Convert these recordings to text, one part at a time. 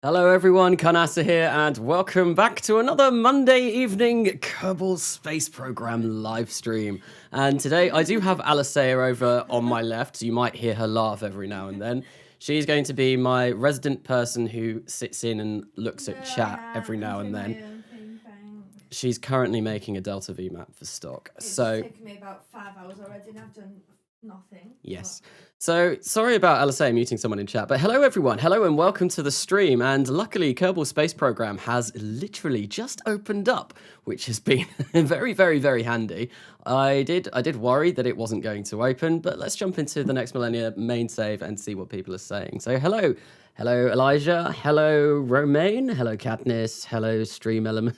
Hello everyone, Kanasa here, and welcome back to another Monday evening Kerbal Space Program live stream. And today I do have Alicea over on my left, so you might hear her laugh every now and then. She's going to be my resident person who sits in and looks at chat every now and then. She's currently making a Delta V map for stock. It's taken me about 5 hours already and I've done nothing. Yes. So, sorry about Alicea muting someone in chat, but hello everyone. Hello and welcome to the stream. And luckily, Kerbal Space Program has literally just opened up, which has been very, very, very handy. I did worry that it wasn't going to open, but let's jump into the next Millenia main save and see what people are saying. So, hello. Hello, Elijah. Hello, Romaine. Hello, Katniss. Hello, Stream Element.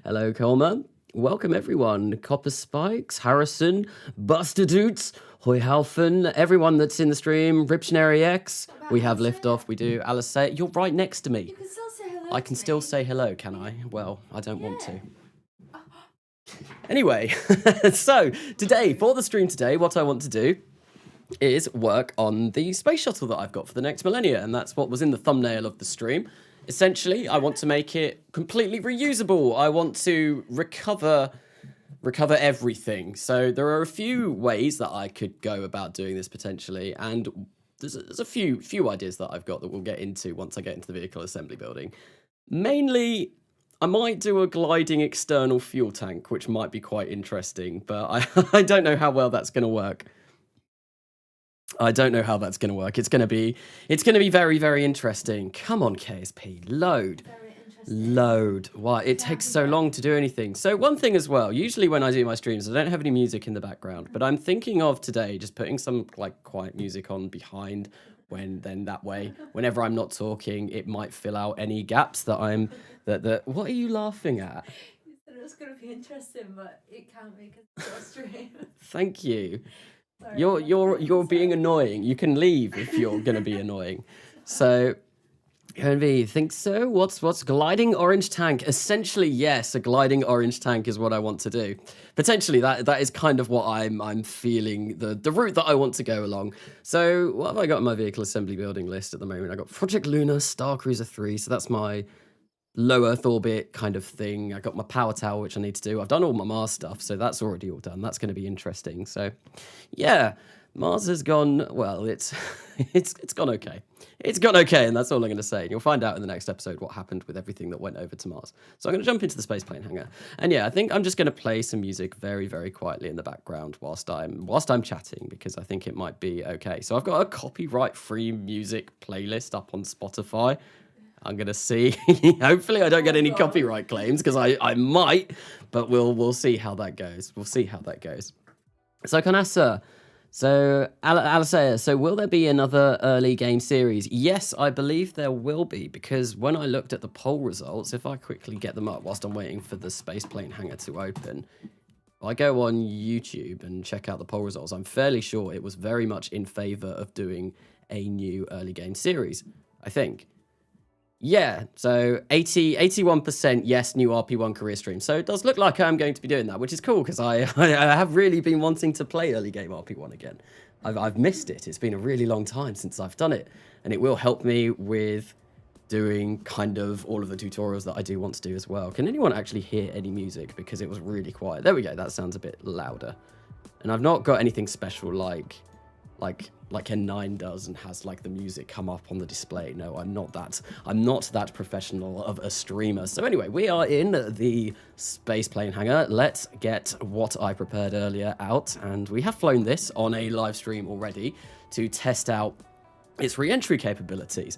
Hello, Colma. Welcome, everyone. Copper Spikes, Harrison, Buster Doots, Hoyhalfen, everyone that's in the stream, Riptionary X. We have liftoff. We do. Alicea, you're right next to me. You can still say hello. I can still say hello, can I? Well, I don't want to. Anyway, so today, for the stream today, what I want to do is work on the space shuttle that I've got for the next Millenia, and that's what was in the thumbnail of the stream. Essentially, I want to make it completely reusable. I want to recover everything. So there are a few ways that I could go about doing this potentially, and there's a few ideas that I've got that we'll get into once I get into the vehicle assembly building. Mainly, I might do a gliding external fuel tank, which might be quite interesting, but I don't know how well that's going to work. I don't know how that's going to work. It's going to be very, very interesting. Come on, KSP, load. Load. Why? It takes so long to do anything. So one thing as well, usually when I do my streams, I don't have any music in the background, but I'm thinking of today just putting some like quiet music on behind then that way, whenever I'm not talking, it might fill out any gaps that what are you laughing at? You said it was going to be interesting, but it can't make a stream. Thank you. Sorry. You're being annoying. You can leave if you're going to be annoying. So, Henry, think so? What's gliding orange tank? Essentially, yes, a gliding orange tank is what I want to do. Potentially, that is kind of what I'm feeling, the route that I want to go along. So, what have I got on my vehicle assembly building list at the moment? I got Project Luna, Star Cruiser 3, so that's my low Earth orbit kind of thing. I got my power tower, which I need to do. I've done all my Mars stuff, so that's already all done. That's going to be interesting. So, yeah, Mars has gone, well, it's gone okay. It's gone okay, and that's all I'm going to say. And you'll find out in the next episode what happened with everything that went over to Mars. So I'm going to jump into the spaceplane hangar. And yeah, I think I'm just going to play some music very, very quietly in the background whilst I'm chatting, because I think it might be okay. So I've got a copyright-free music playlist up on Spotify. I'm gonna see. Hopefully, I don't get any God. copyright claims because I might, but we'll see how that goes. We'll see how that goes. So, Conassa, so Alasea, so will there be another early game series? Yes, I believe there will be, because when I looked at the poll results, if I quickly get them up whilst I'm waiting for the space plane hangar to open, if I go on YouTube and check out the poll results, I'm fairly sure it was very much in favor of doing a new early game series, I think. Yeah, so 81% yes, new RP1 career stream. So it does look like I'm going to be doing that, which is cool because I have really been wanting to play early game RP1 again. I've missed it. It's been a really long time since I've done it, and it will help me with doing kind of all of the tutorials that I do want to do as well. Can anyone actually hear any music? Because it was really quiet. There we go. That sounds a bit louder. And I've not got anything special like N9 does and has like the music come up on the display. No, I'm not that professional of a streamer. So anyway, we are in the space plane hangar. Let's get what I prepared earlier out, and we have flown this on a live stream already to test out its re-entry capabilities.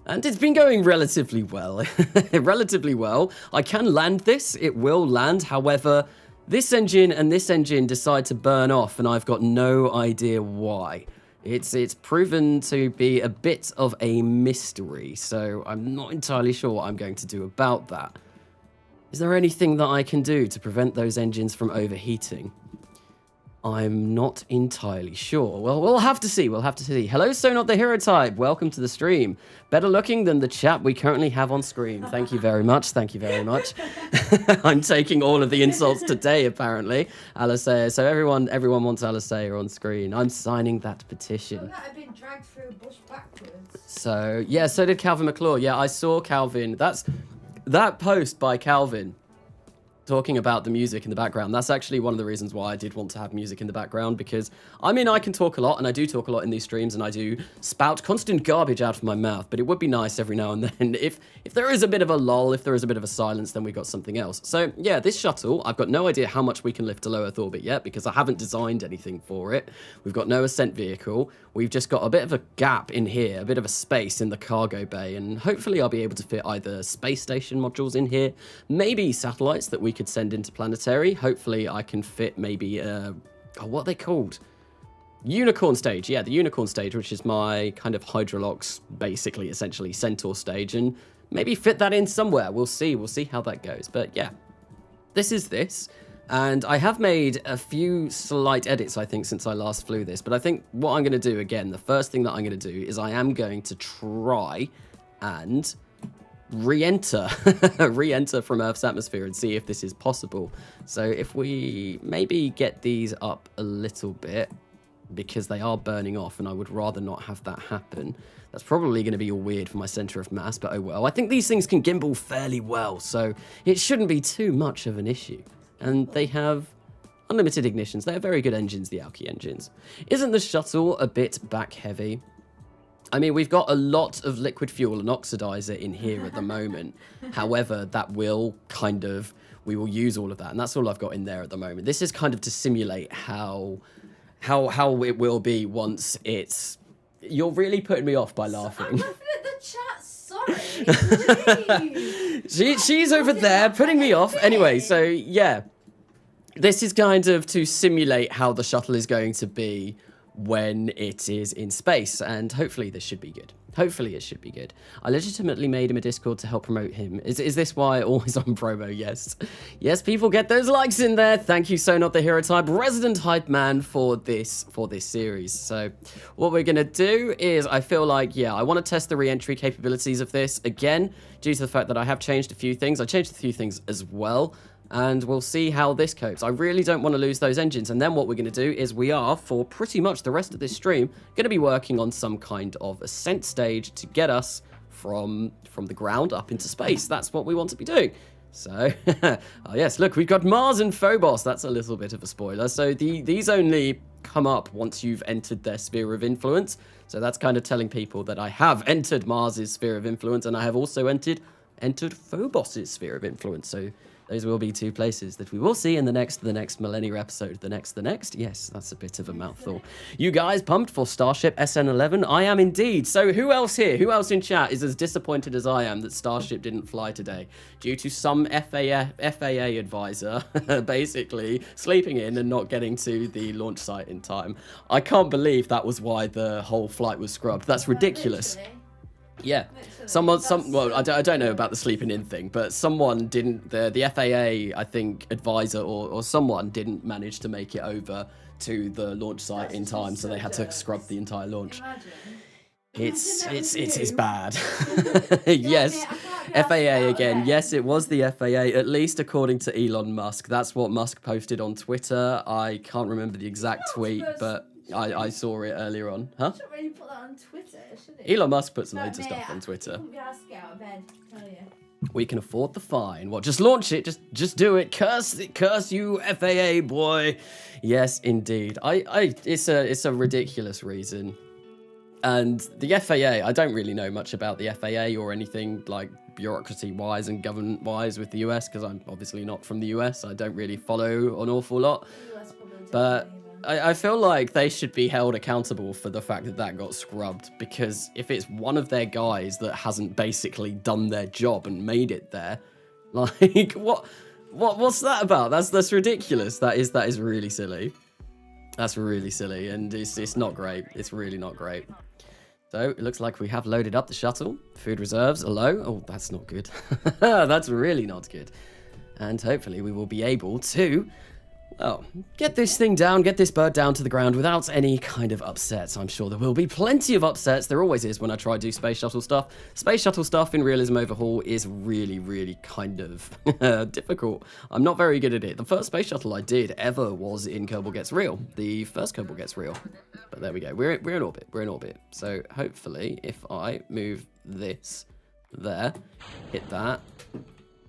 And it's been going relatively well. Relatively well. I can land this. It will land. However, this engine and this engine decide to burn off, and I've got no idea why. It's proven to be a bit of a mystery, so I'm not entirely sure what I'm going to do about that. Is there anything that I can do to prevent those engines from overheating? I'm not entirely sure. Well, we'll have to see. We'll have to see. Hello, So Not the Hero Type. Welcome to the stream. Better looking than the chap we currently have on screen. Thank you very much. Thank you very much. I'm taking all of the insults today, apparently. Alasea. So everyone wants Alasea on screen. I'm signing that petition. That I've been dragged through a bush backwards. So, yeah, so did Calvin McClure. Yeah, I saw Calvin. That post by Calvin talking about the music in the background. That's actually one of the reasons why I did want to have music in the background, because I mean, I can talk a lot, and I do talk a lot in these streams, and I do spout constant garbage out of my mouth, but it would be nice every now and then if there is a bit of a lull, if there is a bit of a silence, then we got something else. So yeah, this shuttle, I've got no idea how much we can lift to low Earth orbit yet, because I haven't designed anything for it. We've got no ascent vehicle. We've just got a bit of a gap in here, a bit of a space in the cargo bay, and hopefully I'll be able to fit either space station modules in here, maybe satellites that we could send into planetary. Hopefully I can fit maybe, what are they called? Unicorn stage. Yeah, the Unicorn stage, which is my kind of Hydrolox, basically, essentially, Centaur stage, and maybe fit that in somewhere. We'll see how that goes. But yeah, this is this. And I have made a few slight edits, I think, since I last flew this. But I think what I'm going to do, again, the first thing that I'm going to do is I am going to try and re-enter from Earth's atmosphere and see if this is possible. So if we maybe get these up a little bit, because they are burning off, and I would rather not have that happen. That's probably going to be all weird for my center of mass, but oh well. I think these things can gimbal fairly well, so it shouldn't be too much of an issue. And they have unlimited ignitions. They are very good engines, the Alki engines. Isn't the shuttle a bit back heavy? I mean, we've got a lot of liquid fuel and oxidizer in here at the moment. However, that will we will use all of that, and that's all I've got in there at the moment. This is kind of to simulate how it will be once it's... You're really putting me off by laughing. I'm laughing at the chat, sorry. She's over there putting me off. Anyway, so yeah. This is kind of to simulate how the shuttle is going to be when it is in space, and hopefully this should be good. Hopefully it should be good. I legitimately made him a Discord to help promote him. Is this why always on promo? Yes. Yes, people, get those likes in there. Thank you, So Not the Hero Type, resident hype man for this series. So what we're gonna do is, I feel like, yeah, I want to test the re-entry capabilities of this again, due to the fact that I have changed a few things. I changed a few things as well, and we'll see how this copes. I really don't want to lose those engines. And then what we're going to do is we are, for pretty much the rest of this stream, going to be working on some kind of ascent stage to get us from the ground up into space. That's what we want to be doing. So, oh yes, look, we've got Mars and Phobos. That's a little bit of a spoiler. So these only come up once you've entered their sphere of influence. So that's kind of telling people that I have entered Mars's sphere of influence, and I have also entered Phobos's sphere of influence. So Those will be two places that we will see in the next Millenia episode. The next. Yes, that's a bit of a mouthful. You guys pumped for Starship SN11? I am indeed. So who else here? Who else in chat is as disappointed as I am that Starship didn't fly today due to some FAA advisor basically sleeping in and not getting to the launch site in time? I can't believe that was why the whole flight was scrubbed. That's ridiculous. Yeah, well, I don't know about the sleeping in thing, but someone didn't, the FAA, I think, advisor or someone didn't manage to make it over to the launch site in time, so they had to scrub the entire launch. It's bad. Yes, FAA again. Yes, it was the FAA, at least according to Elon Musk. That's what Musk posted on Twitter. I can't remember the exact tweet, but I saw it earlier on. Huh? Shouldn't really put that on Twitter, should it? Elon Musk puts loads of stuff on Twitter. I wouldn't be asked to get out of bed, tell you. We can afford the fine. What? Just launch it. Just do it. Curse you, FAA boy. Yes, indeed. It's a ridiculous reason. And the FAA, I don't really know much about the FAA or anything like bureaucracy-wise and government-wise with the US, because I'm obviously not from the US. I don't really follow an awful lot. But I feel like they should be held accountable for the fact that that got scrubbed, because if it's one of their guys that hasn't basically done their job and made it there, like what's that about? That's ridiculous. That is really silly. That's really silly, and it's not great. It's really not great. So it looks like we have loaded up the shuttle. Food reserves are low. Oh, that's not good. That's really not good. And hopefully we will be able to, well, get this thing down, get this bird down to the ground without any kind of upsets. I'm sure there will be plenty of upsets. There always is when I try to do space shuttle stuff. Space shuttle stuff in Realism Overhaul is really, really kind of difficult. I'm not very good at it. The first space shuttle I did ever was in Kerbal Gets Real. The first Kerbal Gets Real. But there we go. We're in orbit. We're in orbit. So hopefully if I move this there, hit that.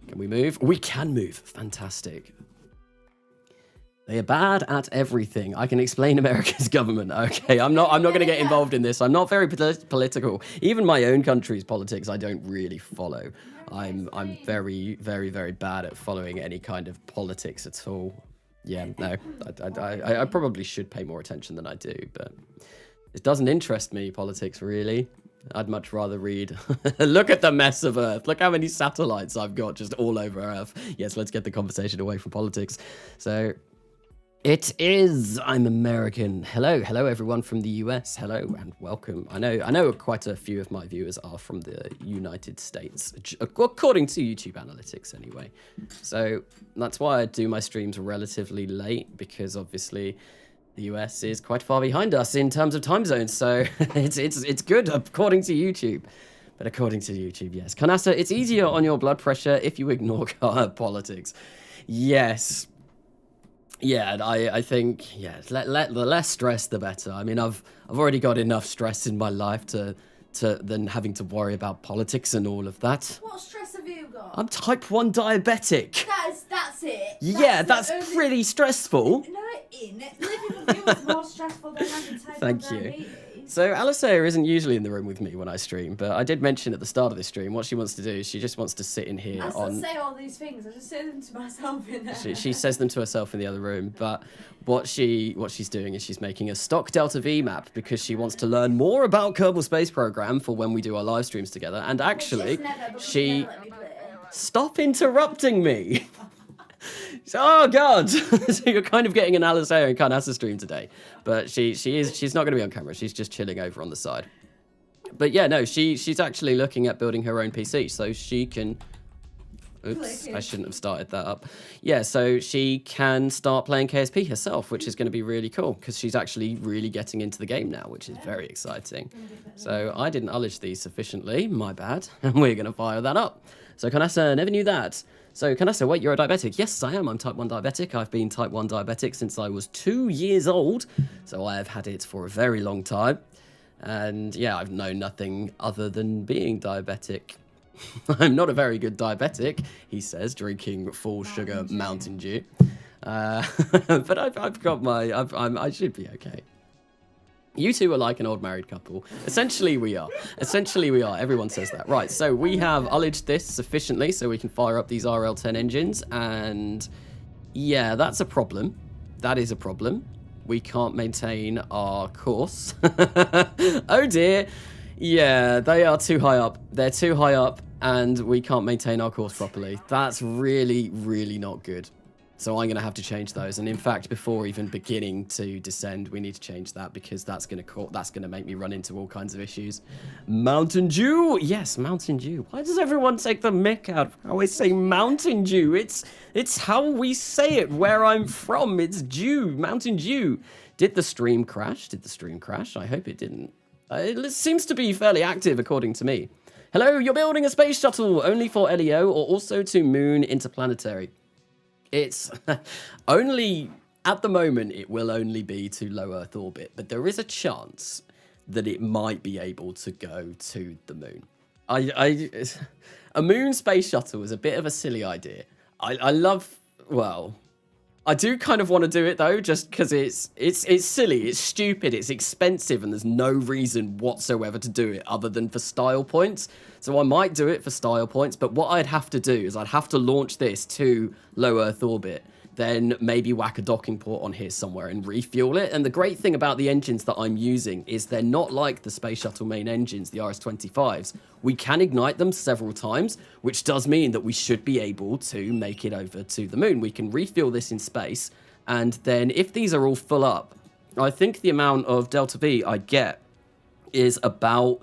Can we move? We can move. Fantastic. They are bad at everything. I can explain America's government. Okay, I'm not going to get involved in this. I'm not very political. Even my own country's politics, I don't really follow. I'm very, very, very bad at following any kind of politics at all. Yeah, no, I probably should pay more attention than I do, but it doesn't interest me, politics, really. I'd much rather read. Look at the mess of Earth. Look how many satellites I've got just all over Earth. Yes, let's get the conversation away from politics. So it is. I'm American. Hello everyone from the US. Hello and welcome. I know quite a few of my viewers are from the United States, according to YouTube analytics anyway. So that's why I do my streams relatively late, because obviously the US is quite far behind us in terms of time zones. So it's good according to YouTube. But according to YouTube, yes. Kanasa, it's easier on your blood pressure if you ignore politics. Yes. Yeah, I think, yeah, the less stress, the better. I mean, I've already got enough stress in my life than having to worry about politics and all of that. What stress have you got? I'm type 1 diabetic. That's it. Yeah, that's pretty stressful. No, it isn't. Living with you is more stressful than having type 1 Thank you. diabetes. So Alistair isn't usually in the room with me when I stream, but I did mention at the start of this stream what she wants to do is she just wants to sit in here I still say all these things. I just say them to myself in there. She says them to herself in the other room, but what she's doing is she's making a stock Delta V map because she wants to learn more about Kerbal Space Program for when we do our live streams together. And actually, she stop interrupting me. Oh God! So you're kind of getting an Alistair and Carnassa stream today, but she's not going to be on camera. She's just chilling over on the side. But yeah, no, she's actually looking at building her own PC so she can. Oops, I shouldn't have started that up. Yeah, so she can start playing KSP herself, which is going to be really cool because she's actually really getting into the game now, which is very exciting. So I didn't polish these sufficiently, my bad, and we're going to fire that up. So Kanasa never knew that. So Kanasa, wait, you're a diabetic? Yes, I am. I'm type 1 diabetic. I've been type 1 diabetic since I was 2 years old. So I have had it for a very long time. And yeah, I've known nothing other than being diabetic. I'm not a very good diabetic, he says, drinking full sugar Mountain Dew. But I've got my, I should be okay. You two are like an old married couple. Essentially, we are. Essentially, we are. Everyone says that. Right, so we have ullaged this sufficiently so we can fire up these RL-10 engines, and yeah, that's a problem. That is a problem. We can't maintain our course. Oh dear. Yeah, they are too high up. They're too high up, and we can't maintain our course properly. That's really, really not good. So I'm going to have to change those. And in fact, before even beginning to descend, we need to change that because that's going to make me run into all kinds of issues. Mountain Dew. Yes, Mountain Dew. Why does everyone take the mick out of how I say Mountain Dew? It's how we say it where I'm from. It's Dew, Mountain Dew. Did the stream crash? Did the stream crash? I hope it didn't. It seems to be fairly active according to me. Hello, you're building a space shuttle only for LEO or also to Moon Interplanetary. It's only, at the moment, it will only be to low Earth orbit, but there is a chance that it might be able to go to the moon. A moon space shuttle is a bit of a silly idea. I do kind of want to do it though, just because it's silly, it's stupid, it's expensive, and there's no reason whatsoever to do it other than for style points. So I might do it for style points, but what I'd have to do is I'd have to launch this to low Earth orbit, then maybe whack a docking port on here somewhere and refuel it. And the great thing about the engines that I'm using is they're not like the Space Shuttle main engines, the RS-25s. We can ignite them several times, which does mean that we should be able to make it over to the moon. We can refuel this in space, and then if these are all full up, I think the amount of Delta V I get is about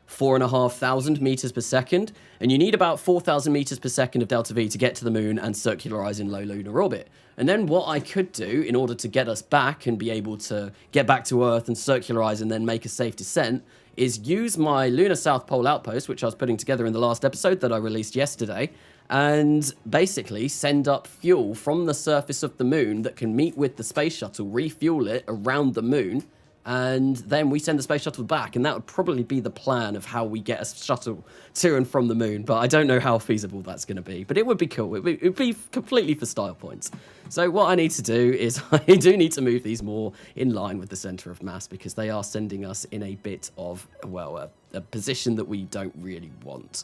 4,500 meters per second, and you need about 4,000 meters per second of Delta V to get to the moon and circularize in low lunar orbit. And then what I could do in order to get us back and be able to get back to Earth and circularize and then make a safe descent is use my lunar South Pole outpost, which I was putting together in the last episode that I released yesterday, and basically send up fuel from the surface of the moon that can meet with the space shuttle, refuel it around the moon, and then we send the space shuttle back. And that would probably be the plan of how we get a shuttle to and from the moon, but I don't know how feasible that's going to be, but it would be cool. It would be completely for style points. So what I need to do is I do need to move these more in line with the center of mass, because they are sending us in a bit of, well, a position that we don't really want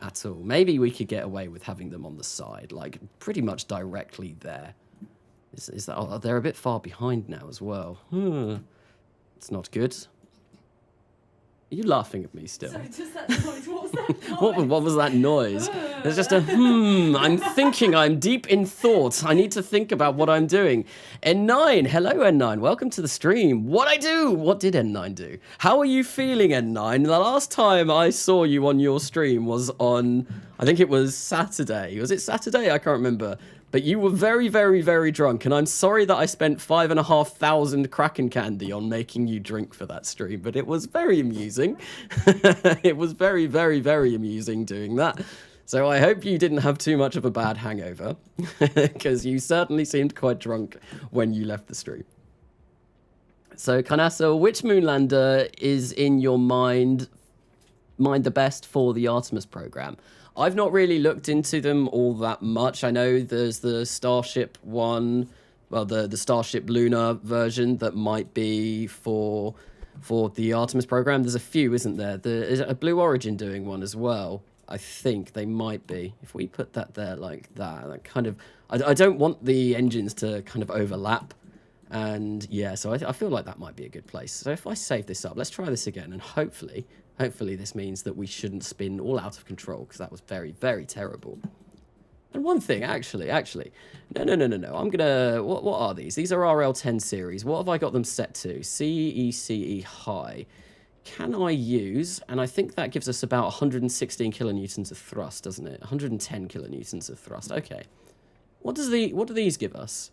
at all. Maybe we could get away with having them on the side, like pretty much directly there. Is that, oh, they're a bit far behind now as well. It's not good. Are you laughing at me still? Sorry, just that noise. What was that noise? What was that noise? There's just a I'm thinking, I'm deep in thought. I need to think about what I'm doing. N9, hello N9, welcome to the stream. What did N9 do? How are you feeling, N9? The last time I saw you on your stream was on, I think it was Saturday. Was it Saturday? I can't remember. But you were very, very, very drunk, and I'm sorry that I spent 5,500 Kraken candy on making you drink for that stream, but it was very amusing. It was very, very, very amusing doing that. So I hope you didn't have too much of a bad hangover, because you certainly seemed quite drunk when you left the stream. So, Kanasa, which moonlander is in your mind the best for the Artemis program? I've not really looked into them all that much. I know there's the Starship one, well, the Starship Lunar version that might be for the Artemis program. There's a few, isn't there? Is a Blue Origin doing one as well? I think they might be. If we put that there like that kind of, I don't want the engines to kind of overlap. And yeah, so I feel like that might be a good place. So if I save this up, let's try this again, and hopefully this means that we shouldn't spin all out of control, because that was very, very terrible. And one thing, actually, no. I'm gonna, what are these? These are RL10 series. What have I got them set to? CECE high. Can I use, and I think that gives us about 116 kilonewtons of thrust, doesn't it? 110 kilonewtons of thrust. Okay. What do these give us?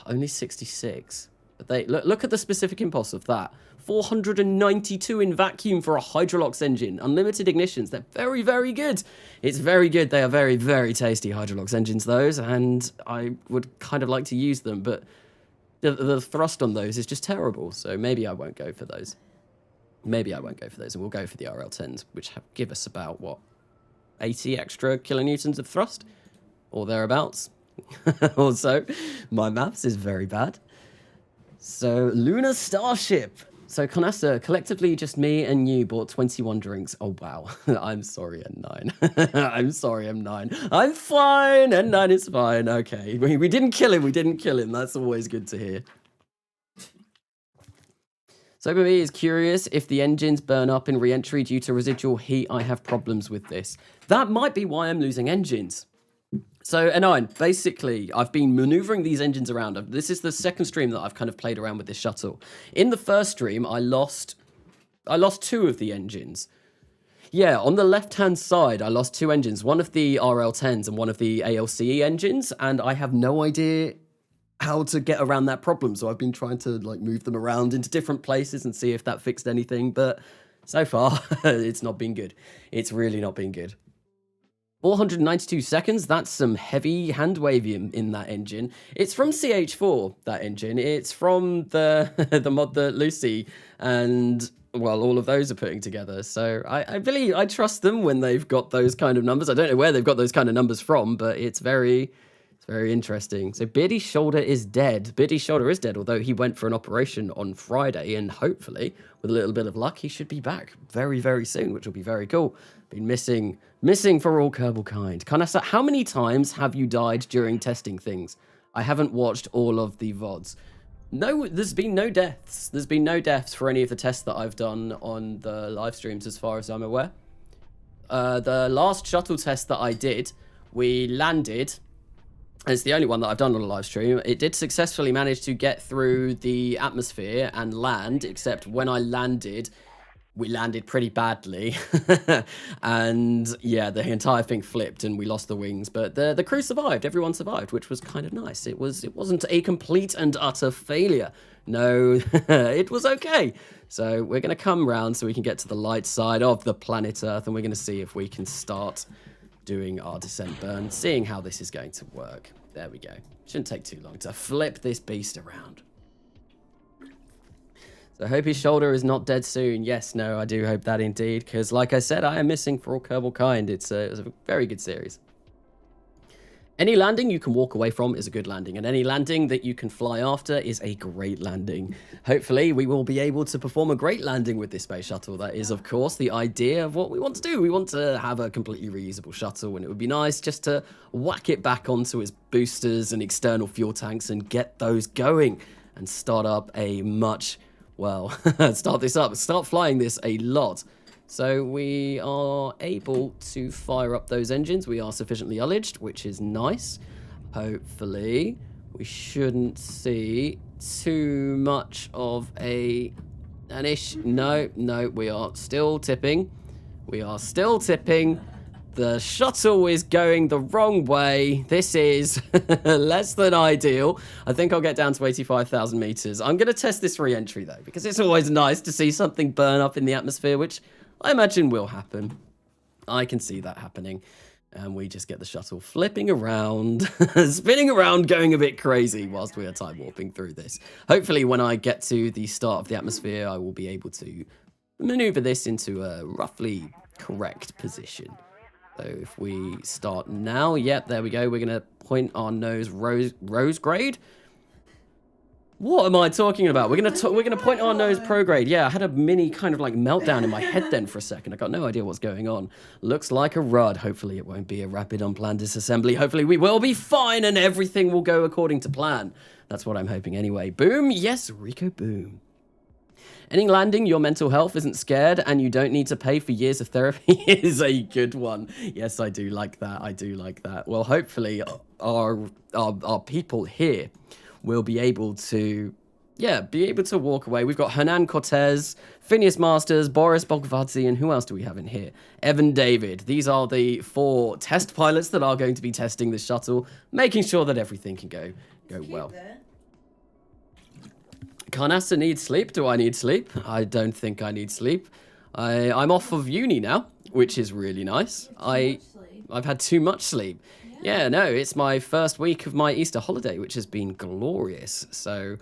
Only 66. But they look at the specific impulse of that. 492 in vacuum for a Hydrolox engine. Unlimited ignitions. They're very, very good. It's very good. They are very, very tasty Hydrolox engines, those, and I would kind of like to use them, but the thrust on those is just terrible, so maybe I won't go for those. Maybe I won't go for those, and we'll go for the RL10s, which give us about, what, 80 extra kilonewtons of thrust? Or thereabouts. Also, my maths is very bad. So, Lunar Starship. So, Conassa, collectively, just me and you bought 21 drinks. Oh, wow. I'm sorry, N9. I'm sorry, M9. I'm fine. N9 is fine. Okay. We didn't kill him. We didn't kill him. That's always good to hear. SoberMe is curious if the engines burn up in re-entry due to residual heat. I have problems with this. That might be why I'm losing engines. So, N9, basically, I've been maneuvering these engines around. This is the second stream that I've kind of played around with this shuttle. In the first stream, I lost 2 of the engines. Yeah, on the left-hand side, I lost 2 engines. One of the RL10s and one of the ALCE engines, and I have no idea how to get around that problem. So I've been trying to like move them around into different places and see if that fixed anything. But so far, it's not been good. It's really not been good. 492 seconds, that's some heavy hand waving in that engine. It's from CH4, that engine. It's from the the mod that Lucy and, well, all of those are putting together. So I believe, I trust them when they've got those kind of numbers. I don't know where they've got those kind of numbers from, but it's very interesting. So Beardy's shoulder is dead. Beardy's shoulder is dead, although he went for an operation on Friday, and hopefully, with a little bit of luck, he should be back very, very soon, which will be very cool. Been missing for all Kerbal kind. Kanasa, how many times have you died during testing things? I haven't watched all of the VODs. No, there's been no deaths. There's been no deaths for any of the tests that I've done on the live streams, as far as I'm aware. The last shuttle test that I did, we landed. It's the only one that I've done on a live stream. It did successfully manage to get through the atmosphere and land, except when I landed, we landed pretty badly. And yeah, the entire thing flipped and we lost the wings. But the crew survived. Everyone survived, which was kind of nice. It wasn't a complete and utter failure. No, it was okay. So we're going to come round so we can get to the light side of the planet Earth, and we're going to see if we can start doing our descent burn, seeing how this is going to work. There we go. Shouldn't take too long to flip this beast around. So I hope his shoulder is not dead soon. Yes, no, I do hope that indeed, because like I said, I am missing for all Kerbal kind. It was a very good series. Any landing you can walk away from is a good landing, and any landing that you can fly after is a great landing. Hopefully, we will be able to perform a great landing with this space shuttle. That is, of course, the idea of what we want to do. We want to have a completely reusable shuttle, and it would be nice just to whack it back onto its boosters and external fuel tanks and get those going and start up a much, well, start flying this a lot. So we are able to fire up those engines. We are sufficiently ullaged, which is nice. Hopefully, we shouldn't see too much of an issue. No, we are still tipping. We are still tipping. The shuttle is going the wrong way. This is less than ideal. I think I'll get down to 85,000 meters. I'm going to test this re-entry, though, because it's always nice to see something burn up in the atmosphere, which I imagine will happen. I can see that happening. And we just get the shuttle flipping around, spinning around, going a bit crazy whilst we are time warping through this. Hopefully, when I get to the start of the atmosphere, I will be able to maneuver this into a roughly correct position. So if we start now, yep, there we go. We're going to point our nose rose grade. What am I talking about? We're gonna point our nose prograde. Yeah, I had a mini kind of like meltdown in my head then for a second. I got no idea what's going on. Looks like a RUD. Hopefully it won't be a rapid unplanned disassembly. Hopefully we will be fine and everything will go according to plan. That's what I'm hoping anyway. Boom. Yes, Rico, boom. Any landing, your mental health isn't scared and you don't need to pay for years of therapy is a good one. Yes, I do like that. I do like that. Well, hopefully our people here will be able to, walk away. We've got Hernan Cortez, Phineas Masters, Boris Bogvadze, and who else do we have in here? Evan David. These are the 4 test pilots that are going to be testing the shuttle, making sure that everything can go well. Carnassa needs sleep. Do I need sleep? I don't think I need sleep. I'm off of uni now, which is really nice. I've had too much sleep. Yeah, no, it's my first week of my Easter holiday, which has been glorious. So,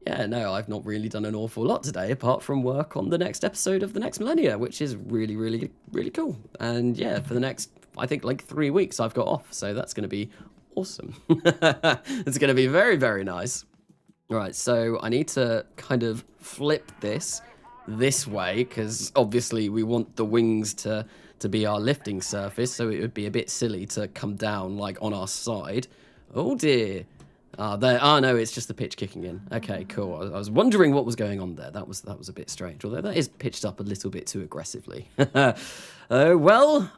yeah, no, I've not really done an awful lot today, apart from work on the next episode of the next Millenia, which is really, really, really cool. And yeah, for the next, I think, like 3 weeks I've got off. So that's going to be awesome. It's going to be very, very nice. Right, so I need to kind of flip this way, because obviously we want the wings to be our lifting surface, so it would be a bit silly to come down like on our side. Oh dear. No, it's just the pitch kicking in. Okay, cool. I was wondering what was going on there. That was a bit strange, although that is pitched up a little bit too aggressively. Well,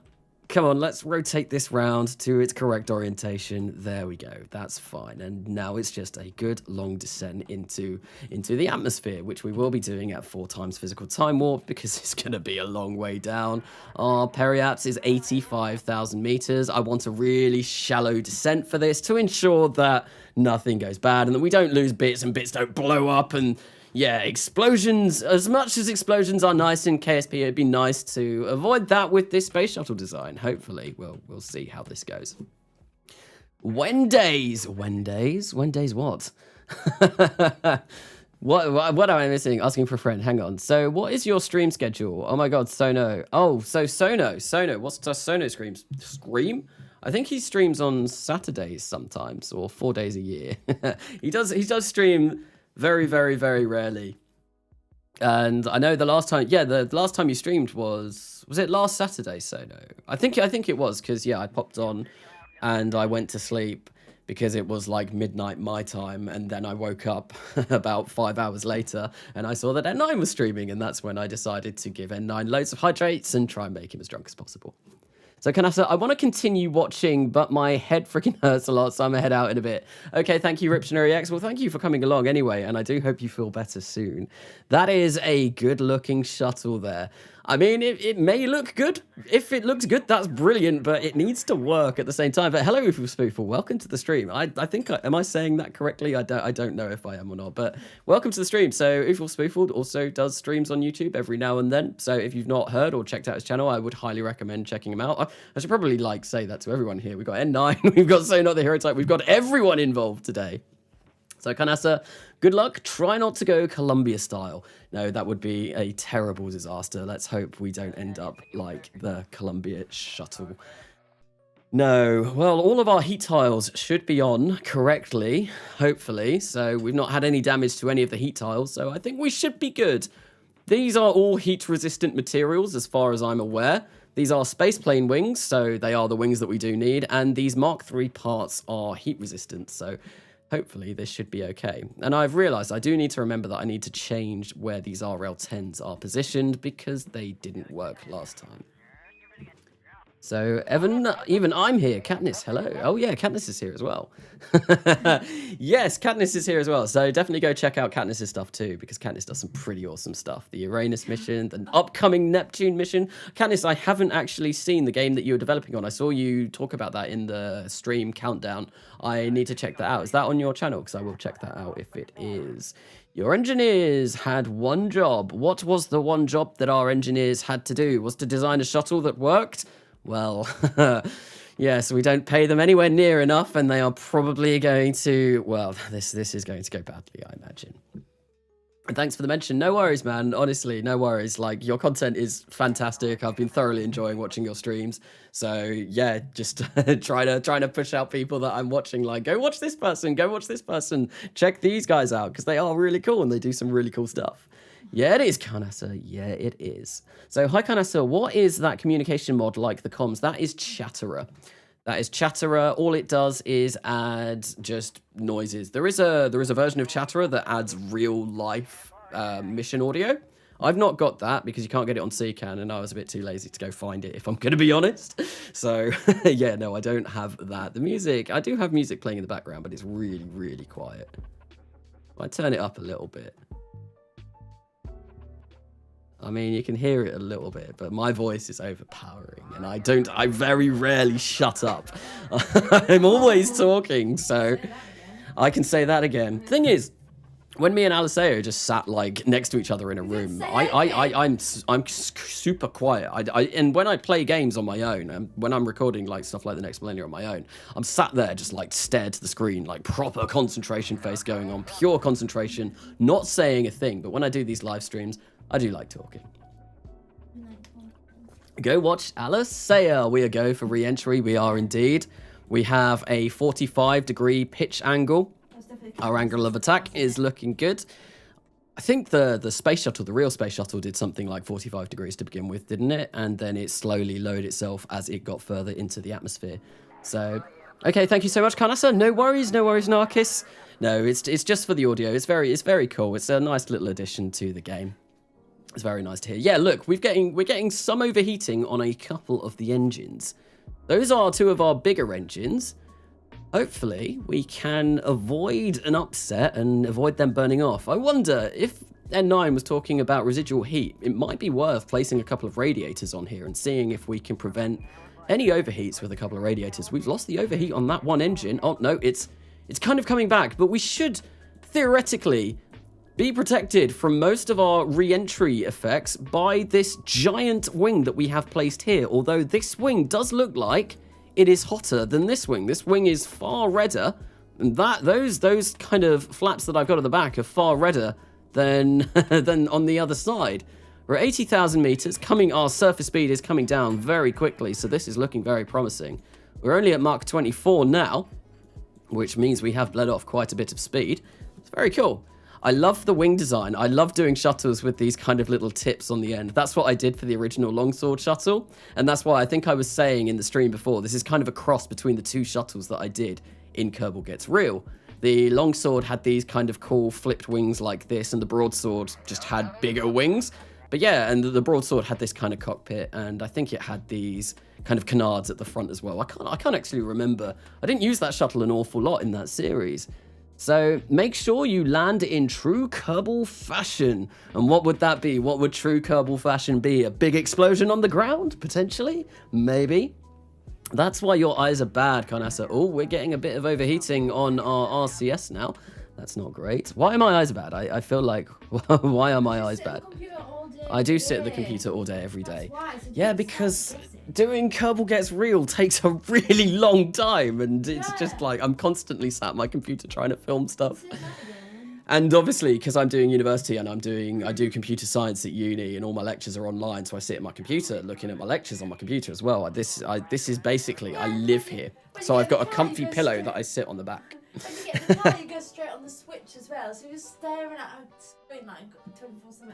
come on, let's rotate this round to its correct orientation. There we go. That's fine. And now it's just a good long descent into the atmosphere, which we will be doing at 4 times physical time warp because it's going to be a long way down. Our periapse is 85,000 meters. I want a really shallow descent for this to ensure that nothing goes bad and that we don't lose bits and bits don't blow up. And yeah, explosions, as much as explosions are nice in KSP, it'd be nice to avoid that with this space shuttle design. Hopefully, we'll see how this goes. Wendays what? What am I missing? Asking for a friend. Hang on. So, what is your stream schedule? Oh my God, Sono. Oh, so Sono. What's the Sono scream? I think he streams on Saturdays sometimes, or 4 days a year. He does stream very, very, very rarely. And I know the last time you streamed was it last Saturday, Sono? I think it was, because I popped on and I went to sleep because it was like midnight my time, and then I woke up about 5 hours later and I saw that N9 was streaming, and that's when I decided to give N9 loads of hydrates and try and make him as drunk as possible. So Kanasa, I want to continue watching, but my head freaking hurts a lot, so I'm going to head out in a bit. Okay, thank you, Riptionary X. Well, thank you for coming along anyway, and I do hope you feel better soon. That is a good-looking shuttle there. I mean, it may look good. If it looks good, that's brilliant, but it needs to work at the same time. But hello, Oofle Spoofle. Welcome to the stream. I think, am I saying that correctly? I don't know if I am or not, but welcome to the stream. So Oofle Spoofle also does streams on YouTube every now and then. So if you've not heard or checked out his channel, I would highly recommend checking him out. I should probably say that to everyone here. We've got N9, we've got So Not the Hero Type, we've got everyone involved today. So Kanasa, good luck. Try not to go Columbia style. No, that would be a terrible disaster. Let's hope we don't end up like the Columbia shuttle. No, well, all of our heat tiles should be on correctly, hopefully. So we've not had any damage to any of the heat tiles, so I think we should be good. These are all heat-resistant materials as far as I'm aware. These are spaceplane wings, so they are the wings that we do need, and these Mark III parts are heat-resistant, so hopefully this should be okay. And I've realized I do need to remember that I need to change where these RL10s are positioned because they didn't work last time. So, Evan, even I'm here. Katniss, hello. Oh, yeah, Katniss is here as well. Yes, Katniss is here as well. So definitely go check out Katniss's stuff too, because Katniss does some pretty awesome stuff. The Uranus mission, the upcoming Neptune mission. Katniss, I haven't actually seen the game that you were developing on. I saw you talk about that in the stream countdown. I need to check that out. Is that on your channel? Because I will check that out if it is. Your engineers had one job. What was the one job that our engineers had to do? Was to design a shuttle that worked? Well, yes, we don't pay them anywhere near enough, and they are probably going to, well, this is going to go badly, I imagine. And thanks for the mention. No worries, man. Honestly, no worries. Like, your content is fantastic. I've been thoroughly enjoying watching your streams. So, yeah, just trying to push out people that I'm watching, like, go watch this person, go watch this person. Check these guys out, because they are really cool, and they do some really cool stuff. Yeah, it is, Karnasa. Yeah, it is. So, hi, Karnasa. What is that communication mod like the comms? That is Chatterer. That is Chatterer. All it does is add just noises. There is a version of Chatterer that adds real life mission audio. I've not got that because you can't get it on CCAN, and I was a bit too lazy to go find it, if I'm going to be honest. So, yeah, no, I don't have that. The music, I do have music playing in the background, but it's really, really quiet. I turn it up a little bit. I mean, you can hear it a little bit, but my voice is overpowering, and I very rarely shut up. I'm always talking, so I can say that again. Thing is, when me and Aliseo just sat like next to each other in a room, I'm super quiet. And when I play games on my own, and when I'm recording like stuff like the next Millenia on my own, I'm sat there just like stared to the screen, like proper concentration face going on, pure concentration, not saying a thing. But when I do these live streams, I do like talking. Go watch Aliseo. We are go for re-entry. We are indeed. We have a 45-degree pitch angle. Our angle of attack is looking good. I think the space shuttle, the real space shuttle, did something like 45 degrees to begin with, didn't it? And then it slowly lowered itself as it got further into the atmosphere. So, okay, thank you so much, Karnasa. No worries, Narkis. No, it's just for the audio. It's very cool. It's a nice little addition to the game. It's very nice to hear. Yeah, look, we're getting some overheating on a couple of the engines. Those are two of our bigger engines. Hopefully, we can avoid an upset and avoid them burning off. I wonder if N9 was talking about residual heat, it might be worth placing a couple of radiators on here and seeing if we can prevent any overheats with a couple of radiators. We've lost the overheat on that one engine. Oh, no, it's kind of coming back, but we should theoretically be protected from most of our re-entry effects by this giant wing that we have placed here. Although this wing does look like it is hotter than this wing. This wing is far redder, and those kind of flaps that I've got at the back are far redder than than on the other side. We're at 80,000 meters. Our surface speed is coming down very quickly, so this is looking very promising. We're only at Mach 24 now, which means we have bled off quite a bit of speed. It's very cool. I love the wing design. I love doing shuttles with these kind of little tips on the end. That's what I did for the original longsword shuttle. And that's why I think I was saying in the stream before, this is kind of a cross between the two shuttles that I did in Kerbal Gets Real. The longsword had these kind of cool flipped wings like this, and the broadsword just had bigger wings. But yeah, and the broadsword had this kind of cockpit, and I think it had these kind of canards at the front as well. I can't actually remember. I didn't use that shuttle an awful lot in that series. So make sure you land in true Kerbal fashion. And what would that be? What would true Kerbal fashion be? A big explosion on the ground, potentially? Maybe. That's why your eyes are bad, Karnasa. Oh, we're getting a bit of overheating on our RCS now. That's not great. Why are my eyes bad? I feel like, why are my eyes bad? I do sit at the computer all day, every day. Yeah, because doing Kerbal Gets Real takes a really long time, and it's just like I'm constantly sat at my computer trying to film stuff. And obviously, because I'm doing university and I do computer science at uni, and all my lectures are online, so I sit at my computer looking at my lectures on my computer as well. This is basically, I live here. So I've got a comfy pillow that I sit on the back. When you get in the car, you go straight on the switch as well, so you're just staring at a screen like 24/7.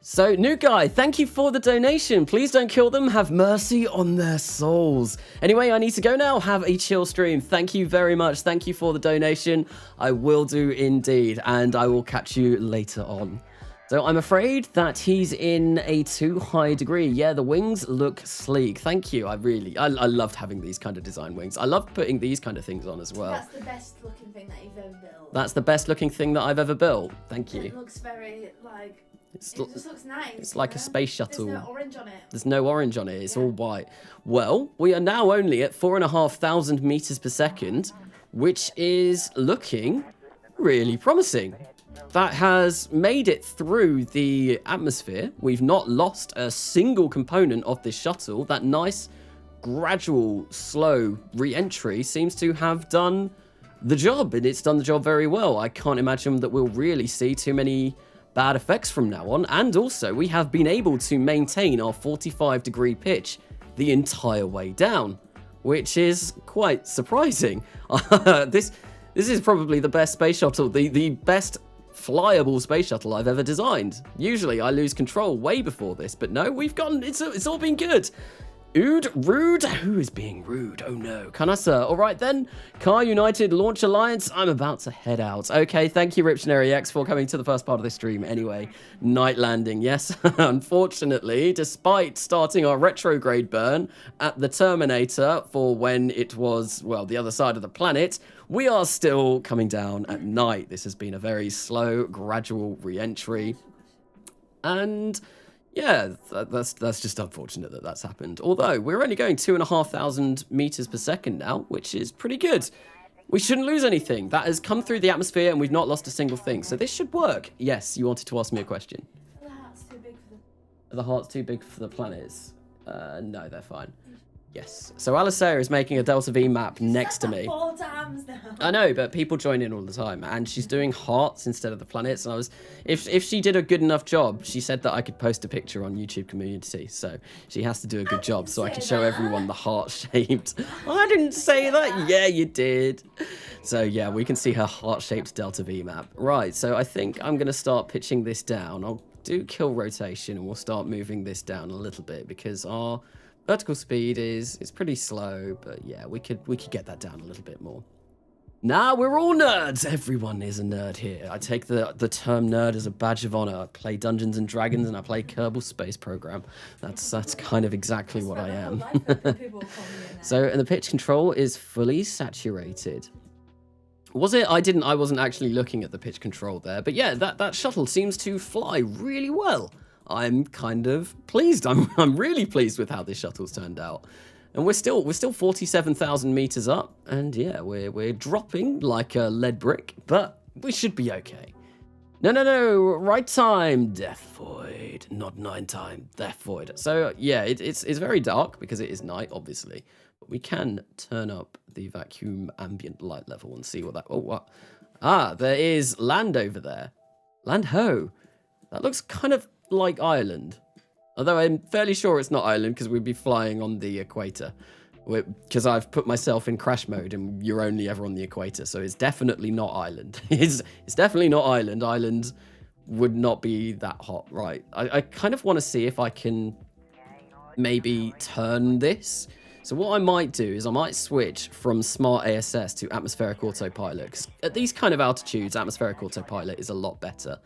So, new guy, thank you for the donation. Please don't kill them. Have mercy on their souls. Anyway, I need to go now. Have a chill stream. Thank you very much. Thank you for the donation. I will do indeed, and I will catch you later on. So I'm afraid that he's in a too high degree. Yeah, the wings look sleek. Thank you. I loved having these kind of design wings. I love putting these kind of things on as well. That's the best looking thing that you've ever built. That's the best looking thing that I've ever built. Thank you. It looks very, like, it just looks nice. It's like a space shuttle. There's no orange on it. There's no orange on it. It's all white. Well, we are now only at 4,500 meters per second, which is looking really promising. That has made it through the atmosphere. We've not lost a single component of this shuttle. That nice, gradual, slow re-entry seems to have done the job, and it's done the job very well. I can't imagine that we'll really see too many bad effects from now on. And also, we have been able to maintain our 45-degree pitch the entire way down, which is quite surprising. This is probably the best space shuttle, the best flyable space shuttle I've ever designed. Usually I lose control way before this, but no, it's all been good. Rude? Who is being rude? Oh no. Kanasa. All right then. Car United Launch Alliance. I'm about to head out. Okay, thank you, Riptionary X, for coming to the first part of this stream. Anyway, night landing. Yes, unfortunately, despite starting our retrograde burn at the Terminator for when it was, well, the other side of the planet, we are still coming down at night. This has been a very slow, gradual re-entry. And yeah, that's just unfortunate that that's happened. Although, we're only going 2,500 meters per second now, which is pretty good. We shouldn't lose anything. That has come through the atmosphere and we've not lost a single thing. So this should work. Yes, you wanted to ask me a question. The heart's too big for Are the hearts too big for the planets? No, they're fine. Yes. So Alisair is making a Delta V map next to me. 4 times now. I know, but people join in all the time, and she's doing hearts instead of the planets. And if she did a good enough job, she said that I could post a picture on YouTube community. So she has to do a good job, so I can show everyone the heart shaped. I didn't say that. Yeah, you did. So yeah, we can see her heart-shaped delta V map. Right, so I think I'm going to start pitching this down. I'll do kill rotation and we'll start moving this down a little bit because our vertical speed is pretty slow, but yeah, we could get that down a little bit more. Nah, we're all nerds. Everyone is a nerd here. I take the term nerd as a badge of honor. I play Dungeons and Dragons and I play Kerbal Space Program. That's kind of exactly what I am. So, and the pitch control is fully saturated. Was it? I wasn't actually looking at the pitch control there, but yeah, that shuttle seems to fly really well. I'm kind of pleased. I'm really pleased with how this shuttle's turned out. And we're still 47,000 meters up, and yeah, we're dropping like a lead brick, but we should be okay. No, right time, Death Void, not 9 time, Death Void. So yeah, it's very dark because it is night, obviously, but we can turn up the vacuum ambient light level and see what that. Oh, what? Ah, there is land over there. Land ho. That looks kind of like Ireland. Although I'm fairly sure it's not Ireland because we'd be flying on the equator. Because I've put myself in crash mode and you're only ever on the equator. So it's definitely not Ireland. It's definitely not Ireland. Ireland would not be that hot. Right. I kind of want to see if I can maybe turn this. So what I might do is I might switch from smart ASS to atmospheric autopilot. 'Cause at these kind of altitudes, atmospheric autopilot is a lot better.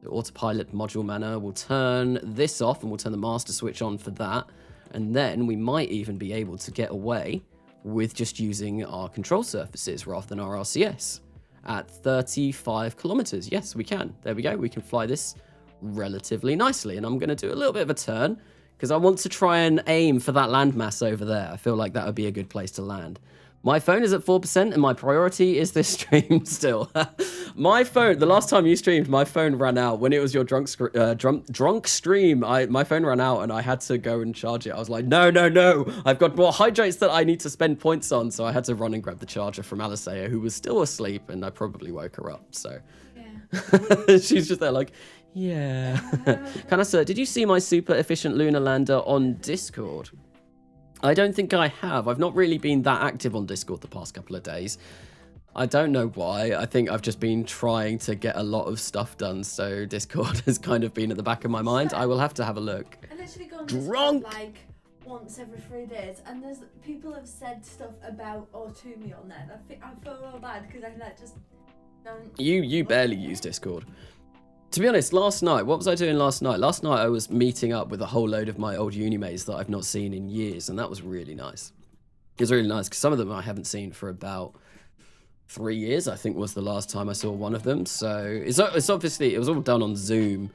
The autopilot module manner, we'll turn this off and we'll turn the master switch on for that. And then we might even be able to get away with just using our control surfaces rather than our RCS at 35 kilometers. Yes, we can. There we go. We can fly this relatively nicely. And I'm going to do a little bit of a turn because I want to try and aim for that landmass over there. I feel like that would be a good place to land. My phone is at 4% and my priority is this stream still. My phone, the last time you streamed, my phone ran out. When it was your drunk stream, my phone ran out and I had to go and charge it. I was like, no. I've got more hydrates that I need to spend points on. So I had to run and grab the charger from Alisea, who was still asleep, and I probably woke her up. So yeah. She's just there like, yeah. Kanasa, did you see my super efficient lunar lander on Discord? I don't think I have. I've not really been that active on Discord the past couple of days. I don't know why. I think I've just been trying to get a lot of stuff done, so Discord has kind of been at the back of my mind. I will have to have a look. I literally go on Discord like once every 3 days, and there's people have said stuff about Ortumi on there. I feel real bad because I like just don't. You barely use Discord. To be honest, last night, what was I doing last night? Last night I was meeting up with a whole load of my old uni mates that I've not seen in years, and that was really nice. It was really nice because some of them I haven't seen for about 3 years, I think was the last time I saw one of them. So it's obviously, it was all done on Zoom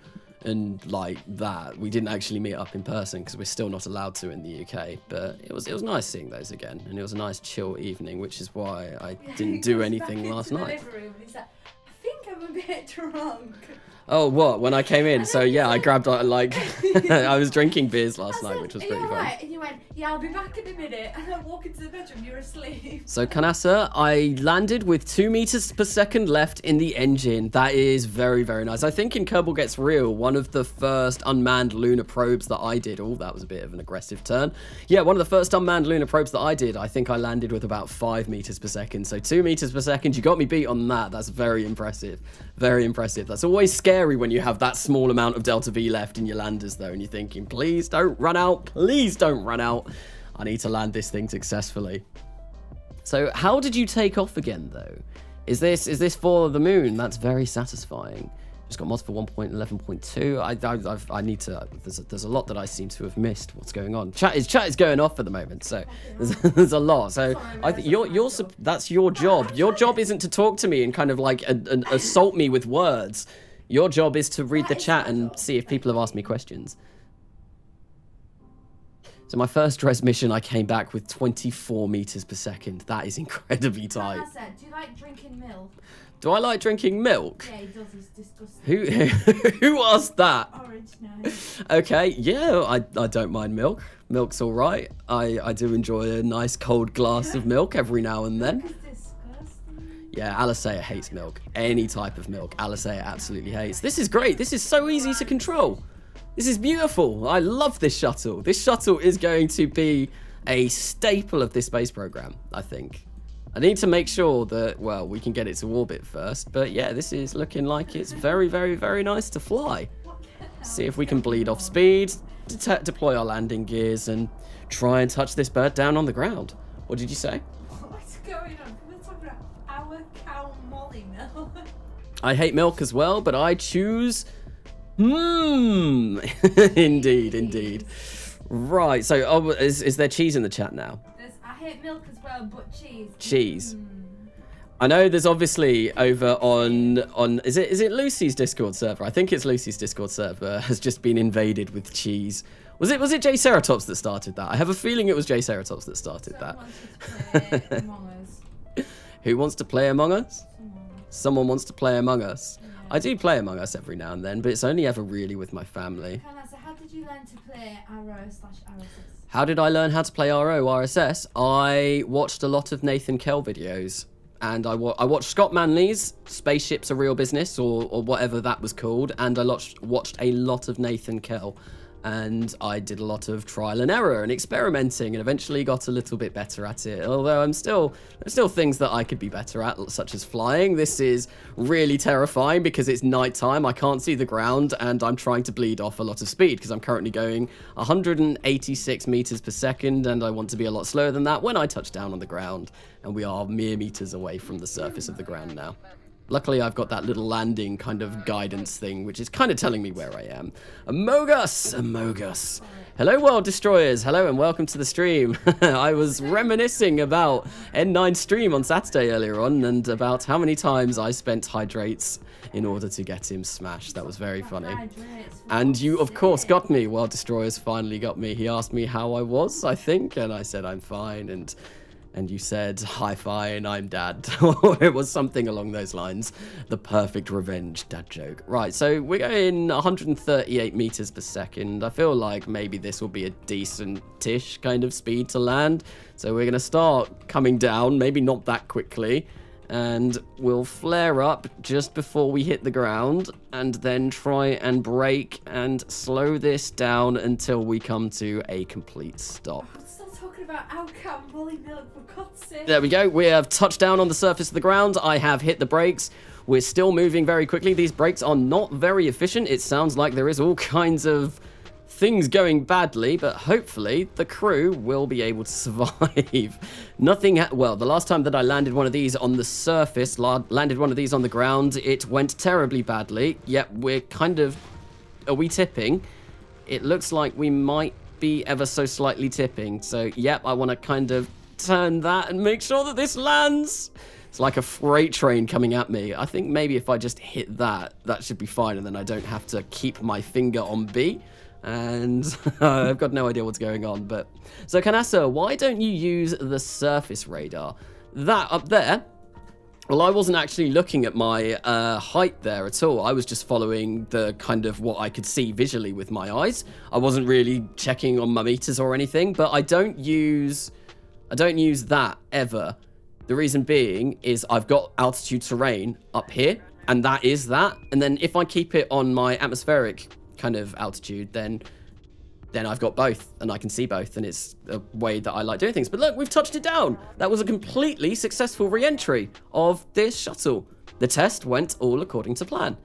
and like that. We didn't actually meet up in person because we're still not allowed to in the UK, but it was nice seeing those again, and it was a nice chill evening, which is why I didn't do anything last night. I think I'm a bit drunk. Oh, what? When I came in? So yeah, I grabbed like I was drinking beers last night, which was pretty fun. Right? And you went, yeah, I'll be back in a minute. And I walk into the bedroom, you're asleep. So Kanasa, I landed with 2 meters per second left in the engine. That is very, very nice. I think in Kerbal Gets Real, one of the first unmanned lunar probes that I did. Oh, that was a bit of an aggressive turn. Yeah, one of the first unmanned lunar probes that I did, I think I landed with about 5 meters per second. So 2 meters per second, you got me beat on that. That's very impressive. Very impressive. That's always scary when you have that small amount of delta V left in your landers though, and you're thinking, please don't run out, please don't run out. I need to land this thing successfully. So how did you take off again though? Is this for the moon? That's very satisfying. Just got mods for 1.11.2. I need to. There's a lot that I seem to have missed. What's going on? Chat is going off at the moment, so there's a lot. So I think that's your job. Your job isn't to talk to me and kind of like assault me with words. Your job is to read the chat and see if people have asked me questions. So my first res mission, I came back with 24 meters per second. That is incredibly tight. Do you like drinking milk? Do I like drinking milk? Yeah, he does. It's disgusting. Who asked that? Orange now. Okay, yeah, I don't mind milk. Milk's all right. I do enjoy a nice cold glass of milk every now and then. It's disgusting. Yeah, Alisea hates milk. Any type of milk, Alisea absolutely hates. This is great. This is so easy to control. This is beautiful. I love this shuttle. This shuttle is going to be a staple of this space program, I think. I need to make sure that, well, we can get it to orbit first. But yeah, this is looking like it's very, very, very nice to fly. See if we can bleed off speed, deploy our landing gears, and try and touch this bird down on the ground. What did you say? What's going on? We're talking about our cow Molly milk. I hate milk as well, but I choose... Indeed, indeed. Right, so is there cheese in the chat now? I hate milk as well, but cheese. Cheese. I know there's obviously over on is it Lucy's Discord server? I think it's Lucy's Discord server has just been invaded with cheese. Was it Jay Ceratops that started that? I have a feeling it was Jay Ceratops that started that. Who wants to play Among Us? Someone wants to play Among Us. Yeah. I do play Among Us every now and then, but it's only ever really with my family. So how did you learn to play RO/RSS? How did I learn how to play RO/RSS? I watched a lot of Nathan Kell videos. And I watched Scott Manley's Spaceship's a Real Business, or whatever that was called, and I watched a lot of Nathan Kell. And I did a lot of trial and error and experimenting, and eventually got a little bit better at it. Although there's still things that I could be better at, such as flying. This is really terrifying because it's nighttime, I can't see the ground, and I'm trying to bleed off a lot of speed because I'm currently going 186 meters per second, and I want to be a lot slower than that when I touch down on the ground. And we are mere meters away from the surface of the ground now. Luckily, I've got that little landing kind of guidance thing, which is kind of telling me where I am. Amogus. Hello, World Destroyers. Hello, and welcome to the stream. I was reminiscing about N9 stream on Saturday earlier on, and about how many times I spent hydrates in order to get him smashed. That was very funny. And you, of course, got me. World Destroyers finally got me. He asked me how I was, I think, and I said I'm fine, and you said, hi, fine, I'm dad. It was something along those lines. The perfect revenge dad joke. Right, so we're going 138 meters per second. I feel like maybe this will be a decent-ish kind of speed to land. So we're going to start coming down, maybe not that quickly. And we'll flare up just before we hit the ground. And then try and brake and slow this down until we come to a complete stop. About our cow Molly milk, for God's sake. There we go. We have touched down on the surface of the ground. I have hit the brakes. We're still moving very quickly. These brakes are not very efficient. It sounds like there is all kinds of things going badly, but hopefully the crew will be able to survive. Well, the last time that I landed one of these on the surface, landed one of these on the ground, it went terribly badly. Yep, we're kind of... Are we tipping? It looks like we might be ever so slightly tipping. So, yep, I want to kind of turn that and make sure that this lands. It's like a freight train coming at me. I think maybe if I just hit that, that should be fine, and then I don't have to keep my finger on B. And I've got no idea what's going on. But so, Kanasa, why don't you use the surface radar? That up there... Well, I wasn't actually looking at my height there at all. I was just following the kind of what I could see visually with my eyes. I wasn't really checking on my meters or anything, but I don't use that ever. The reason being is I've got altitude terrain up here, and that is that. And then if I keep it on my atmospheric kind of altitude, then I've got both, and I can see both, and it's a way that I like doing things. But look, we've touched it down. That was a completely successful re-entry of this shuttle. The test went all according to plan.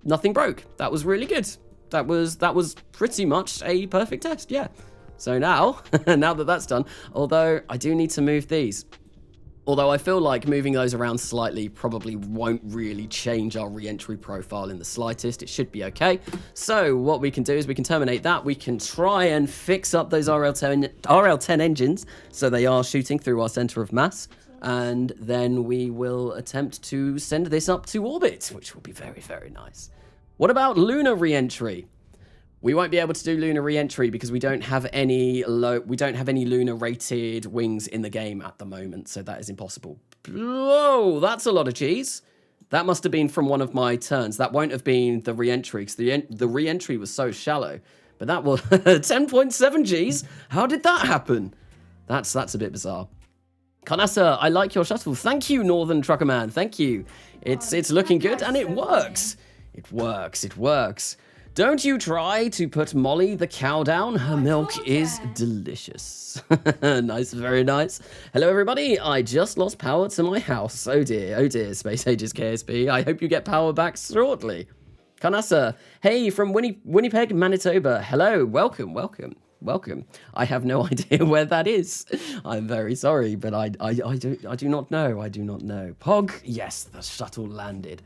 Nothing broke. That was really good. That was pretty much a perfect test, yeah. So now, now that that's done, although I do need to move these. Although I feel like moving those around slightly probably won't really change our re-entry profile in the slightest. It should be okay. So what we can do is we can terminate that. We can try and fix up those RL10 engines so they are shooting through our center of mass. And then we will attempt to send this up to orbit, which will be very, very nice. What about lunar re-entry? We won't be able to do lunar re-entry because we don't have any lunar rated wings in the game at the moment, so that is impossible. Whoa, that's a lot of cheese. That must have been from one of my turns. That won't have been the re-entry because the re-entry was so shallow. But that was 10.7 Gs. How did that happen? That's a bit bizarre. Kanasa, I like your shuttle. Thank you, Northern Trucker Man. Thank you. It's looking good and it works. It works. Don't you try to put Molly the cow down. Her milk is delicious. Nice, very nice. Hello, everybody. I just lost power to my house. Oh, dear, Space Ages KSP. I hope you get power back shortly. Kanasa, hey, from Winnipeg, Manitoba. Hello, welcome. I have no idea where that is. I'm very sorry, but I do not know. I do not know. Pog, yes, the shuttle landed.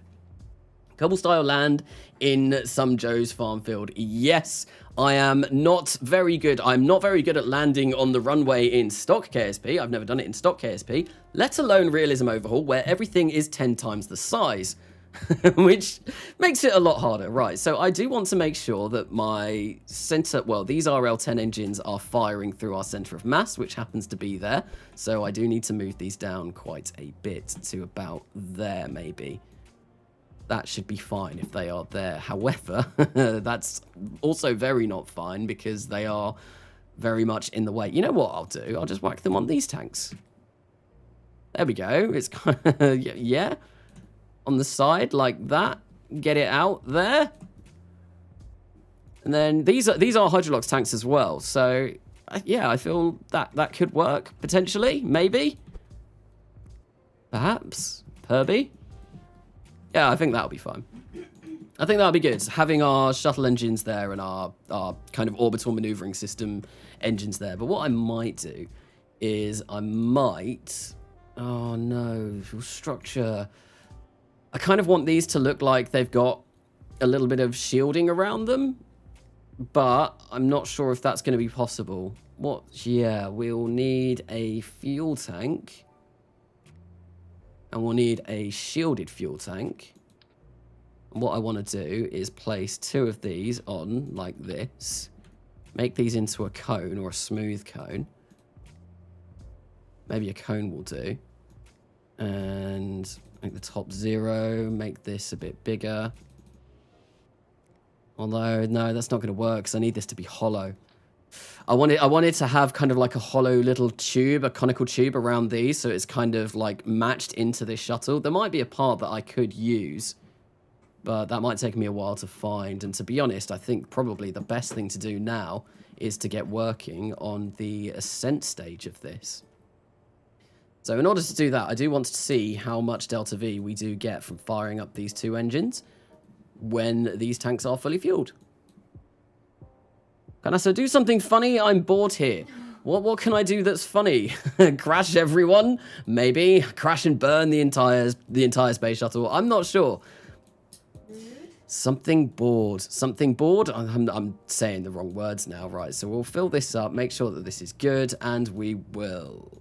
Kerbal style land in some Joe's farm field. Yes, I am not very good. I'm not very good at landing on the runway in stock KSP. I've never done it in stock KSP, let alone realism overhaul, where everything is 10 times the size, which makes it a lot harder. Right, so I do want to make sure that my center, well, these RL10 engines are firing through our center of mass, which happens to be there. So I do need to move these down quite a bit to about there, maybe. That should be fine if they are there. However, that's also very not fine because they are very much in the way. You know what I'll do? I'll just whack them on these tanks. There we go. It's kind of, yeah. On the side like that. Get it out there. And then these are Hydrolox tanks as well. So, yeah, I feel that could work potentially. Maybe. Perhaps. Perby. Yeah, I think that'll be fine. I think that'll be good. Having our shuttle engines there and our kind of orbital maneuvering system engines there. But what I might do is I might... Oh, no. Structure. I kind of want these to look like they've got a little bit of shielding around them. But I'm not sure if that's going to be possible. What? Yeah, we'll need a fuel tank. And we'll need a shielded fuel tank. And what I want to do is place 2 of these on like this. Make these into a cone or a smooth cone. Maybe a cone will do. And make the top 0. Make this a bit bigger. Although, no, that's not going to work because I need this to be hollow. I wanted to have kind of like a hollow little tube, a conical tube around these, so it's kind of like matched into this shuttle. There might be a part that I could use, but that might take me a while to find. And to be honest, I think probably the best thing to do now is to get working on the ascent stage of this. So in order to do that, I do want to see how much Delta V we do get from firing up these 2 engines when these tanks are fully fueled. Can I do something funny? I'm bored here. What can I do that's funny? Crash everyone? Maybe. Crash and burn the entire space shuttle. I'm not sure. Something bored. Something bored? I'm saying the wrong words now, right? So we'll fill this up, make sure that this is good, and we will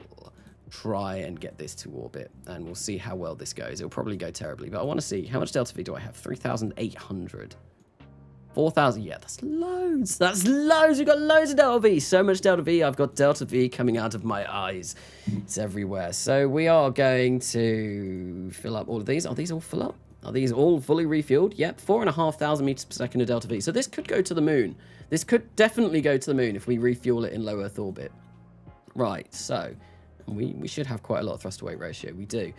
try and get this to orbit. And we'll see how well this goes. It'll probably go terribly, but I want to see how much Delta V do I have? 3,800. 4,000, yeah, that's loads. That's loads. We've got loads of Delta V. So much Delta V. I've got Delta V coming out of my eyes. It's everywhere. So we are going to fill up all of these. Are these all full up? Are these all fully refueled? Yep, 4,500 meters per second of Delta V. So this could go to the moon. This could definitely go to the moon if we refuel it in low Earth orbit. Right, so we should have quite a lot of thrust to weight ratio. We do.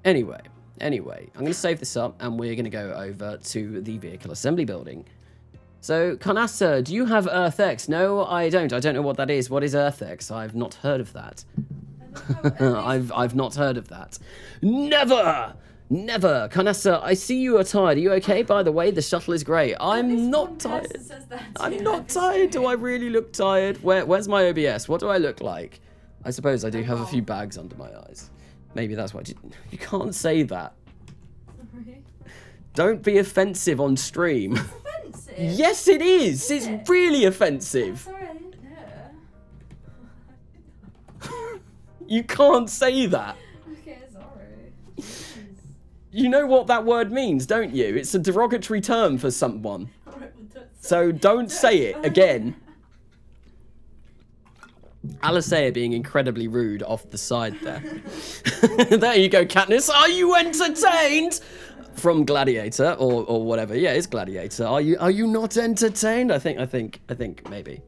Anyway, I'm going to save this up and we're going to go over to the vehicle assembly building. So, Kanasa, do you have EarthX? No, I don't. I don't know what that is. What is EarthX? I've not heard of that. I've not heard of that. Never! Never! Kanasa, I see you are tired. Are you okay? By the way, the shuttle is great. I'm not tired. I'm not tired. Do I really look tired? Where's my OBS? What do I look like? I suppose I do have a few bags under my eyes. Maybe that's why. You can't say that. Sorry. Don't be offensive on stream. Offensive? Yes, it is. It's really offensive. Sorry, I didn't know. You can't say that. Okay, sorry. You know what that word means, don't you? It's a derogatory term for someone. So don't say it again. Alicea being incredibly rude off the side there. There you go, Katniss. Are you entertained? From Gladiator or whatever. Yeah, it's Gladiator. Are you not entertained? I think maybe.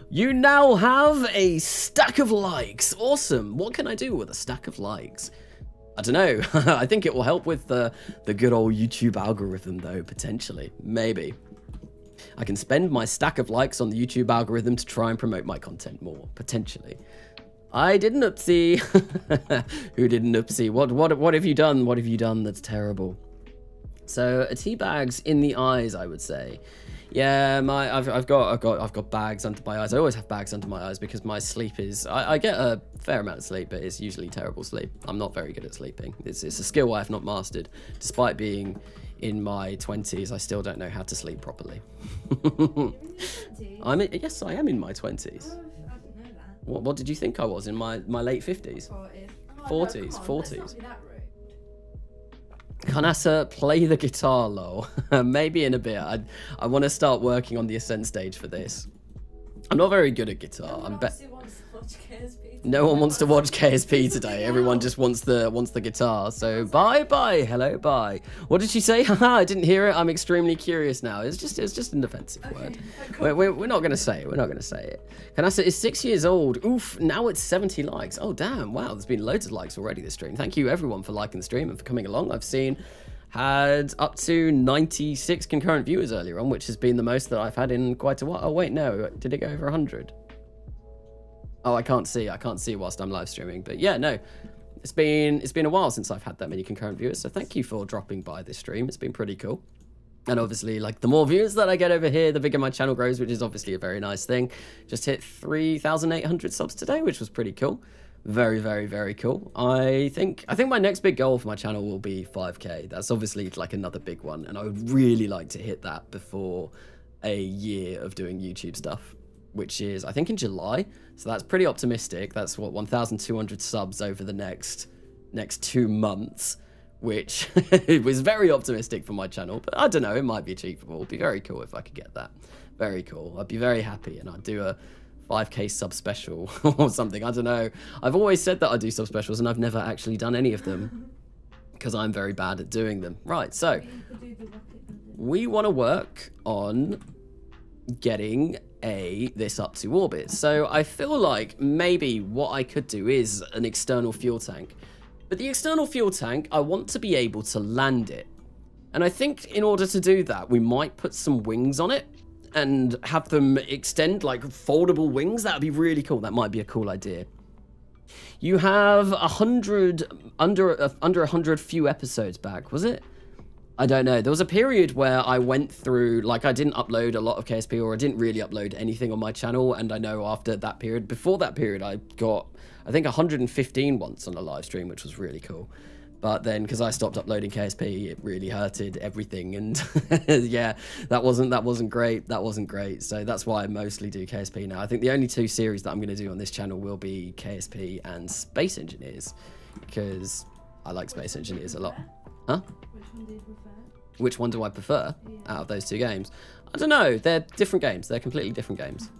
You now have a stack of likes. Awesome. What can I do with a stack of likes? I don't know. I think it will help with the good old YouTube algorithm though, potentially. Maybe. I can spend my stack of likes on the YouTube algorithm to try and promote my content more, potentially. I did an oopsie. Who did an oopsie? What have you done? What have you done that's terrible? So a tea bags in the eyes, I would say. Yeah, I've got bags under my eyes. I always have bags under my eyes because my sleep is. I get a fair amount of sleep, but it's usually terrible sleep. I'm not very good at sleeping. It's a skill I have not mastered. Despite being in my 20s, I still don't know how to sleep properly. Yes, I am in my 20s. Oh, I didn't know that. What did you think I was in my late 50s? 40s, 40s. Canassa, play the guitar, lol. Maybe in a bit. I want to start working on the Ascent stage for this. I'm not very good at guitar. No one wants to watch KSP today. Everyone just wants the guitar. So bye. Hello, bye. What did she say? Haha, I didn't hear it. I'm extremely curious now. It's just an offensive word. We're not gonna say it. We're not gonna say it. Canassa is 6 years old. Oof, now it's 70 likes. Oh damn, wow, there's been loads of likes already this stream. Thank you everyone for liking the stream and for coming along. I've had up to 96 concurrent viewers earlier on, which has been the most that I've had in quite a while. Oh wait, no, did it go over 100? Oh, I can't see whilst I'm live streaming, but yeah, no, it's been a while since I've had that many concurrent viewers. So thank you for dropping by this stream. It's been pretty cool. And obviously, like, the more views that I get over here, the bigger my channel grows, which is obviously a very nice thing. Just hit 3,800 subs today, which was pretty cool. Very, very, very cool. I think my next big goal for my channel will be 5K. That's obviously like another big one, and I would really like to hit that before a year of doing YouTube stuff, which is, I think, in July. So that's pretty optimistic. That's what, 1,200 subs over the next 2 months, which was very optimistic for my channel. But I don't know, it might be achievable. It'd be very cool if I could get that. Very cool. I'd be very happy, and I'd do a 5K sub special or something. I don't know. I've always said that I do sub specials, and I've never actually done any of them because I'm very bad at doing them. Right, so we want to work on getting this up to orbit. So I feel like maybe what I could do is an external fuel tank. But the external fuel tank, I want to be able to land it. And I think in order to do that, we might put some wings on it and have them extend, like foldable wings. That would be really cool. That might be a cool idea. You have 100, under 100 few episodes back, was it? I don't know. There was a period where I went through, like, I didn't upload a lot of KSP, or I didn't really upload anything on my channel, and I know after that period, before that period, I got, I think, 115 once on a live stream, which was really cool. But then, because I stopped uploading KSP, it really hurted everything, and yeah, that wasn't great. That wasn't great. So that's why I mostly do KSP now. I think the only 2 series that I'm going to do on this channel will be KSP and Space Engineers, because I like Space Engineers a lot. Huh? Which one do you prefer? Which one do I prefer out of those 2 games? I don't know. They're different games. They're completely different games.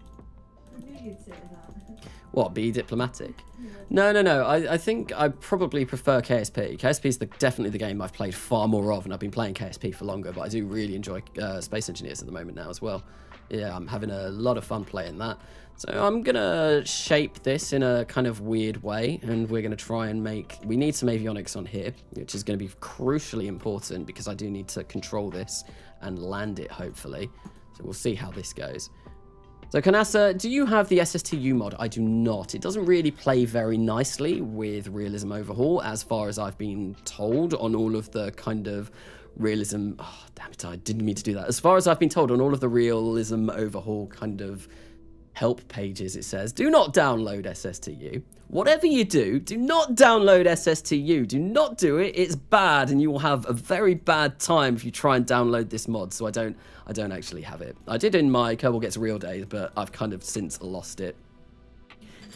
I knew you'd say that. What, be diplomatic? Yeah. No. I think I probably prefer KSP. KSP is definitely the game I've played far more of, and I've been playing KSP for longer, but I do really enjoy Space Engineers at the moment now as well. Yeah, I'm having a lot of fun playing that. So I'm going to shape this in a kind of weird way, and we're going to try and we need some avionics on here, which is going to be crucially important because I do need to control this and land it, hopefully. So we'll see how this goes. So Canassa, do you have the SSTU mod? I do not. It doesn't really play very nicely with Realism Overhaul, as far as I've been told on all of the kind of realism... Oh, damn it, I didn't mean to do that. As far as I've been told on all of the Realism Overhaul kind of help pages, it says, do not download SSTU. Whatever you do not download SSTU. Do not do it. It's bad, and you will have a very bad time if you try and download this mod. So I don't actually have it. I did in my Kerbal Gets Real days, but I've kind of since lost it.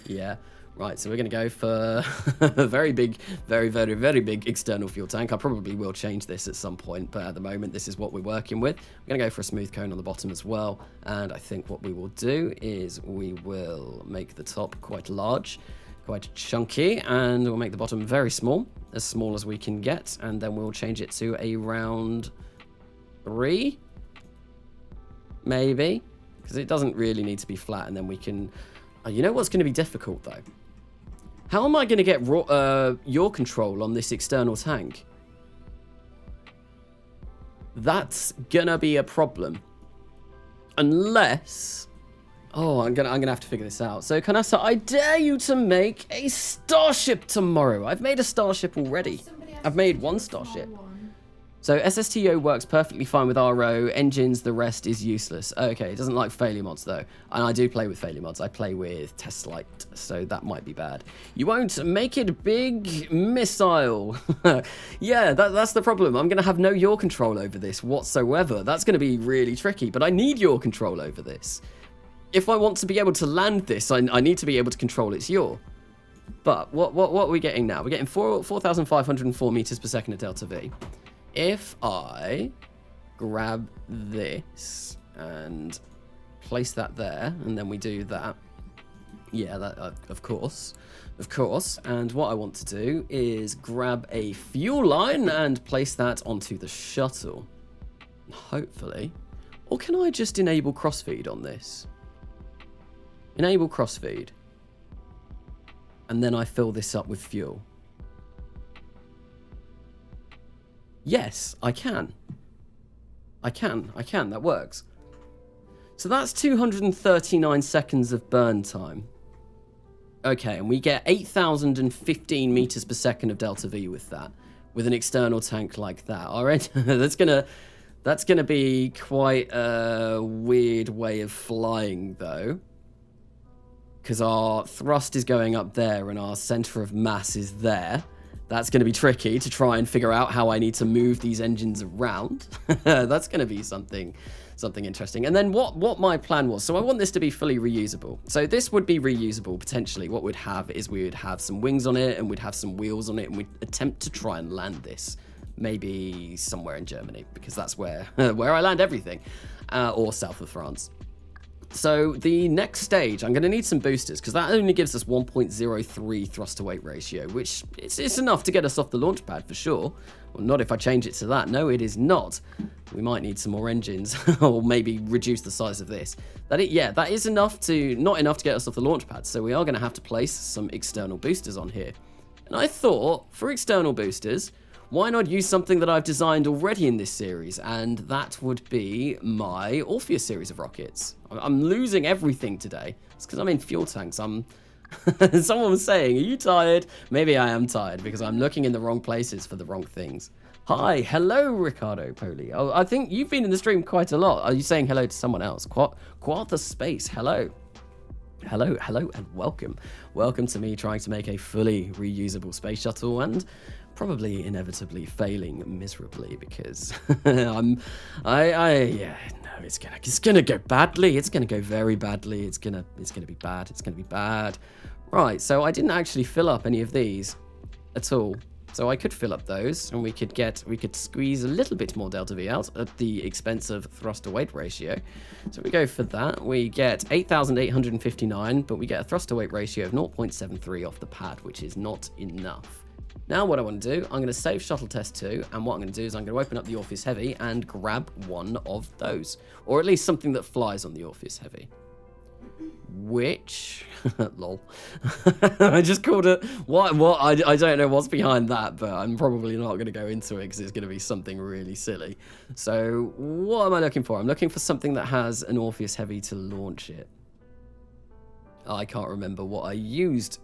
Yeah. Right, so we're going to go for a very big, very, very, very big external fuel tank. I probably will change this at some point, but at the moment, this is what we're working with. We're going to go for a smooth cone on the bottom as well. And I think what we will do is we will make the top quite large, quite chunky, and we'll make the bottom very small as we can get. And then we'll change it to a round 3, maybe, because it doesn't really need to be flat. And then we can... you know what's going to be difficult, though? How am I going to get yaw control on this external tank? That's going to be a problem. Unless... Oh, I'm gonna have to figure this out. So, Kanasa, I dare you to make a Starship tomorrow. I've made a Starship already. I've made one Starship. So, SSTO works perfectly fine with RO. Engines, the rest is useless. Okay, it doesn't like failure mods, though. And I do play with failure mods. I play with Test Light, so that might be bad. You won't make it big missile. Yeah, that's the problem. I'm going to have no yaw control over this whatsoever. That's going to be really tricky, but I need yaw control over this. If I want to be able to land this, I need to be able to control its yaw. But what are we getting now? We're getting 4,504 meters per second of delta V. If I grab this and place that there, and then we do that, yeah, that of course. And what I want to do is grab a fuel line and place that onto the shuttle, hopefully. Or can I just enable crossfeed on this? Enable crossfeed. And then I fill this up with fuel. Yes, I can. I can. That works. So that's 239 seconds of burn time. Okay, and we get 8,015 meters per second of delta V with that. With an external tank like that. All right, that's gonna be quite a weird way of flying, though. Because our thrust is going up there and our center of mass is there. That's going to be tricky to try and figure out how I need to move these engines around. That's going to be something interesting. And then what my plan was, so I want this to be fully reusable. So this would be reusable potentially. What we'd have is we would have some wings on it and we'd have some wheels on it and we'd attempt to try and land this. Maybe somewhere in Germany, because that's where I land everything, or south of France. So the next stage, I'm going to need some boosters, because that only gives us 1.03 thrust to weight ratio, which it's enough to get us off the launch pad for sure. Well, not if I change it to that. No, it is not. We might need some more engines, or maybe reduce the size of this. That is not enough to get us off the launch pad, so we are going to have to place some external boosters on here. And I thought, for external boosters, why not use something that I've designed already in this series? And that would be my Orpheus series of rockets. I'm losing everything today. It's because I'm in fuel tanks. Someone was saying, are you tired? Maybe I am tired because I'm looking in the wrong places for the wrong things. Hi, hello, Ricardo Poli. Oh, I think you've been in the stream quite a lot. Are you saying hello to someone else? Quarther Space, hello. Hello, and welcome. Welcome to me trying to make a fully reusable space shuttle and probably inevitably failing miserably because it's gonna go badly. It's gonna go very badly. It's gonna be bad. It's gonna be bad. Right, so I didn't actually fill up any of these at all. So I could fill up those and we could squeeze a little bit more delta V out at the expense of thrust to weight ratio. So we go for that. We get 8,859, but we get a thrust to weight ratio of 0.73 off the pad, which is not enough. Now what I want to do, I'm going to save Shuttle Test 2, and what I'm going to do is I'm going to open up the Orpheus Heavy and grab one of those. Or at least something that flies on the Orpheus Heavy. Which... lol. I just called it... What? I don't know what's behind that, but I'm probably not going to go into it because it's going to be something really silly. So what am I looking for? I'm looking for something that has an Orpheus Heavy to launch it. I can't remember what I used.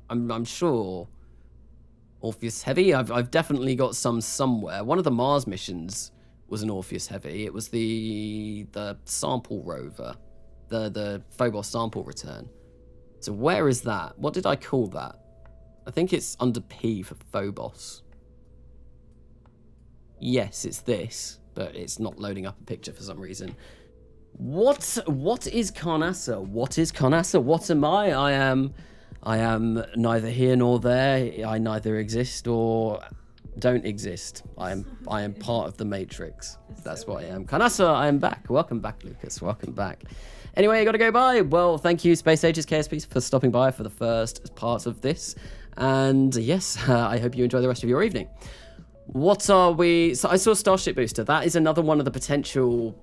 I'm sure... Orpheus Heavy? I've definitely got some somewhere. One of the Mars missions was an Orpheus Heavy. It was the sample rover. The Phobos sample return. So where is that? What did I call that? I think it's under P for Phobos. Yes, it's this, but it's not loading up a picture for some reason. What is Carnassa? What is Carnassa? What am I? I am neither here nor there. I neither exist or don't exist. I am part of the Matrix. That's what I am. Carnassa, I am back. Welcome back, Lucas. Welcome back. Anyway, I gotta go bye. Well, thank you, Space Ages KSP, for stopping by for the first part of this. And yes, I hope you enjoy the rest of your evening. What are we... So I saw Starship Booster. That is another one of the potential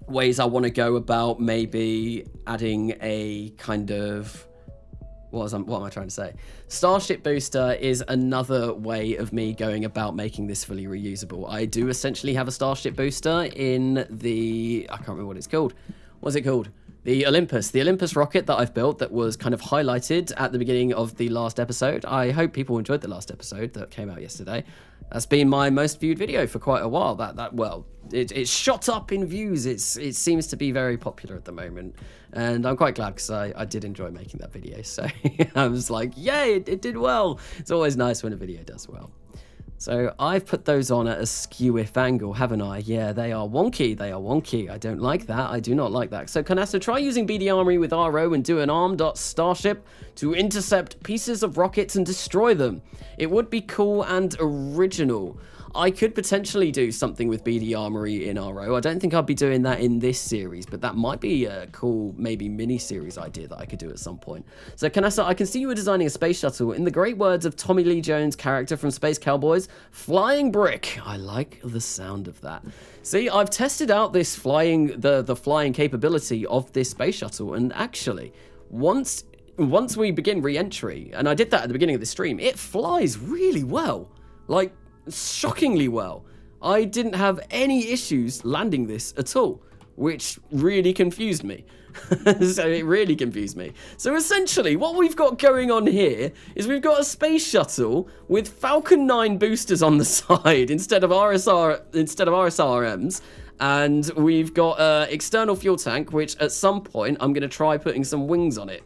ways I want to go about maybe adding a kind of what am I trying to say? Starship booster is another way of me going about making this fully reusable. I do essentially have a Starship booster in the, I can't remember what it's called. What's it called? The Olympus rocket that I've built that was kind of highlighted at the beginning of the last episode. I hope people enjoyed the last episode that came out yesterday. That's been my most viewed video for quite a while. Well, it shot up in views. It seems to be very popular at the moment. And I'm quite glad because I did enjoy making that video. So I was like, yay, it did well. It's always nice when a video does well. So I've put those on at a skew-if angle, haven't I? Yeah, they are wonky. They are wonky. I don't like that. I do not like that. So Canasta, try using BD Armory with RO and do an arm.starship to intercept pieces of rockets and destroy them. It would be cool and original. I could potentially do something with BD Armory in RO. I don't think I'd be doing that in this series, but that might be a cool, maybe mini-series idea that I could do at some point. So, Canassa, I can see you were designing a space shuttle. In the great words of Tommy Lee Jones' character from Space Cowboys, flying brick. I like the sound of that. See, I've tested out this flying, the flying capability of this space shuttle, and actually, once we begin re-entry, and I did that at the beginning of the stream, it flies really well. Like, shockingly well. I didn't have any issues landing this at all, which really confused me. So it really confused me. So essentially what we've got going on here is we've got a space shuttle with Falcon 9 boosters on the side instead of RSRMs, and we've got an external fuel tank, which at some point I'm going to try putting some wings on it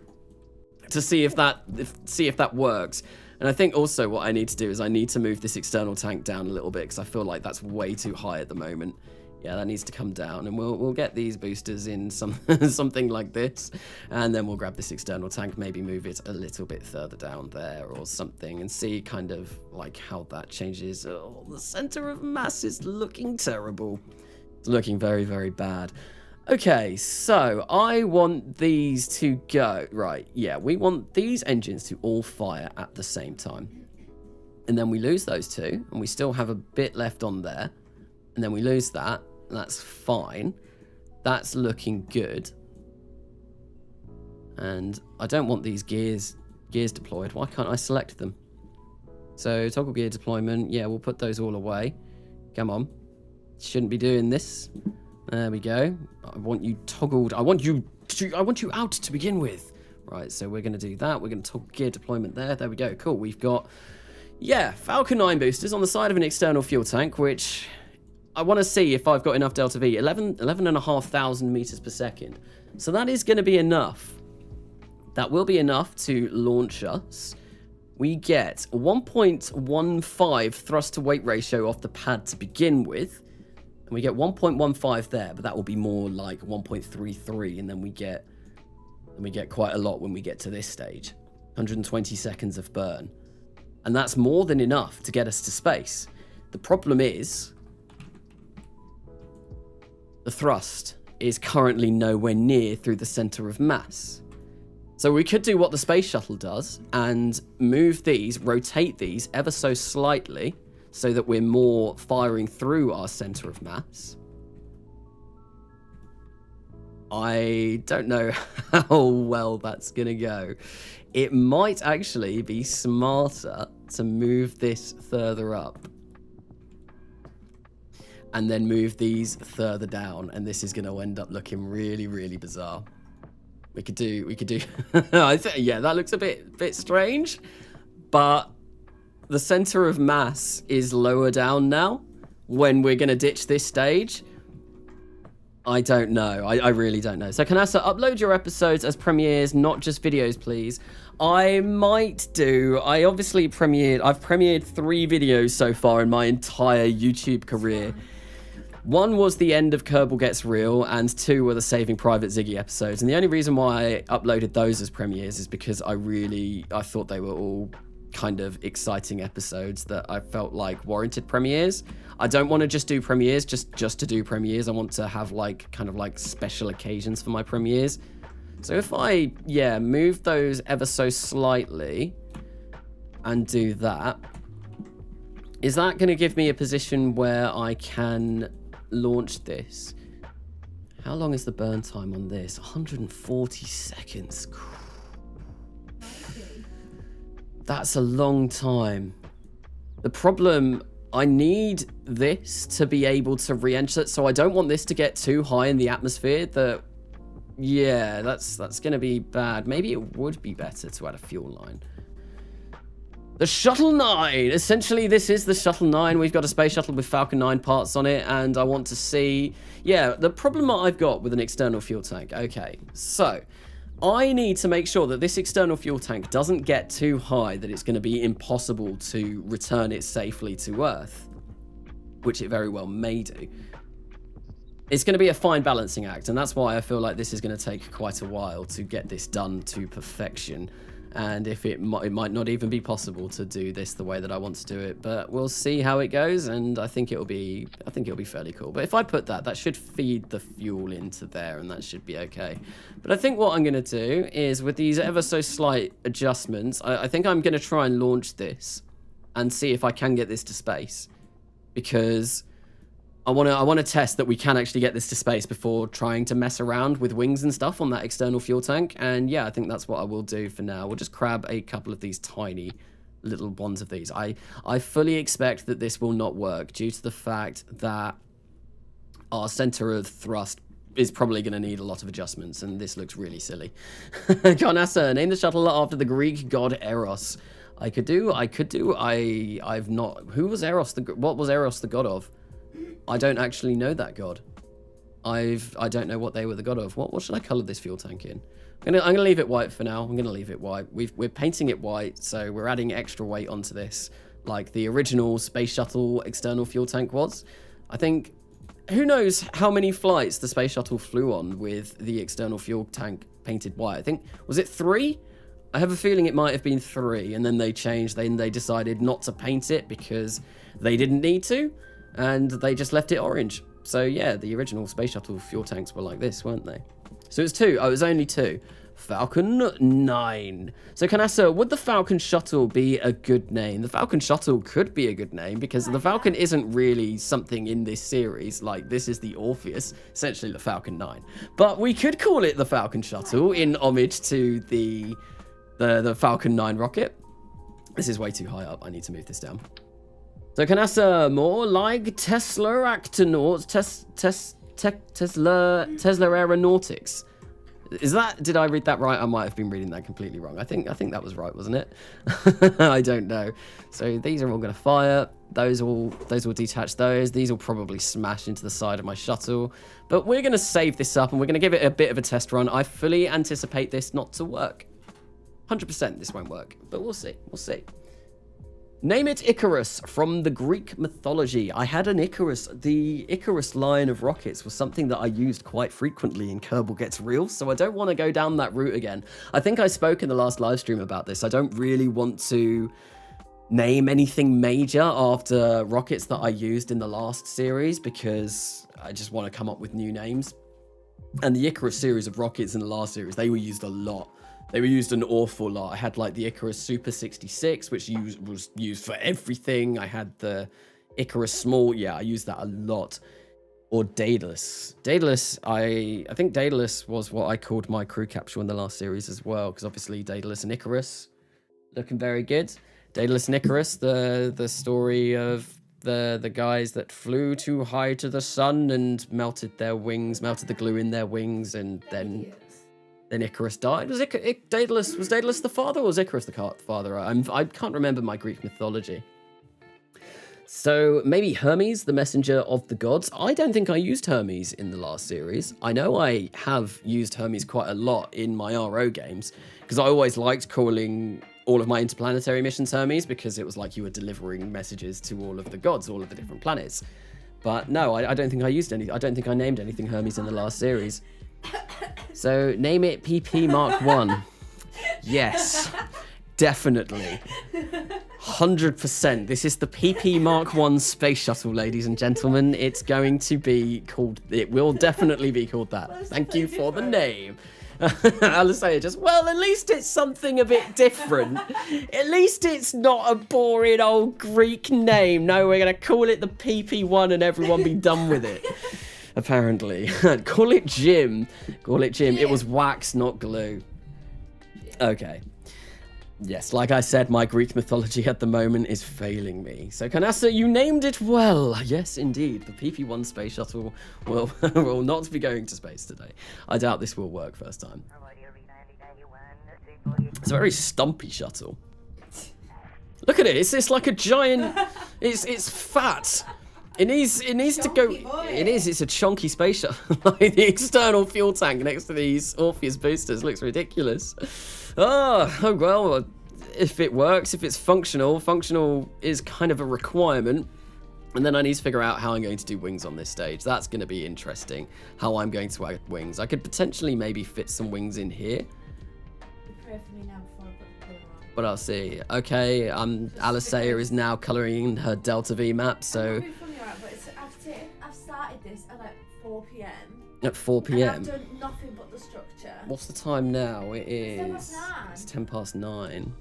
to see if that works. And I think also what I need to do is I need to move this external tank down a little bit because I feel like that's way too high at the moment. Yeah, that needs to come down, and we'll get these boosters in something like this, and then we'll grab this external tank, maybe move it a little bit further down there or something, and see kind of like how that changes. Oh, the center of mass is looking terrible. It's looking very, very bad. Okay, so I want these to go, right, yeah, we want these engines to all fire at the same time. And then we lose those two, and we still have a bit left on there. And then we lose that, and that's fine. That's looking good. And I don't want these gears deployed. Why can't I select them? So toggle gear deployment, yeah, we'll put those all away. Come on. Shouldn't be doing this. There we go. I want you toggled. I want you out to begin with. Right, so we're going to do that. We're going to toggle gear deployment there. There we go. Cool. We've got, yeah, Falcon 9 boosters on the side of an external fuel tank, which I want to see if I've got enough delta V. 11,500 meters per second. So that is going to be enough. That will be enough to launch us. We get 1.15 thrust to weight ratio off the pad to begin with. And we get 1.15 there, but that will be more like 1.33, and then we get quite a lot when we get to this stage. 120 seconds of burn. And that's more than enough to get us to space. The problem is the thrust is currently nowhere near through the center of mass. So we could do what the space shuttle does and move these, rotate these ever so slightly, so that we're more firing through our center of mass. I don't know how well that's going to go. It might actually be smarter to move this further up and then move these further down, and this is going to end up looking really, really bizarre. We could do yeah, that looks a bit strange, but the center of mass is lower down now when we're going to ditch this stage. I don't know. I really don't know. So Canassa, upload your episodes as premieres, not just videos, please. I might do. I've premiered 3 videos so far in my entire YouTube career. 1 was the end of Kerbal Gets Real, and 2 were the Saving Private Ziggy episodes. And the only reason why I uploaded those as premieres is because I thought they were all kind of exciting episodes that I felt like warranted premieres. I don't want to just do premieres just to do premieres. I want to have like kind of like special occasions for my premieres. So if I move those ever so slightly and do that, is that going to give me a position where I can launch this? How long is the burn time on this? 140 seconds. That's a long time. The problem, I need this to be able to re-enter, so I don't want this to get too high in the atmosphere that, yeah, that's going to be bad. Maybe it would be better to add a fuel line. The Shuttle 9. Essentially, this is the Shuttle 9. We've got a space shuttle with Falcon 9 parts on it, and I want to see, yeah, the problem that I've got with an external fuel tank. Okay, so I need to make sure that this external fuel tank doesn't get too high that it's going to be impossible to return it safely to Earth, which it very well may do. It's going to be a fine balancing act, and that's why I feel like this is going to take quite a while to get this done to perfection. And if it might not even be possible to do this the way that I want to do it, but we'll see how it goes, and I think it'll be fairly cool. But if I put that should feed the fuel into there, and that should be okay. But I think what I'm going to do is, with these ever so slight adjustments, I think I'm going to try and launch this and see if I can get this to space, because I want to test that we can actually get this to space before trying to mess around with wings and stuff on that external fuel tank. And yeah, I think that's what I will do for now. We'll just grab a couple of these tiny little ones of these. I fully expect that this will not work due to the fact that our center of thrust is probably going to need a lot of adjustments, and this looks really silly. Carnassa, name the shuttle after the Greek god Eros. I've not. Who was Eros? What was Eros the god of? I don't actually know that god. I don't know what they were the god of. What should I color this fuel tank in? I'm gonna leave it white for now. I'm gonna leave it white. We're painting it white, so we're adding extra weight onto this, like the original space shuttle external fuel tank was. I think, who knows how many flights the space shuttle flew on with the external fuel tank painted white. I think, was it 3? I have a feeling it might have been 3, and then they changed. Then they decided not to paint it because they didn't need to, and they just left it orange. So yeah, the original space shuttle fuel tanks were like this, weren't they? So it's 2. Oh, it was only 2. Falcon 9. So Canassa, would the Falcon Shuttle be a good name? The Falcon Shuttle could be a good name because the Falcon isn't really something in this series. Like, this is the Orpheus, essentially the Falcon 9. But we could call it the Falcon Shuttle in homage to the Falcon 9 rocket. This is way too high up. I need to move this down. So Canassa, more like Tesla Actonauts, Tesla Aeronautics. Is that, did I read that right? I might have been reading that completely wrong. I think that was right, wasn't it? I don't know. So these are all going to fire. Those will detach those. These will probably smash into the side of my shuttle. But we're going to save this up and we're going to give it a bit of a test run. I fully anticipate this not to work. 100% this won't work, but we'll see. We'll see. Name it Icarus from the Greek mythology. I had an Icarus. The Icarus line of rockets was something that I used quite frequently in Kerbal Gets Real, so I don't want to go down that route again. I think I spoke in the last live stream about this. I don't really want to name anything major after rockets that I used in the last series because I just want to come up with new names. And the Icarus series of rockets in the last series, they were used a lot. They were used an awful lot. I had like the Icarus Super 66, which was used for everything. I had the Icarus Small. Yeah, I used that a lot. Or Daedalus. Daedalus, I think Daedalus was what I called my crew capsule in the last series as well, because obviously Daedalus and Icarus looking very good. Daedalus and Icarus, the story of the guys that flew too high to the sun and melted their wings, melted the glue in their wings, and then Icarus died. Was Daedalus the father, or was Icarus the father? I can't remember my Greek mythology. So maybe Hermes, the messenger of the gods. I don't think I used Hermes in the last series. I know I have used Hermes quite a lot in my RO games, because I always liked calling all of my interplanetary missions Hermes, because it was like you were delivering messages to all of the gods, all of the different planets. But no, I don't think I used any. I don't think I named anything Hermes in the last series. So name it PP Mark 1. Yes, definitely. 100%. This is the PP Mark 1 space shuttle, ladies and gentlemen. It's going to be called, it will definitely be called that. Thank you for the name. Alisaya just, well, at least it's something a bit different. At least it's not a boring old Greek name. No, we're going to call it the PP1 and everyone be done with it. Apparently. Call it Jim. Call it Jim. It was wax, not glue. Okay. Yes, like I said, my Greek mythology at the moment is failing me. So, Canassa, you named it well. Yes, indeed. The PP-1 space shuttle will, will not be going to space today. I doubt this will work first time. It's a very stumpy shuttle. Look at it. It's like a giant... It's fat. It needs to go... It is. It's a chunky space shuttle. Like the external fuel tank next to these Orpheus boosters looks ridiculous. Oh, well, if it works, if it's functional is kind of a requirement. And then I need to figure out how I'm going to do wings on this stage. That's going to be interesting, how I'm going to add wings. I could potentially maybe fit some wings in here. Pray for me now before I put the colour on. But I'll see. Okay, Alicea is now colouring in her Delta V map, so... But I've started this at like 4 p.m. At 4 p.m? I've done nothing but the structure. What's the time now? It is... It's 10 past 9.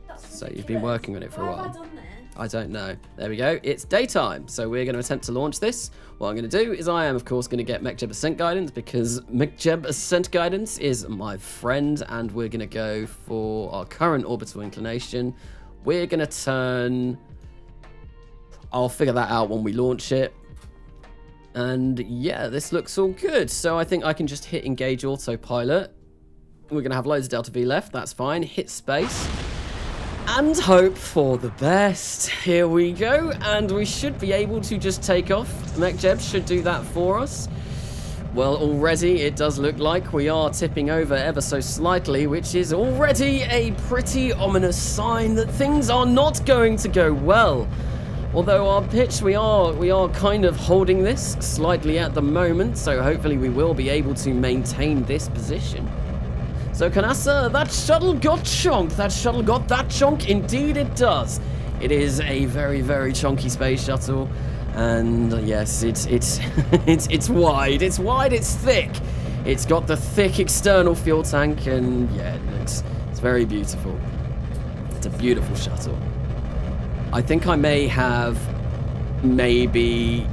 That's So you've been working on it for a Why while. have I done this? I don't know. There we go. It's daytime, so we're going to attempt to launch this. What I'm going to do is I am, of course, going to get MechJeb Ascent Guidance, because MechJeb Ascent Guidance is my friend, and we're going to go for our current orbital inclination. We're going to turn... I'll figure that out when we launch it. And yeah, this looks all good. So I think I can just hit engage autopilot. We're going to have loads of Delta V left. That's fine. Hit space. And hope for the best. Here we go. And we should be able to just take off. MechJeb should do that for us. Well, already it does look like we are tipping over ever so slightly, which is already a pretty ominous sign that things are not going to go well. Although our pitch, we are kind of holding this slightly at the moment, so hopefully we will be able to maintain this position. So Canassa, that shuttle got chunked. That shuttle got that chunk. Indeed it does. It is a very, very chunky space shuttle. And yes, it's it's wide. It's wide, it's thick. It's got the thick external fuel tank, and yeah, it's very beautiful. It's a beautiful shuttle. I think I may have maybe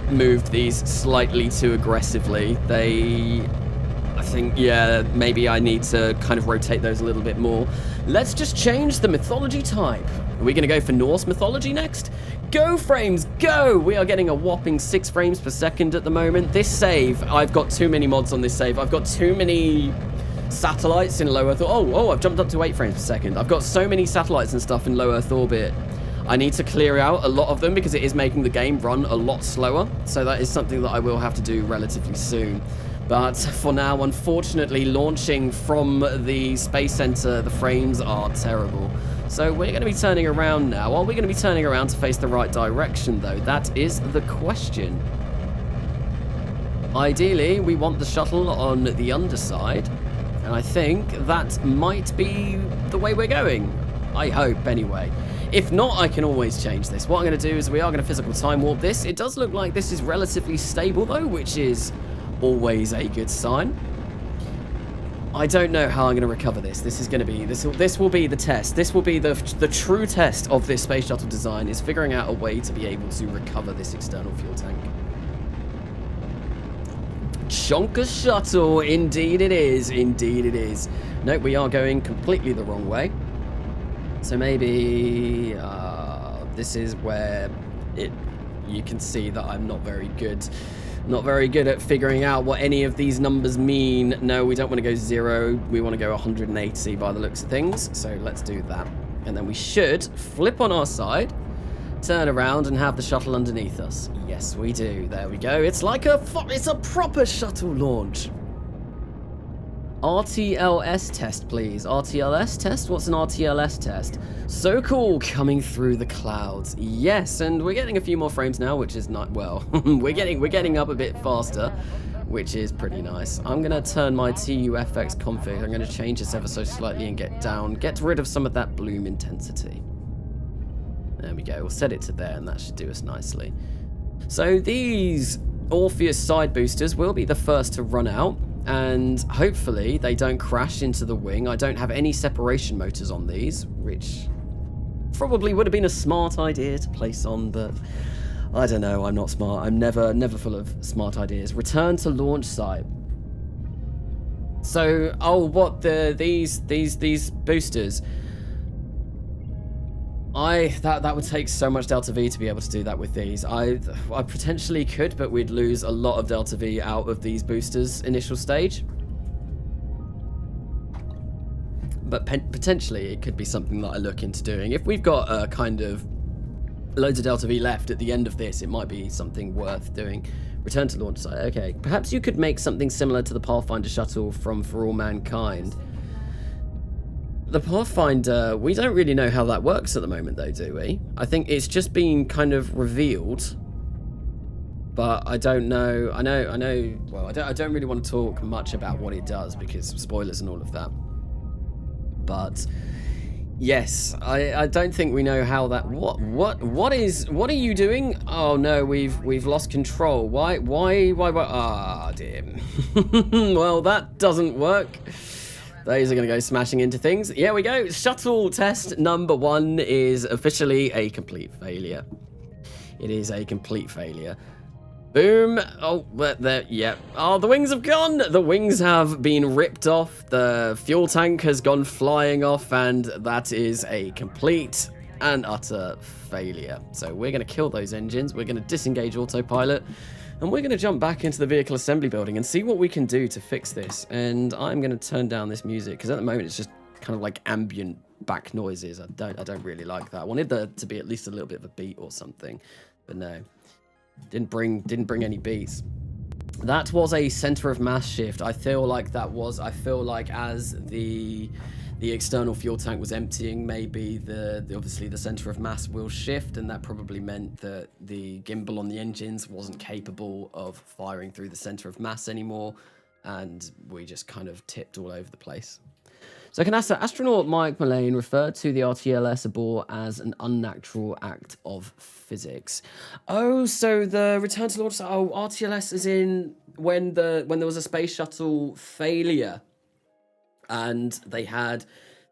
moved these slightly too aggressively. I think, yeah, maybe I need to kind of rotate those a little bit more. Let's just change the mythology type. Are we going to go for Norse mythology next? Go frames, go! We are getting a whopping 6 frames per second at the moment. This save, I've got too many mods on this save. I've got too many satellites in low Earth orbit. Oh, I've jumped up to 8 frames per second. I've got so many satellites and stuff in low Earth orbit. I need to clear out a lot of them because it is making the game run a lot slower. So that is something that I will have to do relatively soon. But for now, unfortunately, launching from the Space Center, the frames are terrible. So we're going to be turning around now. Are we going to be turning around to face the right direction, though? That is the question. Ideally, we want the shuttle on the underside. And I think that might be the way we're going. I hope, anyway. If not, I can always change this. What I'm going to do is we are going to physical time warp this. It does look like this is relatively stable, though, which is always a good sign. I don't know how I'm going to recover this. This is going to be... This will be the test. This will be the true test of this space shuttle design, is figuring out a way to be able to recover this external fuel tank. Chonka shuttle. Indeed it is. Indeed it is. No, we are going completely the wrong way. So maybe this is where you can see that I'm not very good. Not very good at figuring out what any of these numbers mean. No, we don't want to go 0. We want to go 180 by the looks of things. So let's do that. And then we should flip on our side, turn around and have the shuttle underneath us. Yes, we do. There we go. It's like it's a proper shuttle launch. RTLS test, please. RTLS test? What's an RTLS test? So cool, coming through the clouds. Yes, and we're getting a few more frames now, which is not, well, we're getting up a bit faster, which is pretty nice. I'm gonna turn my TUFX config. I'm gonna change this ever so slightly and get rid of some of that bloom intensity. There we go. We'll set it to there, and that should do us nicely. So these Orpheus side boosters will be the first to run out. And hopefully they don't crash into the wing. I don't have any separation motors on these, which probably would have been a smart idea to place on, but I don't know, I'm not smart. I'm never full of smart ideas. Return to launch site. So, oh, what these boosters? That would take so much Delta V to be able to do that with these. I potentially could, but we'd lose a lot of Delta V out of these boosters initial stage. But potentially it could be something that I look into doing. If we've got a kind of loads of Delta V left at the end of this, it might be something worth doing. Return to launch site. Okay, perhaps you could make something similar to the Pathfinder shuttle from For All Mankind. The Pathfinder, we don't really know how that works at the moment though, do we? I think it's just been kind of revealed, but I don't know. I know, well, I don't really want to talk much about what it does because spoilers and all of that. But yes, I don't think we know how that, what are you doing? Oh no, we've lost control. Why? Ah, dear. Well, that doesn't work. Those are going to go smashing into things. Here we go. Shuttle test number 1 is officially a complete failure. It is a complete failure. Boom. Oh, there, yeah. Oh, the wings have gone. The wings have been ripped off. The fuel tank has gone flying off, and that is a complete and utter failure. So we're going to kill those engines. We're going to disengage autopilot. And we're going to jump back into the vehicle assembly building and see what we can do to fix this. And I'm going to turn down this music because at the moment it's just kind of like ambient back noises. I don't really like that. I wanted there to be at least a little bit of a beat or something, but no, didn't bring any beats. That was a center of mass shift. I feel like as the external fuel tank was emptying, maybe obviously the center of mass will shift, and that probably meant that the gimbal on the engines wasn't capable of firing through the center of mass anymore, and we just kind of tipped all over the place. So NASA astronaut Mike Millenia referred to the RTLS abort as an unnatural act of physics. Oh, so the return to launch. Oh, RTLS is in when there was a space shuttle failure. And there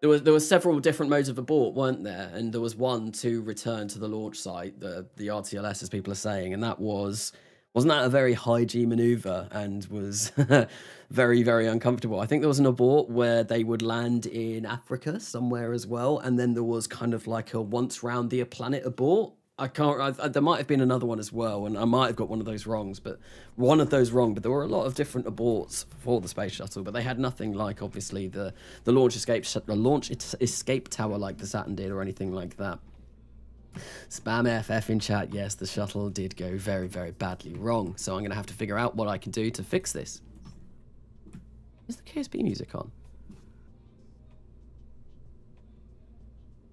were several different modes of abort, weren't there? And there was one to return to the launch site, the RTLS, as people are saying, and wasn't that a very high G maneuver and was very, very uncomfortable. I think there was an abort where they would land in Africa somewhere as well, and then there was kind of like a once round the planet abort. There might have been another one as well, and I might have got one of those wrong, but there were a lot of different aborts for the space shuttle, but they had nothing like, obviously, the launch escape tower like the Saturn did or anything like that. Spam FF in chat. Yes, the shuttle did go very, very badly wrong, so I'm going to have to figure out what I can do to fix this. Is the KSB music on?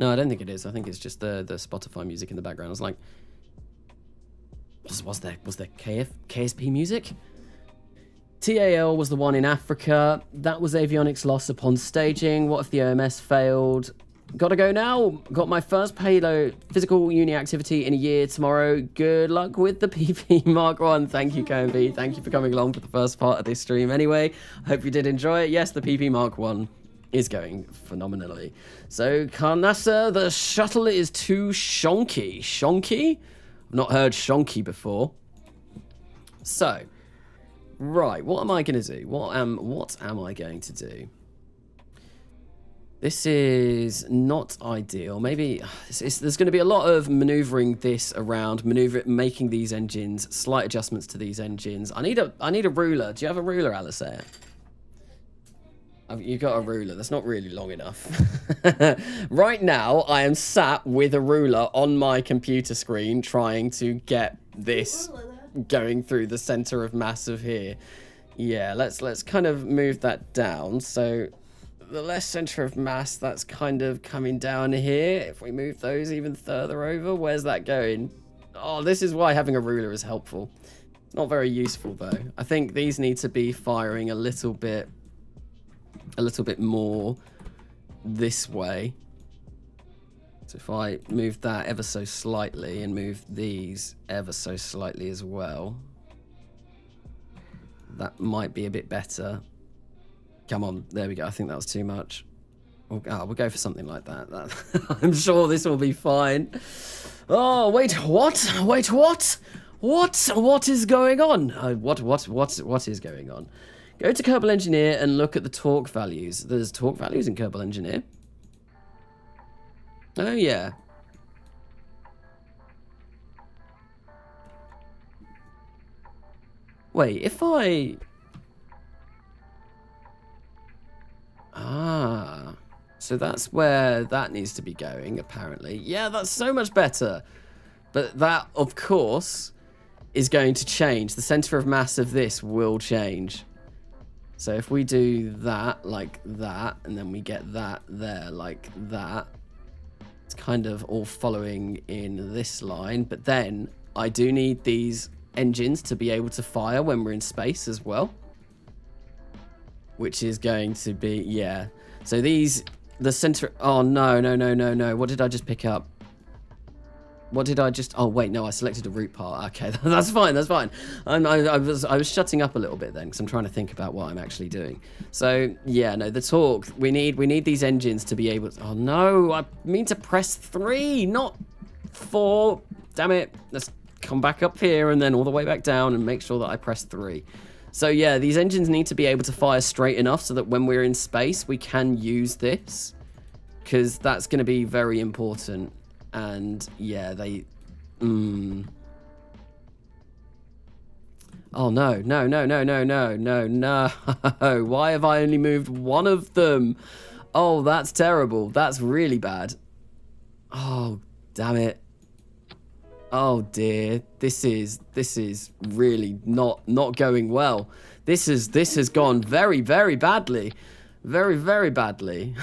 No, I don't think it is. I think it's just the Spotify music in the background. I was like, was there KSP music? TAL was the one in Africa. That was avionics loss upon staging. What if the OMS failed? Gotta go now. Got my first payload physical uni activity in a year tomorrow. Good luck with the PP Mark 1. Thank you, KMB. Thank you for coming along for the first part of this stream anyway. I hope you did enjoy it. Yes, the PP Mark 1 is going phenomenally. So, Carnassa, the shuttle is too shonky. Shonky? I've not heard shonky before. So, right, what am I going to do? What am I going to do? This is not ideal. Maybe there's going to be a lot of maneuvering this around, making these engines, slight adjustments to these engines. I need a ruler. Do you have a ruler, Alistair? You got a ruler. That's not really long enough. Right now, I am sat with a ruler on my computer screen trying to get this going through the center of mass of here. Yeah, let's kind of move that down. So the less center of mass, that's kind of coming down here. If we move those even further over, where's that going? Oh, this is why having a ruler is helpful. It's not very useful though. I think these need to be firing a little bit more this way. So if I move that ever so slightly and move these ever so slightly as well, that might be a bit better. Come on, there we go. I think that was too much. We'll go for something like that. I'm sure this will be fine. Oh, wait, what? Wait, what? What is going on? What is going on? Go to Kerbal Engineer and look at the torque values. There's torque values in Kerbal Engineer. Oh, yeah. Wait, if I... Ah, so that's where that needs to be going, apparently. Yeah, that's so much better. But that, of course, is going to change. The center of mass of this will change. So if we do that like that, and then we get that there like that, it's kind of all following in this line. But then I do need these engines to be able to fire when we're in space as well. Which is going to be, yeah. So these, the center, oh no, no, no, no, no. What did I just pick up? What did I just, oh wait, no, I selected a root part. Okay, that's fine, that's fine. I was shutting up a little bit then because I'm trying to think about what I'm actually doing. So yeah, no, the torque, we need these engines to be able to, oh no, I mean to press 3, not 4. Damn it. Let's come back up here and then all the way back down and make sure that I press 3. So yeah, these engines need to be able to fire straight enough so that when we're in space, we can use this. Because that's going to be very important. And yeah, they... Oh no, no, no, no, no, no, no, no. Why have I only moved one of them? Oh, that's terrible. That's really bad. Oh, damn it. Oh dear, this is really not going well. This has gone very, very badly. Very, very badly.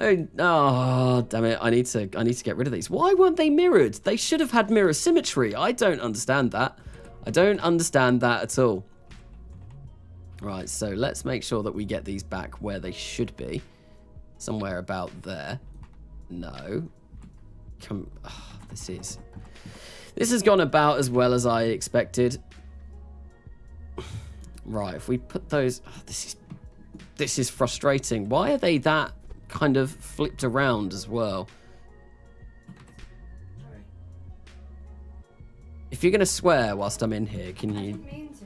Oh, damn it. I need to get rid of these. Why weren't they mirrored? They should have had mirror symmetry. I don't understand that. I don't understand that at all. Right, so let's make sure that we get these back where they should be. Somewhere about there. No. Come... Oh, this has gone about as well as I expected. Right, if we put those... Oh, this is frustrating. Why are they that kind of flipped around as well? Sorry. If you're going to swear whilst I'm in here, can you... I didn't mean to.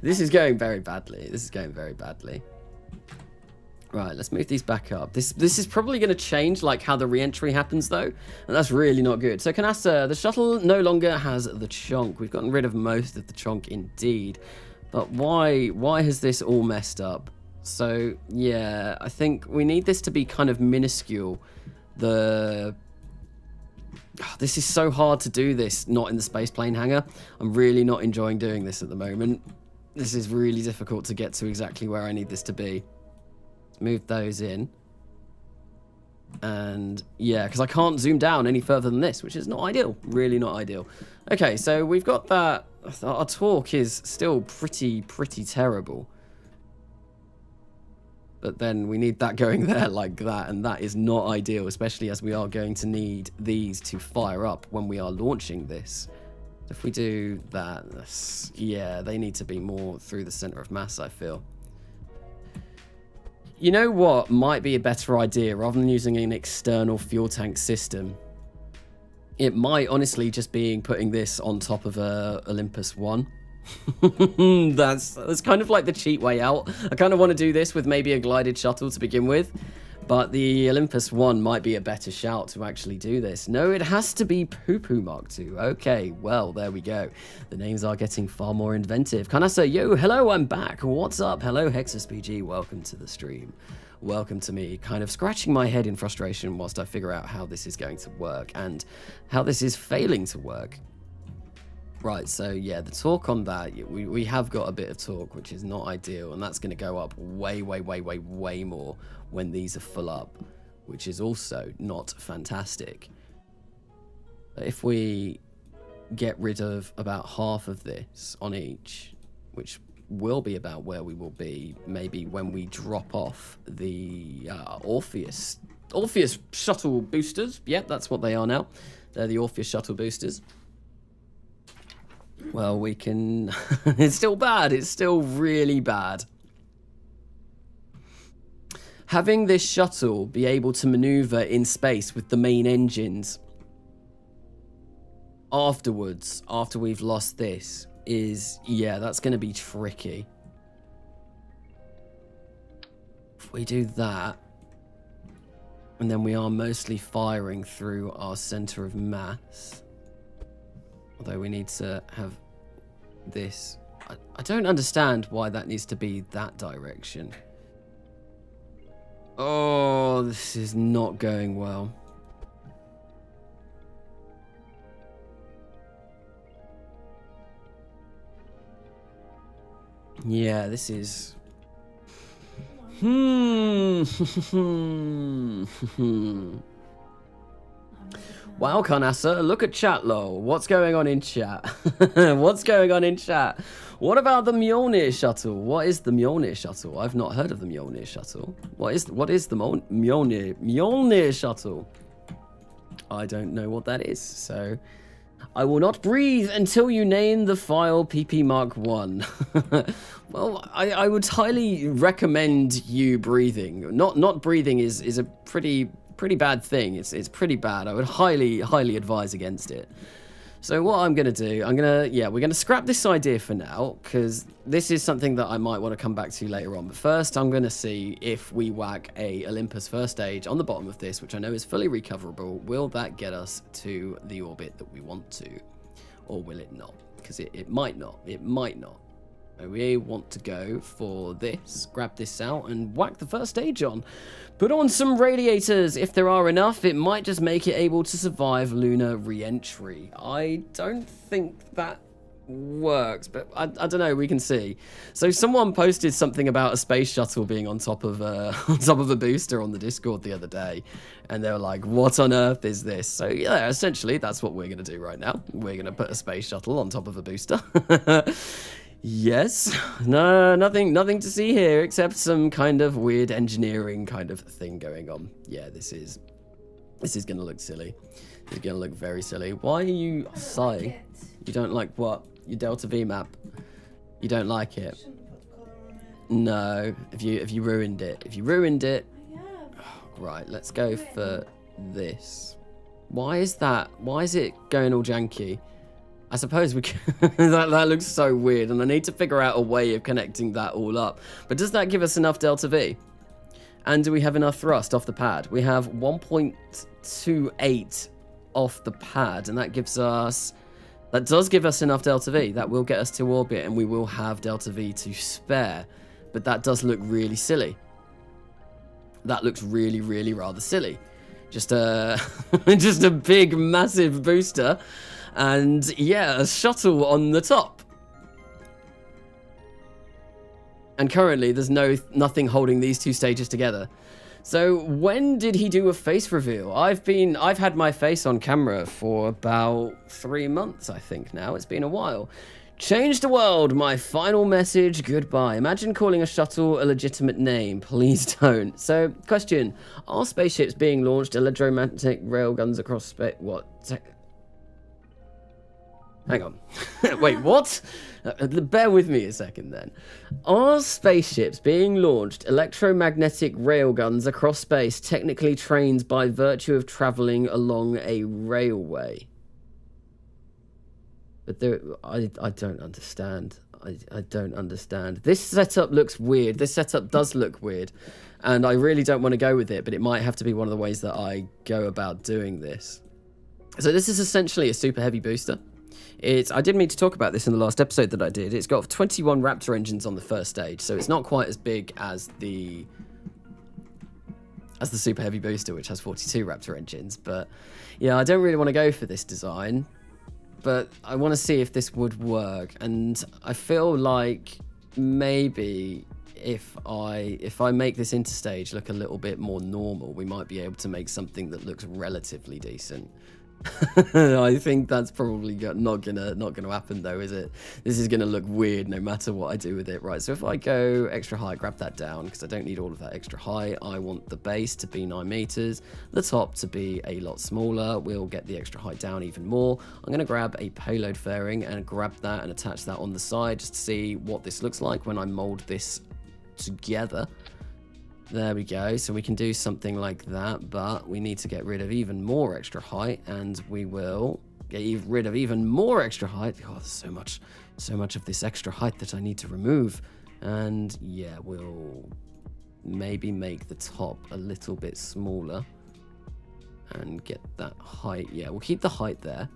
This is going very badly. This is going very badly. Right, let's move these back up. This is probably going to change, like, how the re-entry happens, though. And that's really not good. So, Canasta, the shuttle no longer has the chonk. We've gotten rid of most of the chonk, indeed. But why has this all messed up? So, yeah, I think we need this to be kind of minuscule. This is so hard to do this, not in the space plane hangar. I'm really not enjoying doing this at the moment. This is really difficult to get to exactly where I need this to be. Move those in. And yeah, because I can't zoom down any further than this, which is not ideal. Really not ideal. Okay, so we've got that. Our torque is still pretty terrible. But then we need that going there like that, and that is not ideal, especially as we are going to need these to fire up when we are launching this. If we do that, yeah, they need to be more through the center of mass, I feel. You know what might be a better idea rather than using an external fuel tank system? It might honestly just be putting this on top of a Olympus 1. That's kind of like the cheap way out. I kind of want to do this with maybe a glided shuttle to begin with. But the Olympus 1 might be a better shout to actually do this. No, it has to be Poo Poo Mark II. Okay, well, there we go. The names are getting far more inventive. Kanasa, yo, hello, I'm back. What's up? Hello, HexusPG. Welcome to the stream. Welcome to me, kind of scratching my head in frustration whilst I figure out how this is going to work and how this is failing to work. Right, so yeah, the torque on that, we have got a bit of torque, which is not ideal, and that's going to go up way more when these are full up, which is also not fantastic. But if we get rid of about half of this on each, which will be about where we will be maybe when we drop off the Orpheus shuttle boosters. Yep, that's what they are now. They're the Orpheus shuttle boosters. Well, we can... It's still bad. It's still really bad. Having this shuttle be able to maneuver in space with the main engines afterwards, after we've lost this, is... Yeah, that's going to be tricky. If we do that, and then we are mostly firing through our center of mass... Although we need to have this. I don't understand why that needs to be that direction. Oh, this is not going well. Yeah, this is... Wow, Carnassa, look at chat, lol. What's going on in chat? What's going on in chat? What about the Mjolnir shuttle? What is the Mjolnir shuttle? I've not heard of the Mjolnir shuttle. What is the Mjolnir shuttle? I don't know what that is, so I will not breathe until you name the file PP Mark 1. Well, I would highly recommend you breathing. Not breathing is a pretty bad thing. It's pretty bad. I would highly advise against it. So what I'm gonna do, we're gonna scrap this idea for now, because this is something that I might want to come back to later on. But first, I'm gonna see if we whack a Olympus first stage on the bottom of this, which I know is fully recoverable. Will that get us to the orbit that we want to, or will it not? Because it might not. It might not. We want to go for this, grab this out and whack the first stage on. Put on some radiators. If there are enough, it might just make it able to survive lunar re-entry. I don't think that works, but I don't know, we can see. So someone posted something about a space shuttle being on top of a booster on the Discord the other day, and they were like, what on earth is this? So yeah, essentially that's what we're going to do right now. We're going to put a space shuttle on top of a booster. Yes, no, nothing to see here except some kind of weird engineering kind of thing going on. Yeah, this is gonna look silly. It's gonna look very silly. Why are you sighing? Like You don't like what? Your Delta V map? You don't like it? No. Have you ruined it? If you ruined it, right. Let's go for this. Why is that? Why is it going all janky? I suppose we can... that looks so weird, and I need to figure out a way of connecting that all up. But does that give us enough Delta V? And do we have enough thrust off the pad? We have 1.28 off the pad, and that gives us... That does give us enough Delta V. That will get us to orbit, and we will have Delta V to spare. But that does look really silly. That looks really rather silly. Just a... just a big, massive booster. And yeah, a shuttle on the top. And currently there's nothing holding these two stages together. So when did he do a face reveal? I've had my face on camera for about 3 months, I think now. It's been a while. Change the world, my final message, goodbye. Imagine calling a shuttle a legitimate name. Please don't. So, question. Are spaceships being launched electromagnetic railguns across space? What? Hang on. Wait, what? Bear with me a second then. Are spaceships being launched electromagnetic railguns across space technically trained by virtue of travelling along a railway? But I don't understand. I don't understand. This setup looks weird. This setup does look weird. And I really don't want to go with it, but it might have to be one of the ways that I go about doing this. So this is essentially a super heavy booster. I did mean to talk about this in the last episode that I did. It's got 21 Raptor engines on the first stage, so it's not quite as big as the super heavy booster, which has 42 Raptor engines. But yeah, I don't really want to go for this design, but I want to see if this would work. And I feel like maybe if I make this interstage look a little bit more normal, we might be able to make something that looks relatively decent. I think that's probably not gonna happen though, is it? This is gonna look weird no matter what I do with it. Right, so if I go extra high, grab that down, because I don't need all of that extra high. I want the base to be 9 meters, the top to be a lot smaller. We'll get the extra height down even more. I'm gonna grab a payload fairing and grab that and attach that on the side just to see what this looks like when I mold this together. There we go. So we can do something like that, but we need to get rid of even more extra height, and we will get rid of even more extra height. Oh, there's so much of this extra height that I need to remove. And yeah, we'll maybe make the top a little bit smaller and get that height. Yeah, we'll keep the height there.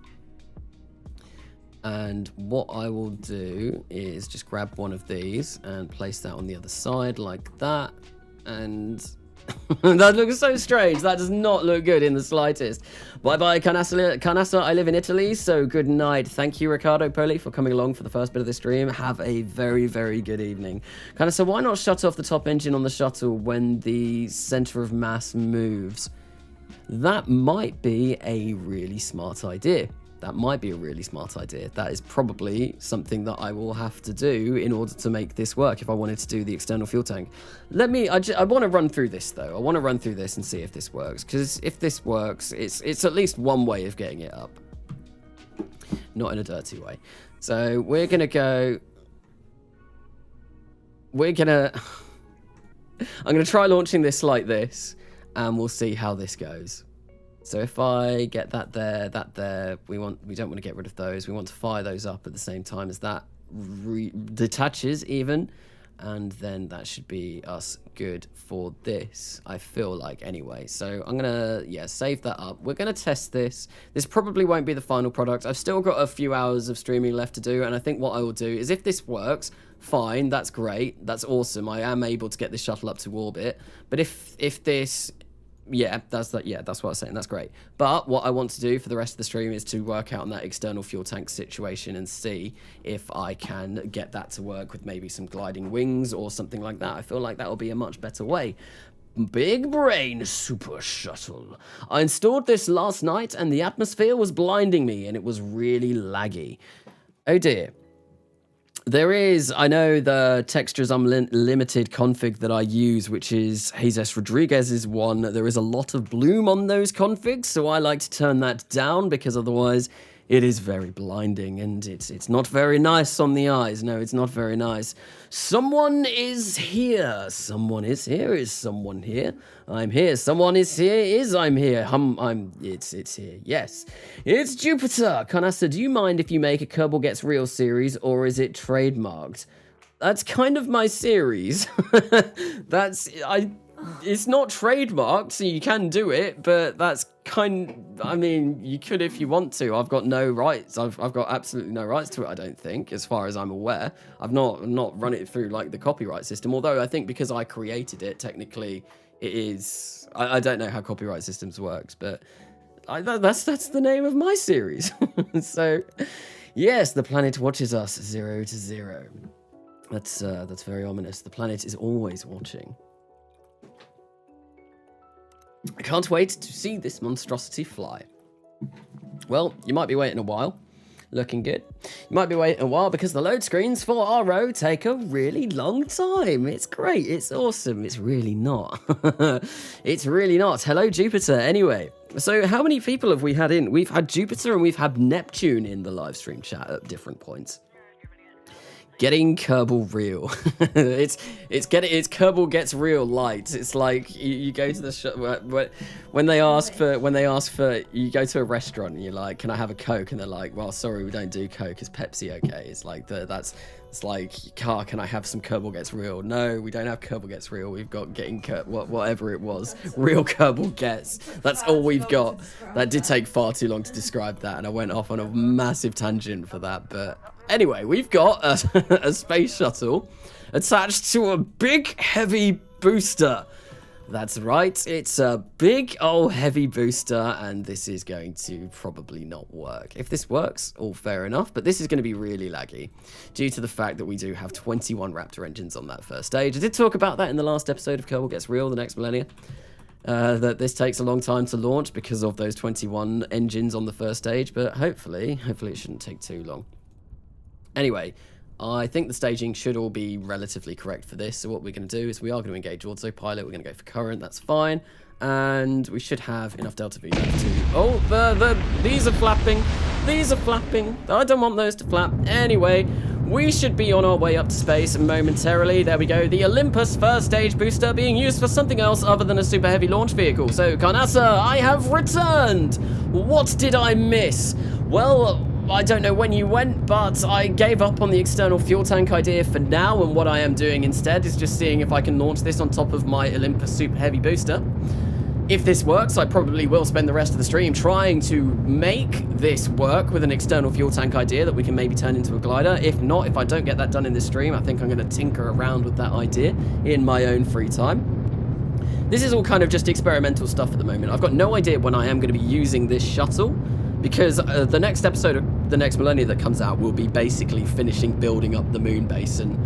And what I will do is just grab one of these and place that on the other side like that. And that looks so strange. That does not look good in the slightest. Bye-bye, Canassa. I live in Italy, so good night. Thank you, Riccardo Poli, for coming along for the first bit of the stream. Have a very, very good evening. Canassa, why not shut off the top engine on the shuttle when the center of mass moves? That might be a really smart idea. That might be a really smart idea. That is probably something that I will have to do in order to make this work if I wanted to do the external fuel tank. I want to run through this though. I want to run through this and see if this works. Because if this works, it's at least one way of getting it up. Not in a dirty way. So we're going to go... I'm going to try launching this like this. And we'll see how this goes. So if I get that there, we don't want to get rid of those. We want to fire those up at the same time as that detaches even. And then that should be us good for this, I feel like, anyway. So I'm going to, save that up. We're going to test this. This probably won't be the final product. I've still got a few hours of streaming left to do. And I think what I will do is if this works, fine, that's great. That's awesome. I am able to get this shuttle up to orbit. But if this... that's what I was saying. That's great. But what I want to do for the rest of the stream is to work out on that external fuel tank situation and see if I can get that to work with maybe some gliding wings or something like that. I feel like that will be a much better way. Big brain super shuttle. I installed this last night and the atmosphere was blinding me and it was really laggy. Oh dear. There is, I know the textures unlimited config that I use, which is Jesus Rodriguez's one. There is a lot of bloom on those configs, so I like to turn that down because otherwise it is very blinding and it's not very nice on the eyes. No, it's not very nice. Someone is here. Someone is here. Is someone here? I'm here. Someone is here. I'm here. It's here. Yes. It's Jupiter. Canasta, do you mind if you make a Kerbal Gets Real series or is it trademarked? That's kind of my series. It's not trademarked, so you can do it, but that's I mean, you could if you want to. I've got no rights. I've got absolutely no rights to it, I don't think, as far as I'm aware. I've not run it through, like, the copyright system, although I think because I created it, technically, it is... I don't know how copyright systems works, but that's the name of my series. So, yes, the planet watches us 0 to 0. That's very ominous. The planet is always watching. I can't wait to see this monstrosity fly. Well, you might be waiting a while. Looking good. You might be waiting a while because the load screens for our row take a really long time. It's great. It's awesome. It's really not. It's really not. Hello, Jupiter. Anyway, so how many people have we had in? We've had Jupiter and we've had Neptune in the live stream chat at different points. Getting Kerbal real. it's Kerbal Gets Real light. It's like you go to the when they ask for you go to a restaurant and you're like, can I have a Coke? And they're like, well, sorry, we don't do Coke. Is Pepsi okay? It's like it's like, can I have some Kerbal Gets Real? No, we don't have Kerbal Gets Real. We've got getting whatever it was. Real Kerbal Gets. That's all we've got. That did take far too long to describe that, and I went off on a massive tangent for that, but. Anyway, we've got a space shuttle attached to a big, heavy booster. That's right, it's a big, old, heavy booster, and this is going to probably not work. If this works, all fair enough, but this is going to be really laggy due to the fact that we do have 21 Raptor engines on that first stage. I did talk about that in the last episode of Kerbal Gets Real, the next Millenia. That this takes a long time to launch because of those 21 engines on the first stage, but hopefully it shouldn't take too long. Anyway, I think the staging should all be relatively correct for this. So what we're going to do is we are going to engage autopilot. We're going to go for current. That's fine. And we should have enough delta V left to... Oh, these are flapping. These are flapping. I don't want those to flap. Anyway, we should be on our way up to space momentarily. There we go. The Olympus first stage booster being used for something else other than a super heavy launch vehicle. So, Carnassa, I have returned. What did I miss? Well... I don't know when you went, but I gave up on the external fuel tank idea for now, and what I am doing instead is just seeing if I can launch this on top of my Olympus Super Heavy booster. If this works, I probably will spend the rest of the stream trying to make this work with an external fuel tank idea that we can maybe turn into a glider. If not, if I don't get that done in this stream, I think I'm going to tinker around with that idea in my own free time. This is all kind of just experimental stuff at the moment. I've got no idea when I am going to be using this shuttle, because the next episode of the next Millenia that comes out will be basically finishing building up the moon base and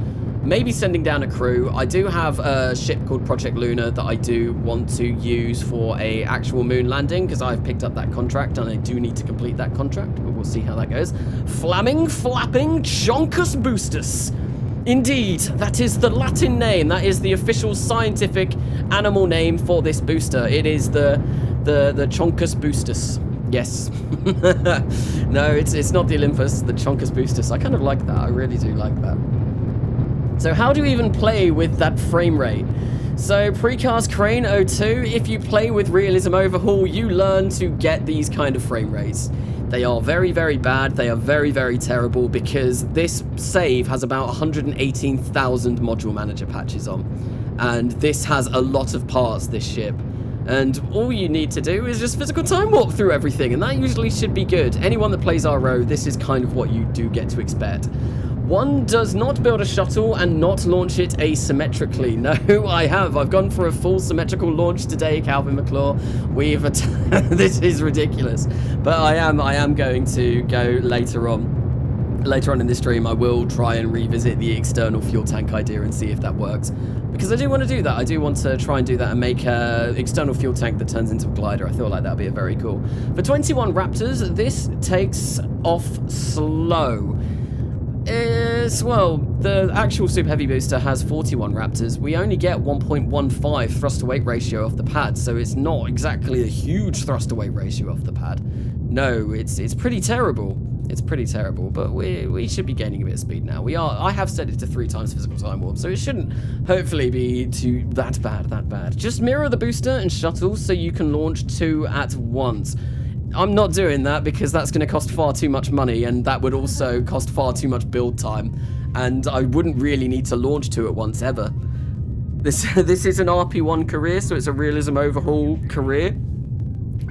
maybe sending down a crew. I do have a ship called Project Luna that I do want to use for a actual moon landing, because I've picked up that contract and I do need to complete that contract, but we'll see how that goes. Flapping Chonkus Boostus. Indeed, that is the Latin name. That is the official scientific animal name for this booster. It is the Chonkus Boostus. Yes. No, it's not the Olympus, the Chonkus Boostus. I kind of like that. I really do like that. So how do you even play with that frame rate? So Precast Crane 02, if you play with Realism Overhaul, you learn to get these kind of frame rates. They are very, very bad. They are very, very terrible, because this save has about 118,000 module manager patches on. And this has a lot of parts, this ship. And all you need to do is just physical time warp through everything, and that usually should be good. Anyone that plays RO, this is kind of what you do get to expect. One does not build a shuttle and not launch it asymmetrically. No, I have. I've gone for a full symmetrical launch today, Calvin McClaw. This is ridiculous. But I am going to go later on. Later on in this stream, I will try and revisit the external fuel tank idea and see if that works. Because I do want to do that. I do want to try and do that and make an external fuel tank that turns into a glider. I feel like that would be very cool. For 21 Raptors, this takes off slow. Well, the actual Super Heavy booster has 41 Raptors. We only get 1.15 thrust-to-weight ratio off the pad, so it's not exactly a huge thrust-to-weight ratio off the pad. No, it's pretty terrible. It's pretty terrible, but we should be gaining a bit of speed now. I have set it to 3 times physical time warp, so it shouldn't hopefully be too that bad. Just mirror the booster and shuttle so you can launch 2 at once. I'm not doing that because that's going to cost far too much money, and that would also cost far too much build time, and I wouldn't really need to launch 2 at once ever. This is an RP1 career, so it's a Realism Overhaul career,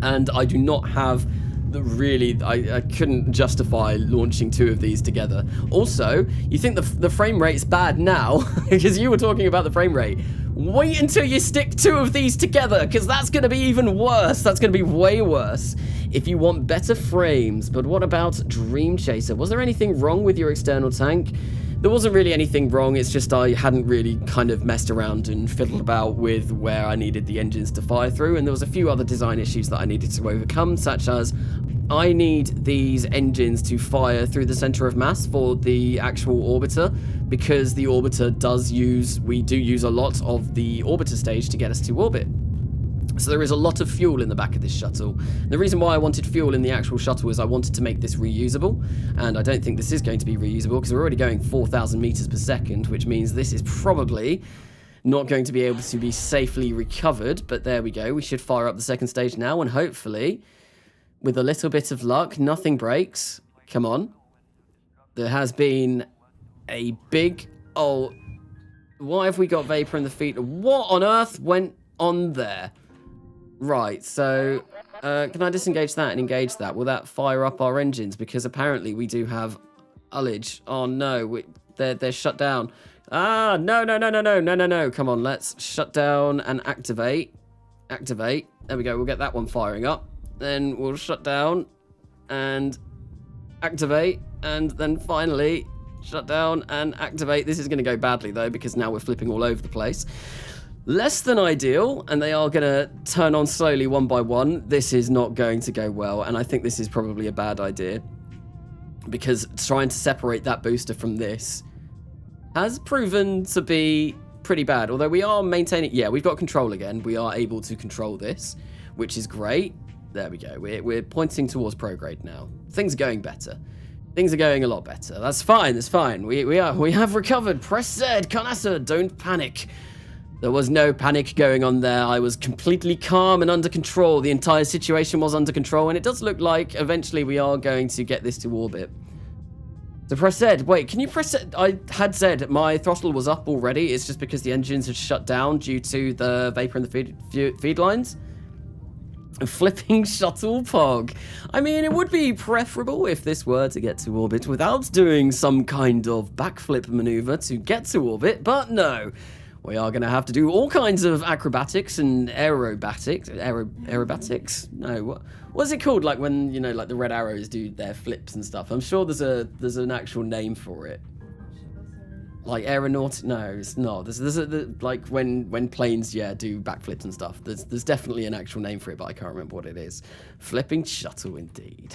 and I do not have I couldn't justify launching 2 of these together. Also, you think the frame rate's bad now because you were talking about the frame rate. Wait until you stick 2 of these together, because that's going to be even worse. That's going to be way worse if you want better frames. But what about Dream Chaser? Was there anything wrong with your external tank? There wasn't really anything wrong. It's just I hadn't really kind of messed around and fiddled about with where I needed the engines to fire through, and there was a few other design issues that I needed to overcome, such as I need these engines to fire through the center of mass for the actual orbiter, because the orbiter we do use a lot of the orbiter stage to get us to orbit. So there is a lot of fuel in the back of this shuttle. The reason why I wanted fuel in the actual shuttle is I wanted to make this reusable, and I don't think this is going to be reusable because we're already going 4,000 meters per second, which means this is probably not going to be able to be safely recovered. But there we go. We should fire up the second stage now, and hopefully, with a little bit of luck, nothing breaks. Come on. There has been a big... Oh, why have we got vapor in the feet? What on earth went on there? Right, so can I disengage that and engage that? Will that fire up our engines? Because apparently we do have ullage. Oh no, they're shut down. Ah, no. Come on, let's shut down and activate. Activate. There we go, we'll get that one firing up. Then we'll shut down and activate, and then finally shut down and activate. This is going to go badly though, because now we're flipping all over the place. Less than ideal, and they are going to turn on slowly one by one. This is not going to go well, and I think this is probably a bad idea, because trying to separate that booster from this has proven to be pretty bad. Although we are maintaining... Yeah, we've got control again. We are able to control this, which is great. There we go. We're pointing towards prograde now. Things are going better. Things are going a lot better. That's fine. That's fine. We have recovered. Press Z. Canassa, don't panic. There was no panic going on there. I was completely calm and under control. The entire situation was under control, and it does look like eventually we are going to get this to orbit. So press Z. Wait, can you press Z? I had Z. My throttle was up already. It's just because the engines had shut down due to the vapor in the feed lines. Flipping shuttle pog. I mean, it would be preferable if this were to get to orbit without doing some kind of backflip maneuver to get to orbit, but no. We are going to have to do all kinds of acrobatics and aerobatics. Aerobatics? No, what's it called? Like when, you know, like the red arrows do their flips and stuff. I'm sure there's an actual name for it. Like aeronautic? No, it's not. Like when planes, do backflips and stuff. There's definitely an actual name for it, but I can't remember what it is. Flipping shuttle, indeed.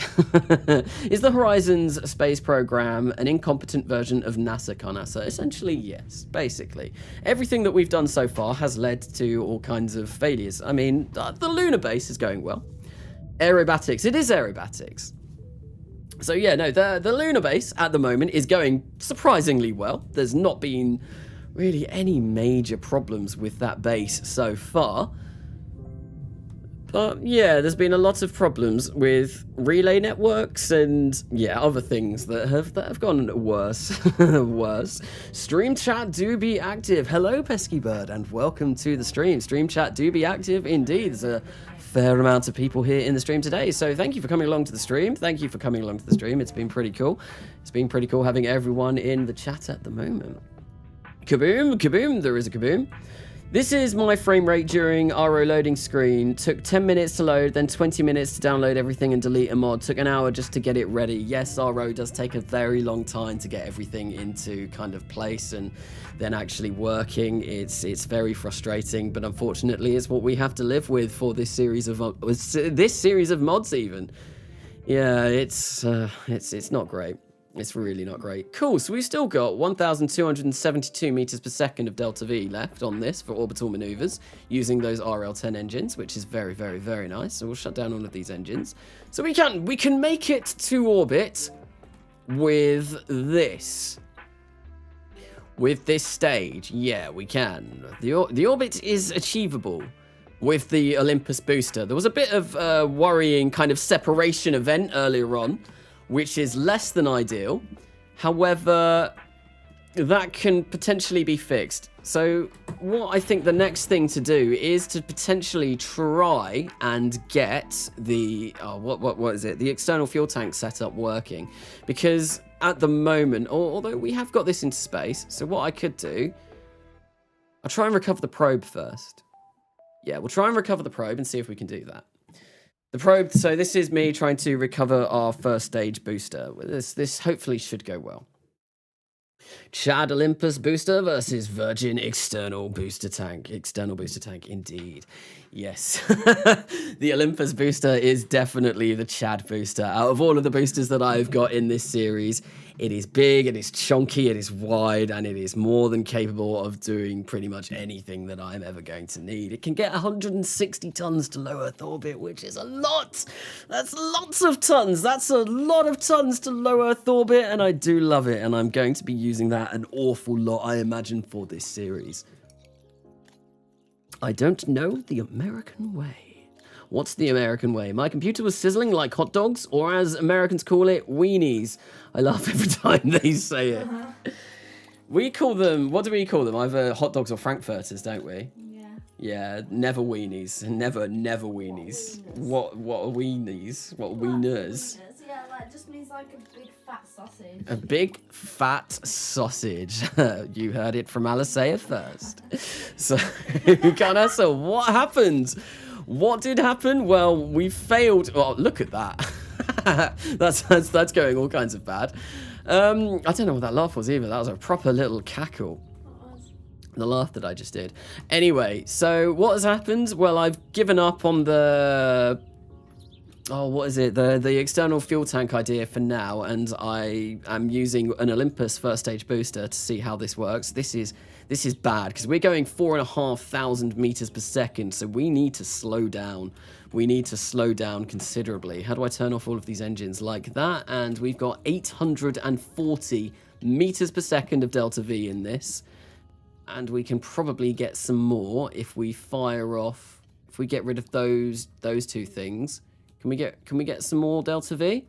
Is the Horizons space program an incompetent version of NASA Carnasa? Essentially, yes. Basically, everything that we've done so far has led to all kinds of failures. I mean, the lunar base is going well. Aerobatics, it is aerobatics. So yeah, no, the lunar base at the moment is going surprisingly well. There's not been really any major problems with that base so far. But yeah, there's been a lot of problems with relay networks and other things that have gone worse. Worse. Stream chat do be active. Hello, Pesky Bird, and welcome to the stream. Stream chat do be active indeed. There's a fair amount of people here in the stream today, so thank you for coming along to the stream. Thank you for coming along to the stream. It's been pretty cool. It's been pretty cool having everyone in the chat at the moment. Kaboom, kaboom, there is a kaboom. This is my frame rate during RO loading screen. Took 10 minutes to load, then 20 minutes to download everything and delete a mod. Took an hour just to get it ready. Yes, RO does take a very long time to get everything into kind of place and then actually working. It's very frustrating, but unfortunately it's what we have to live with for this series of mods even. Yeah, it's not great. It's really not great. Cool, so we've still got 1,272 meters per second of delta V left on this for orbital maneuvers using those RL-10 engines, which is very, very, very nice. So we'll shut down all of these engines. So we can make it to orbit with this. With this stage, yeah, we can. The orbit is achievable with the Olympus booster. There was a bit of a worrying kind of separation event earlier on, which is less than ideal. However, that can potentially be fixed. So what I think the next thing to do is to potentially try and get the, what is it? The external fuel tank setup working. Because at the moment, although we have got this into space, so what I could do, I'll try and recover the probe first. Yeah, we'll try and recover the probe and see if we can do that. The probe, so this is me trying to recover our first stage booster. This hopefully should go well. Chad Olympus booster versus Virgin external booster tank. External booster tank, indeed. Yes. The Olympus booster is definitely the Chad booster. Out of all of the boosters that I've got in this series, it is big, it is chunky, it is wide, and it is more than capable of doing pretty much anything that I'm ever going to need. It can get 160 tons to low Earth orbit, which is a lot. That's lots of tons. That's a lot of tons to low Earth orbit, and I do love it, and I'm going to be using that an awful lot, I imagine, for this series. I don't know the American way. What's the American way? My computer was sizzling like hot dogs, or as Americans call it, weenies. I laugh every time they say it. We call them, what do we call them? Either hot dogs or frankfurters, don't we? Yeah. Yeah, never weenies. Never weenies. What are weenies? What are wieners? Yeah, that just means like a big fat sausage. A big fat sausage. You heard it from Alisea first. So, Carnasa, what happened? What did happen? Well, we failed. Oh, look at that. that's going all kinds of bad. I don't know what that laugh was either. That was a proper little cackle. The laugh that I just did. Anyway, so what has happened? Well, I've given up on the... Oh, what is it? The external fuel tank idea for now, and I am using an Olympus first stage booster to see how this works. This is bad because we're going 4,500 meters per second, so we need to slow down. We need to slow down considerably. How do I turn off all of these engines like that? And we've got 840 meters per second of delta V in this, and we can probably get some more if we fire off. If we get rid of those two things. Can we get some more delta V?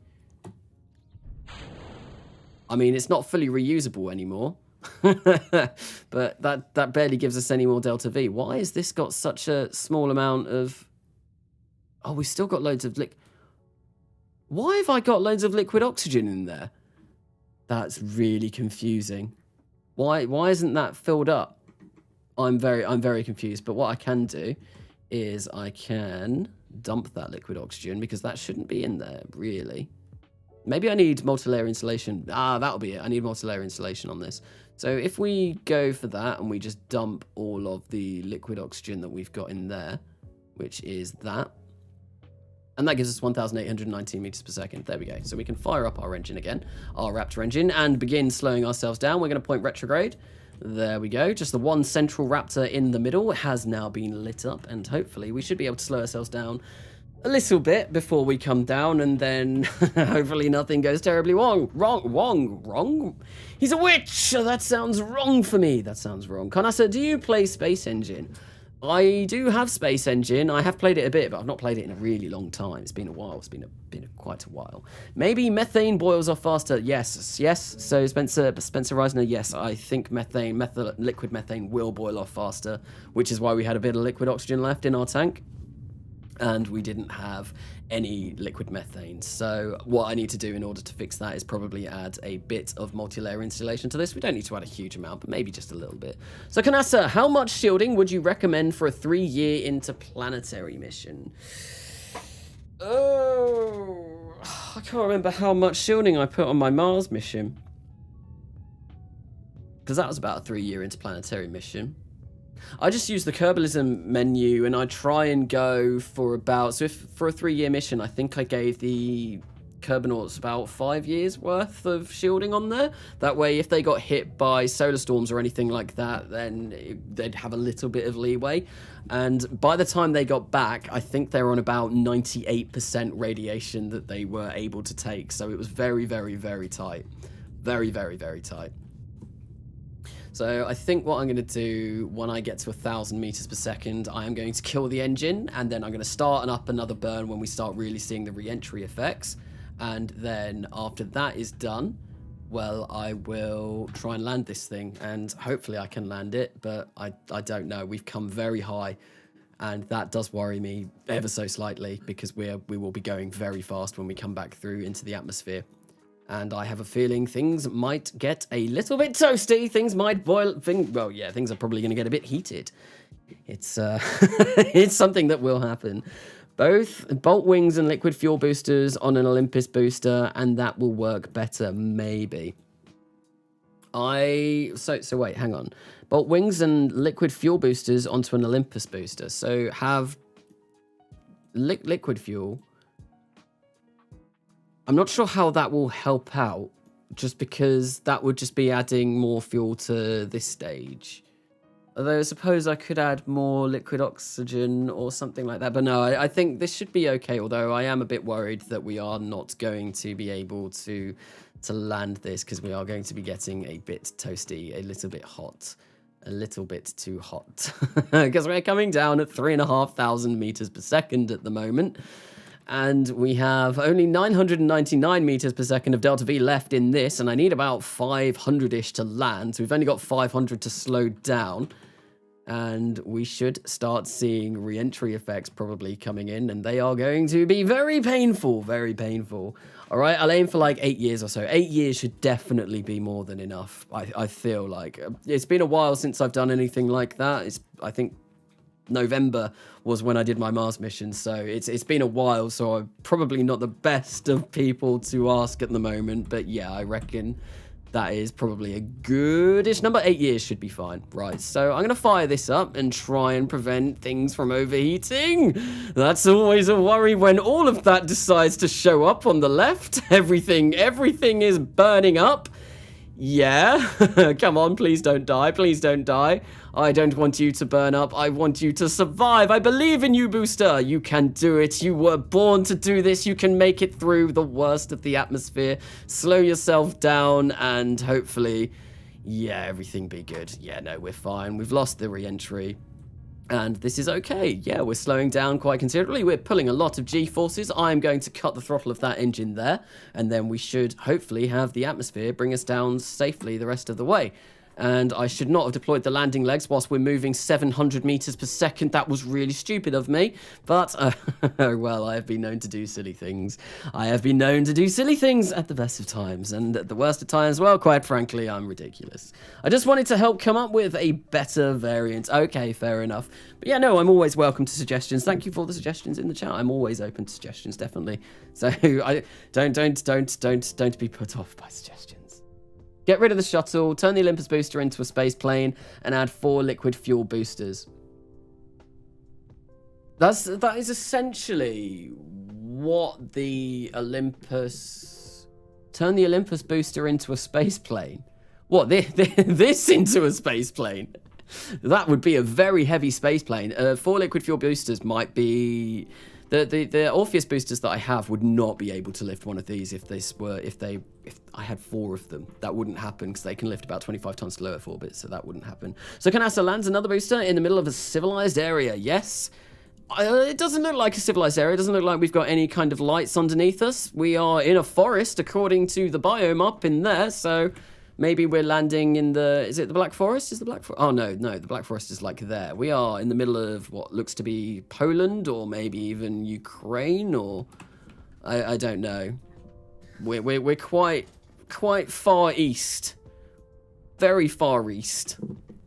I mean, it's not fully reusable anymore. But that barely gives us any more delta V. Why has this got such a small amount of... Oh, we've still got loads of Why have I got loads of liquid oxygen in there? That's really confusing. Why isn't that filled up? I'm very confused. But what I can do is I can dump that liquid oxygen because that shouldn't be in there, really. Maybe I need multi-layer insulation. That'll be it. I need multi-layer insulation on this. So if we go for that and we just dump all of the liquid oxygen that we've got in there, which is that. And that gives us 1,819 meters per second. There we go. So we can fire up our engine again, our Raptor engine, and begin slowing ourselves down. We're going to point retrograde. There we go. Just the one central Raptor in the middle has now been lit up, and hopefully we should be able to slow ourselves down a little bit before we come down, and then hopefully nothing goes terribly wrong. He's a witch! That sounds wrong for me. That sounds wrong. Kanasa, do you play Space Engine? I do have Space Engine. I have played it a bit, but I've not played it in a really long time. It's been a while. It's been quite a while. Maybe methane boils off faster. Yes. So Spencer Reisner, yes, I think liquid methane will boil off faster, which is why we had a bit of liquid oxygen left in our tank. And we didn't have any liquid methane. So what I need to do in order to fix that is probably add a bit of multi-layer insulation to this. We don't need to add a huge amount, but maybe just a little bit. So Kanasa, how much shielding would you recommend for a 3-year interplanetary mission? Oh, I can't remember how much shielding I put on my Mars mission. Because that was about a 3-year interplanetary mission. I just use the Kerbalism menu and I try and go for about, so if for a 3-year mission, I think I gave the Kerbinauts about 5 years worth of shielding on there. That way, if they got hit by solar storms or anything like that, then they'd have a little bit of leeway. And by the time they got back, I think they were on about 98% radiation that they were able to take. So it was very, very, very tight. Very, very, very tight. So I think what I'm going to do when I get to 1,000 meters per second, I am going to kill the engine, and then I'm going to start up another burn when we start really seeing the re-entry effects. And then after that is done, well, I will try and land this thing, and hopefully I can land it, but I don't know. We've come very high, and that does worry me ever so slightly because we will be going very fast when we come back through into the atmosphere. And I have a feeling things might get a little bit toasty. Things might boil. Well, yeah, things are probably going to get a bit heated. It's it's something that will happen. Both bolt wings and liquid fuel boosters on an Olympus booster, and that will work better, maybe. So wait, hang on. Bolt wings and liquid fuel boosters onto an Olympus booster. So have liquid fuel. I'm not sure how that will help out, just because that would just be adding more fuel to this stage. Although I suppose I could add more liquid oxygen or something like that. But no, I think this should be okay, although I am a bit worried that we are not going to be able to land this, because we are going to be getting a bit toasty, a little bit hot. A little bit too hot. Because we're coming down at 3,500 meters per second at the moment. And we have only 999 meters per second of delta V left in this, and I need about 500-ish to land. So we've only got 500 to slow down, and we should start seeing re-entry effects probably coming in, and they are going to be very painful, very painful. All right, I'll aim for like 8 years or so. 8 years should definitely be more than enough. I feel like it's been a while since I've done anything like that. I think November was when I did my Mars mission, so it's been a while, so I'm probably not the best of people to ask at the moment, but yeah, I reckon that is probably a goodish number. 8 years should be fine. Right, so I'm going to fire this up and try and prevent things from overheating. That's always a worry when all of that decides to show up on the left. Everything is burning up. Yeah, come on, please don't die, please don't die. I don't want you to burn up, I want you to survive. I believe in you, Booster. You can do it, you were born to do this. You can make it through the worst of the atmosphere. Slow yourself down and hopefully, yeah, everything be good. Yeah, no, we're fine. We've lost the re-entry. And this is okay. Yeah, we're slowing down quite considerably. We're pulling a lot of G-forces. I'm going to cut the throttle of that engine there. And then we should hopefully have the atmosphere bring us down safely the rest of the way. and I should not have deployed the landing legs whilst we're moving 700 meters per second. That was really stupid of me, but well, I have been known to do silly things. I have been known to do silly things at the best of times, and at the worst of times, well, quite frankly, I'm ridiculous. I just wanted to help come up with a better variant. Okay, fair enough. But yeah, no, I'm always welcome to suggestions. Thank you for the suggestions in the chat. I'm always open to suggestions, definitely. So I don't be put off by suggestions. Get rid of the shuttle, turn the Olympus booster into a space plane, and add 4 liquid fuel boosters. That is essentially what the Olympus... Turn the Olympus booster into a space plane. What, this into a space plane? That would be a very heavy space plane. 4 liquid fuel boosters might be... The Orpheus boosters that I have would not be able to lift one of these if I had 4 of them. That wouldn't happen because they can lift about 25 tons to low Earth orbit, so that wouldn't happen. So Canassa lands another booster in the middle of a civilized area. Yes. It doesn't look like a civilized area. It doesn't look like we've got any kind of lights underneath us. We are in a forest according to the biome up in there, so maybe we're landing in the... Is it the Black Forest? Is the Black Forest? Oh, no, the Black Forest is like there. We are in the middle of what looks to be Poland or maybe even Ukraine or... I don't know. We're quite far east. Very far east.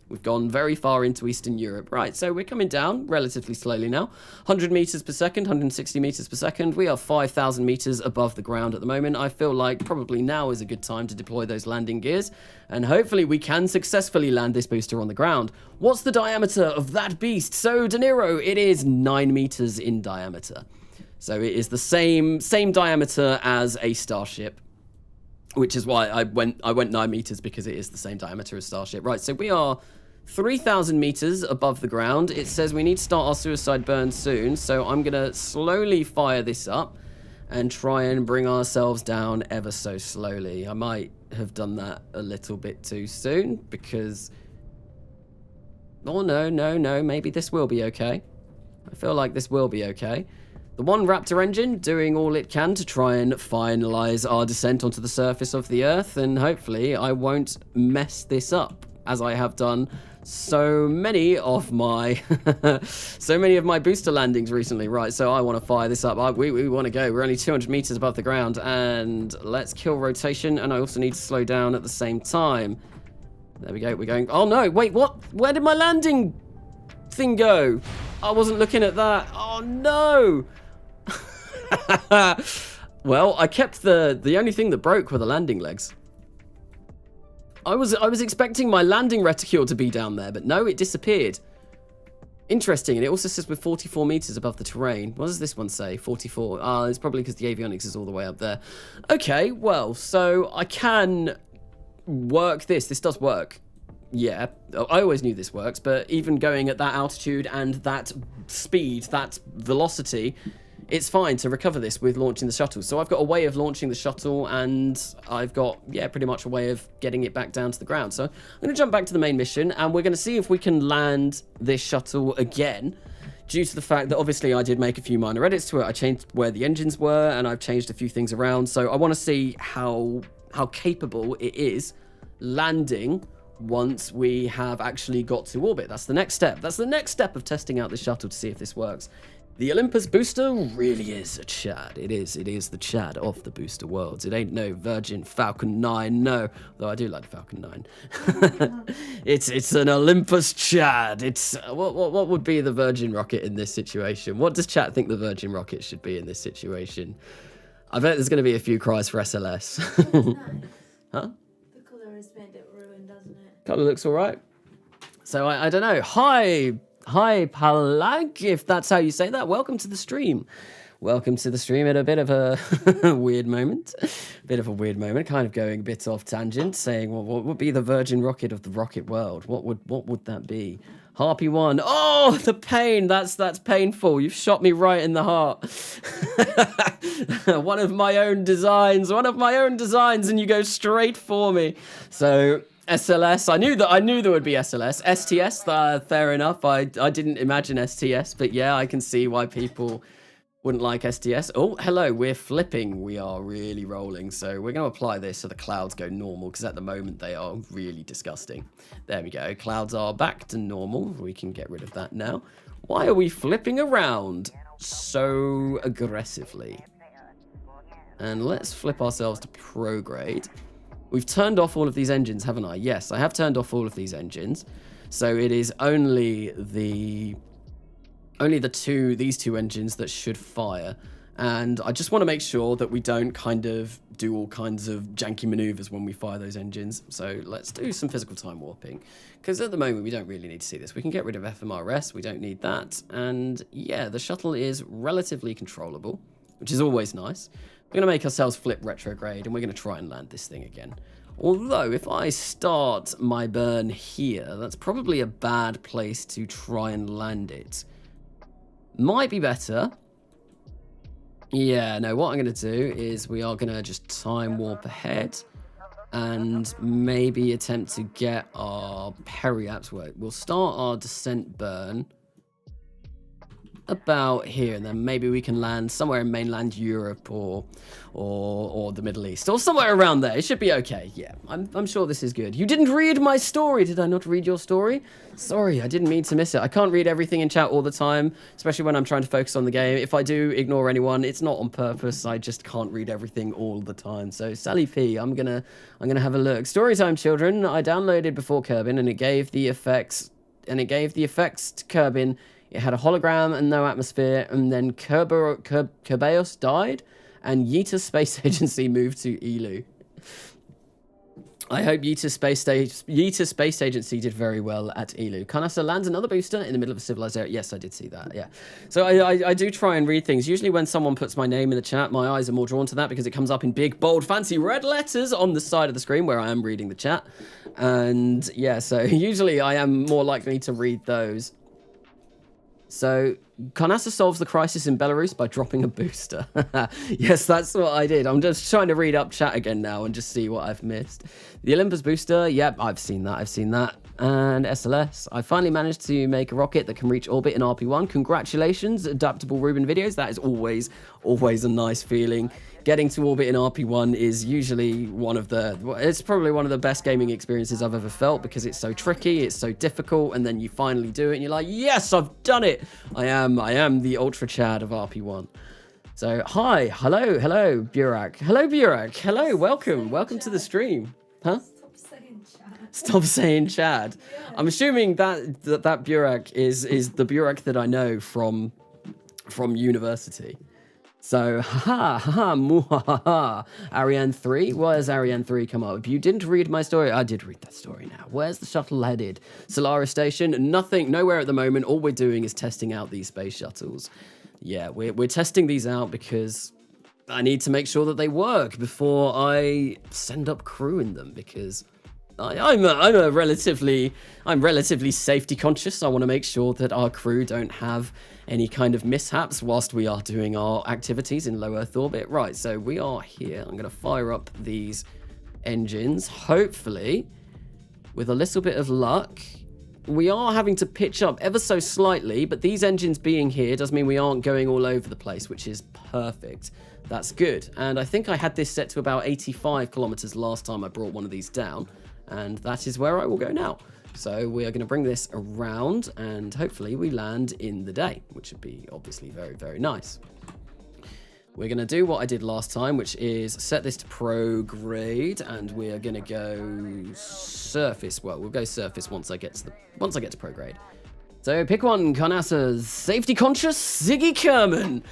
We've gone very far into Eastern Europe. Right, so we're coming down relatively slowly now. 100 meters per second, 160 meters per second. We are 5,000 meters above the ground at the moment. I feel like probably now is a good time to deploy those landing gears. And hopefully we can successfully land this booster on the ground. What's the diameter of that beast? So, De Niro, it is 9 meters in diameter. So it is the same diameter as a Starship. Which is why I went 9 meters, because it is the same diameter as Starship. Right, so we are 3,000 meters above the ground. It says we need to start our suicide burn soon, so I'm going to slowly fire this up and try and bring ourselves down ever so slowly. I might have done that a little bit too soon, because... Oh, no, maybe this will be okay. I feel like this will be okay. The one Raptor engine doing all it can to try and finalize our descent onto the surface of the Earth, and hopefully I won't mess this up, as I have done so many of my booster landings recently. Right, so I want to fire this up. We want to go. We're only 200 meters above the ground, and let's kill rotation, and I also need to slow down at the same time. There we go. We're going. Oh no, wait, what? Where did my landing thing go? I wasn't looking at that. Oh no. Well, I kept the only thing that broke were the landing legs. I was expecting my landing reticule to be down there, but no, it disappeared. Interesting, and it also says we're 44 meters above the terrain. What does this one say? 44. Ah, it's probably because the avionics is all the way up there. Okay, well, so I can work this. This does work. Yeah, I always knew this works, but even going at that altitude and that speed, that velocity, it's fine to recover this with launching the shuttle. So I've got a way of launching the shuttle, and I've got, yeah, pretty much a way of getting it back down to the ground. So I'm going to jump back to the main mission, and we're going to see if we can land this shuttle again, due to the fact that obviously I did make a few minor edits to it. I changed where the engines were, and I've changed a few things around. So I want to see how capable it is landing once we have actually got to orbit. That's the next step. That's the next step of testing out the shuttle to see if this works. The Olympus booster really is a Chad. It is the Chad of the booster worlds. It ain't no Virgin Falcon 9, no. Though I do like the Falcon 9. It's an Olympus Chad. It's what would be the Virgin rocket in this situation? What does chat think the Virgin rocket should be in this situation? I bet there's going to be a few cries for SLS. Nice. Huh? The colour has made it ruined, doesn't it? Colour looks all right. So I don't know. Hi, Palag, if that's how you say that. Welcome to the stream. Welcome to the stream at a bit of a weird moment. Kind of going a bit off tangent, saying, well, what would be the Virgin rocket of the rocket world? What would that be? Harpy 1. Oh, the pain. That's painful. You've shot me right in the heart. One of my own designs, and you go straight for me. So SLS. I knew there would be SLS. STS. Fair enough. I didn't imagine STS, but yeah, I can see why people Wouldn't like SDS. Oh, hello, we're flipping. We are really rolling. So we're going to apply this so the clouds go normal, because at the moment they are really disgusting. There we go. Clouds are back to normal. We can get rid of that now. Why are we flipping around so aggressively? And let's flip ourselves to prograde. We've turned off all of these engines, haven't I? Yes, I have turned off all of these engines. So it is only these two engines that should fire. And I just want to make sure that we don't kind of do all kinds of janky maneuvers when we fire those engines. So let's do some physical time warping, because at the moment we don't really need to see this. We can get rid of FMRS, we don't need that. And yeah, the shuttle is relatively controllable, which is always nice. We're going to make ourselves flip retrograde, and we're going to try and land this thing again. Although, if I start my burn here, that's probably a bad place to try and land it. Might be better. Yeah, no, what I'm going to do is we are going to just time warp ahead and maybe attempt to get our periaps. We'll start our descent burn about here, and then maybe we can land somewhere in mainland Europe or the Middle East, or somewhere around there. It should be okay. Yeah, I'm sure this is good. You didn't read my story. Did I not read your story? Sorry, I didn't mean to miss it. I can't read everything in chat all the time, especially when I'm trying to focus on the game. If I do ignore anyone, it's not on purpose. I just can't read everything all the time. So Sally P, I'm gonna have a look. Storytime, children. I downloaded before Kerbin, and it gave the effects to Kerbin. It had a hologram and no atmosphere, and then Kerbeos died, and Yeta Space Agency moved to Elu. I hope Yeta Space Agency did very well at Elu. Kanasa lands another booster in the middle of a civilized area. Yes, I did see that, yeah. So I do try and read things. Usually when someone puts my name in the chat, my eyes are more drawn to that because it comes up in big, bold, fancy red letters on the side of the screen where I am reading the chat. And yeah, so usually I am more likely to read those. So, Karnasa solves the crisis in Belarus by dropping a booster. Yes, that's what I did. I'm just trying to read up chat again now and just see what I've missed. The Olympus booster, yep, I've seen that. And SLS, I finally managed to make a rocket that can reach orbit in RP1. Congratulations, Adaptable Rubin Videos. That is always a nice feeling. Getting to orbit in RP1 is usually it's probably one of the best gaming experiences I've ever felt, because it's so tricky, it's so difficult, and then you finally do it and you're like, yes, I've done it. I am the Ultra Chad of RP1. So, hi, hello, Burak. Hello, Burak. Hello, welcome to the stream. Huh? Stop saying Chad. Yeah. I'm assuming that Burak is the Burak that I know from university. So, muhaha. Ariane 3? Why has Ariane 3 come up? You didn't read my story? I did read that story now. Where's the shuttle headed? Solaris Station? Nothing, nowhere at the moment. All we're doing is testing out these space shuttles. Yeah, we're testing these out because I need to make sure that they work before I send up crew in them, because I'm relatively safety conscious. I want to make sure that our crew don't have any kind of mishaps whilst we are doing our activities in low Earth orbit. Right, so we are here. I'm going to fire up these engines. Hopefully, with a little bit of luck, we are having to pitch up ever so slightly, but these engines being here does mean we aren't going all over the place, which is perfect. That's good. And I think I had this set to about 85 kilometers last time I brought one of these down, and that is where I will go now. So we are going to bring this around, and hopefully we land in the day, which would be obviously very, very nice. We're going to do what I did last time, which is set this to prograde, and we are going to go surface. Well, we'll go surface once I get to prograde. So pick one, Karnasas. Safety conscious Ziggy Kerman.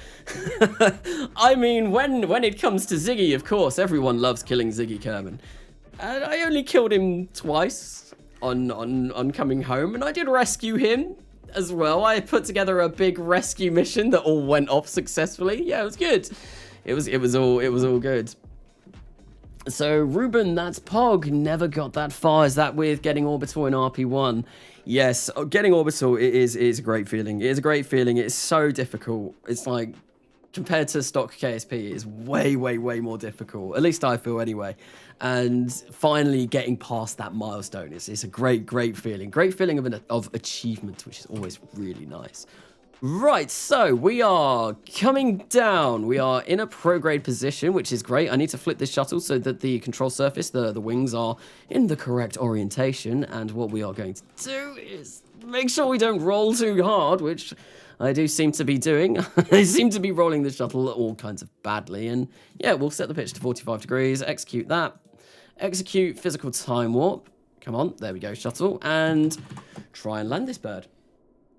I mean, when it comes to Ziggy, of course, everyone loves killing Ziggy Kerman. And I only killed him twice on coming home, and I did rescue him as well. I put together a big rescue mission that all went off successfully. Yeah, it was good. It was all good. So Ruben, that's Pog, never got that far. Is that with getting orbital in RP1? Yes, getting orbital is a great feeling. It is a great feeling. It's so difficult. It's like, compared to stock KSP, it is way, way, way more difficult. At least I feel anyway. And finally getting past that milestone is a great, great feeling. Great feeling of achievement, which is always really nice. Right, so we are coming down. We are in a prograde position, which is great. I need to flip this shuttle so that the control surface, the wings are in the correct orientation. And what we are going to do is make sure we don't roll too hard, which I do seem to be doing. I seem to be rolling the shuttle all kinds of badly. And yeah, we'll set the pitch to 45 degrees, execute that. Execute physical time warp. Come on, there we go, shuttle. And try and land this bird.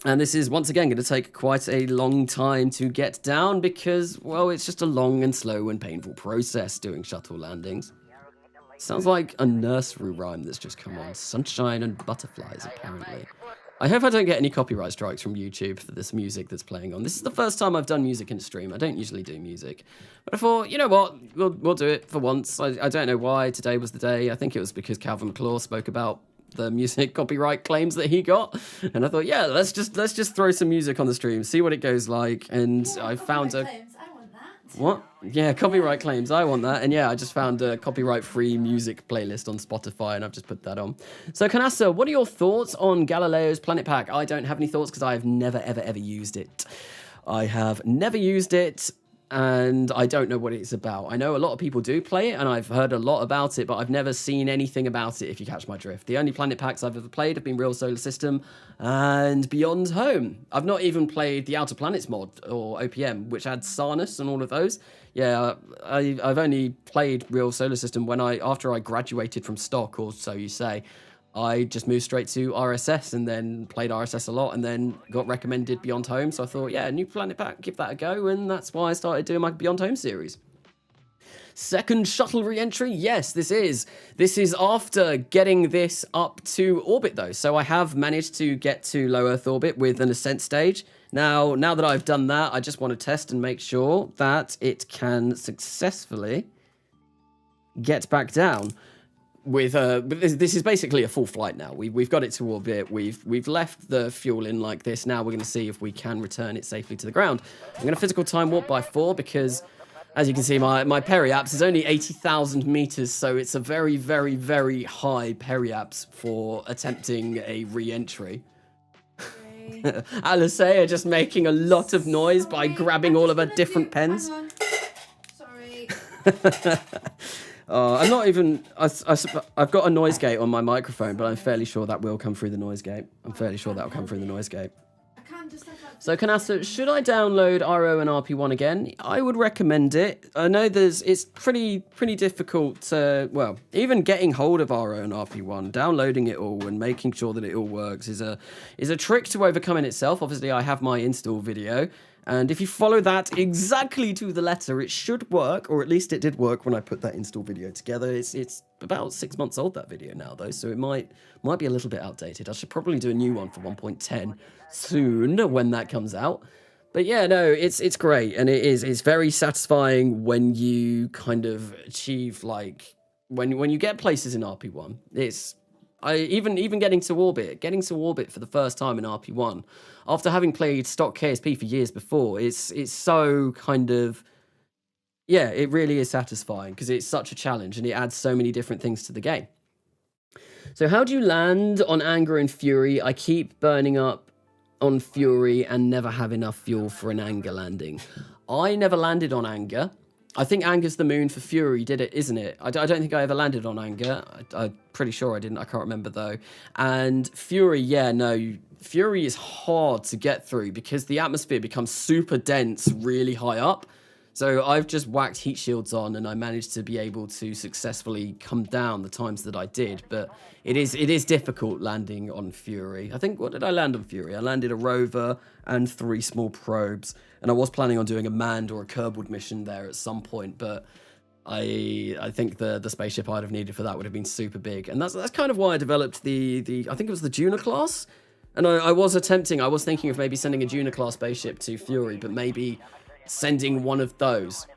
And this is, once again, going to take quite a long time to get down because, well, it's just a long and slow and painful process doing shuttle landings. Sounds like a nursery rhyme that's just come on. Sunshine and butterflies, apparently. I hope I don't get any copyright strikes from YouTube for this music that's playing on. This is the first time I've done music in a stream. I don't usually do music. But I thought, you know what, we'll do it for once. I don't know why today was the day. I think it was because Calvin McClure spoke about the music copyright claims that he got, and I thought, yeah, let's just throw some music on the stream, see what it goes like. And I found a claims. I want that. what? Yeah, copyright claims. I want that. And yeah, I just found a copyright-free music playlist on Spotify, and I've just put that on. So, Canassa, what are your thoughts on Galileo's Planet Pack? I don't have any thoughts because I've never, ever used it. I have never used it. And I don't know what it's about. I know a lot of people do play it, and I've heard a lot about it, but I've never seen anything about it, if you catch my drift. The only Planet Packs I've ever played have been Real Solar System and Beyond Home. I've not even played the Outer Planets mod, or OPM, which had Sarnus and all of those. Yeah, I've only played Real Solar System after I graduated from stock, or so you say. I just moved straight to RSS and then played RSS a lot and then got recommended Beyond Home. So I thought, yeah, new Planet Pack, give that a go. And that's why I started doing my Beyond Home series. Second shuttle re-entry. Yes, this is after getting this up to orbit, though. So I have managed to get to low Earth orbit with an ascent stage. Now that I've done that, I just want to test and make sure that it can successfully get back down. This is basically a full flight now. We've got it to orbit. We've left the fuel in like this. Now we're going to see if we can return it safely to the ground. I'm going to physical time warp by 4 because, as you can see, my periaps is only 80,000 meters, so it's a very, very, very high periaps for attempting a re-entry. Alicea just making a lot of noise by grabbing all of her different pens. Sorry. I'm not even... I've got a noise gate on my microphone, but I'm fairly sure that will come through the noise gate. I'm fairly sure that will come through the noise gate. So, Canassa, should I download RO and RP1 again? I would recommend it. I know it's pretty difficult to... Well, even getting hold of RO and RP1, downloading it all and making sure that it all works is a trick to overcome in itself. Obviously, I have my install video. And if you follow that exactly to the letter, it should work, or at least it did work when I put that install video together. It's about 6 months old, that video now, though, so it might be a little bit outdated. I should probably do a new one for 1.10 soon when that comes out. But yeah, no, it's great, and it's very satisfying when you kind of achieve, like, when you get places in RP1. Even getting to orbit for the first time in RP1, after having played stock KSP for years before, it's so kind of, yeah, it really is satisfying because it's such a challenge and it adds so many different things to the game. So how do you land on Anger and Fury? I keep burning up on Fury and never have enough fuel for an Anger landing. I never landed on Anger. I think Anger's the moon for Fury, did it, isn't it? I don't think I ever landed on Anger. I'm pretty sure I didn't. I can't remember, though. And Fury, yeah, no. Fury is hard to get through because the atmosphere becomes super dense really high up. So I've just whacked heat shields on and I managed to be able to successfully come down the times that I did. But it is difficult landing on Fury. I think, what did I land on Fury? I landed a rover and 3 small probes. And I was planning on doing a manned or a Kerbal mission there at some point. But I think the spaceship I'd have needed for that would have been super big. And that's kind of why I developed the I think it was the Juno class. And I was thinking of maybe sending a Juno class spaceship to Fury, but maybe sending one of those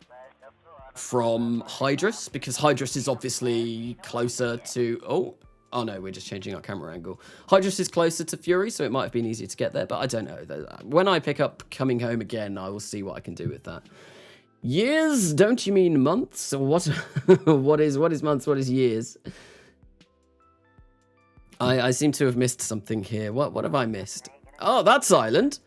from Hydrus, because Hydrus is obviously closer to... Oh no, we're just changing our camera angle. Hydrus is closer to Fury, so it might have been easier to get there, but I don't know. When I pick up Coming Home again, I will see what I can do with that. Years? Don't you mean months? Or what? What is months? What is years? I seem to have missed something here. What have I missed? Oh, that's Island.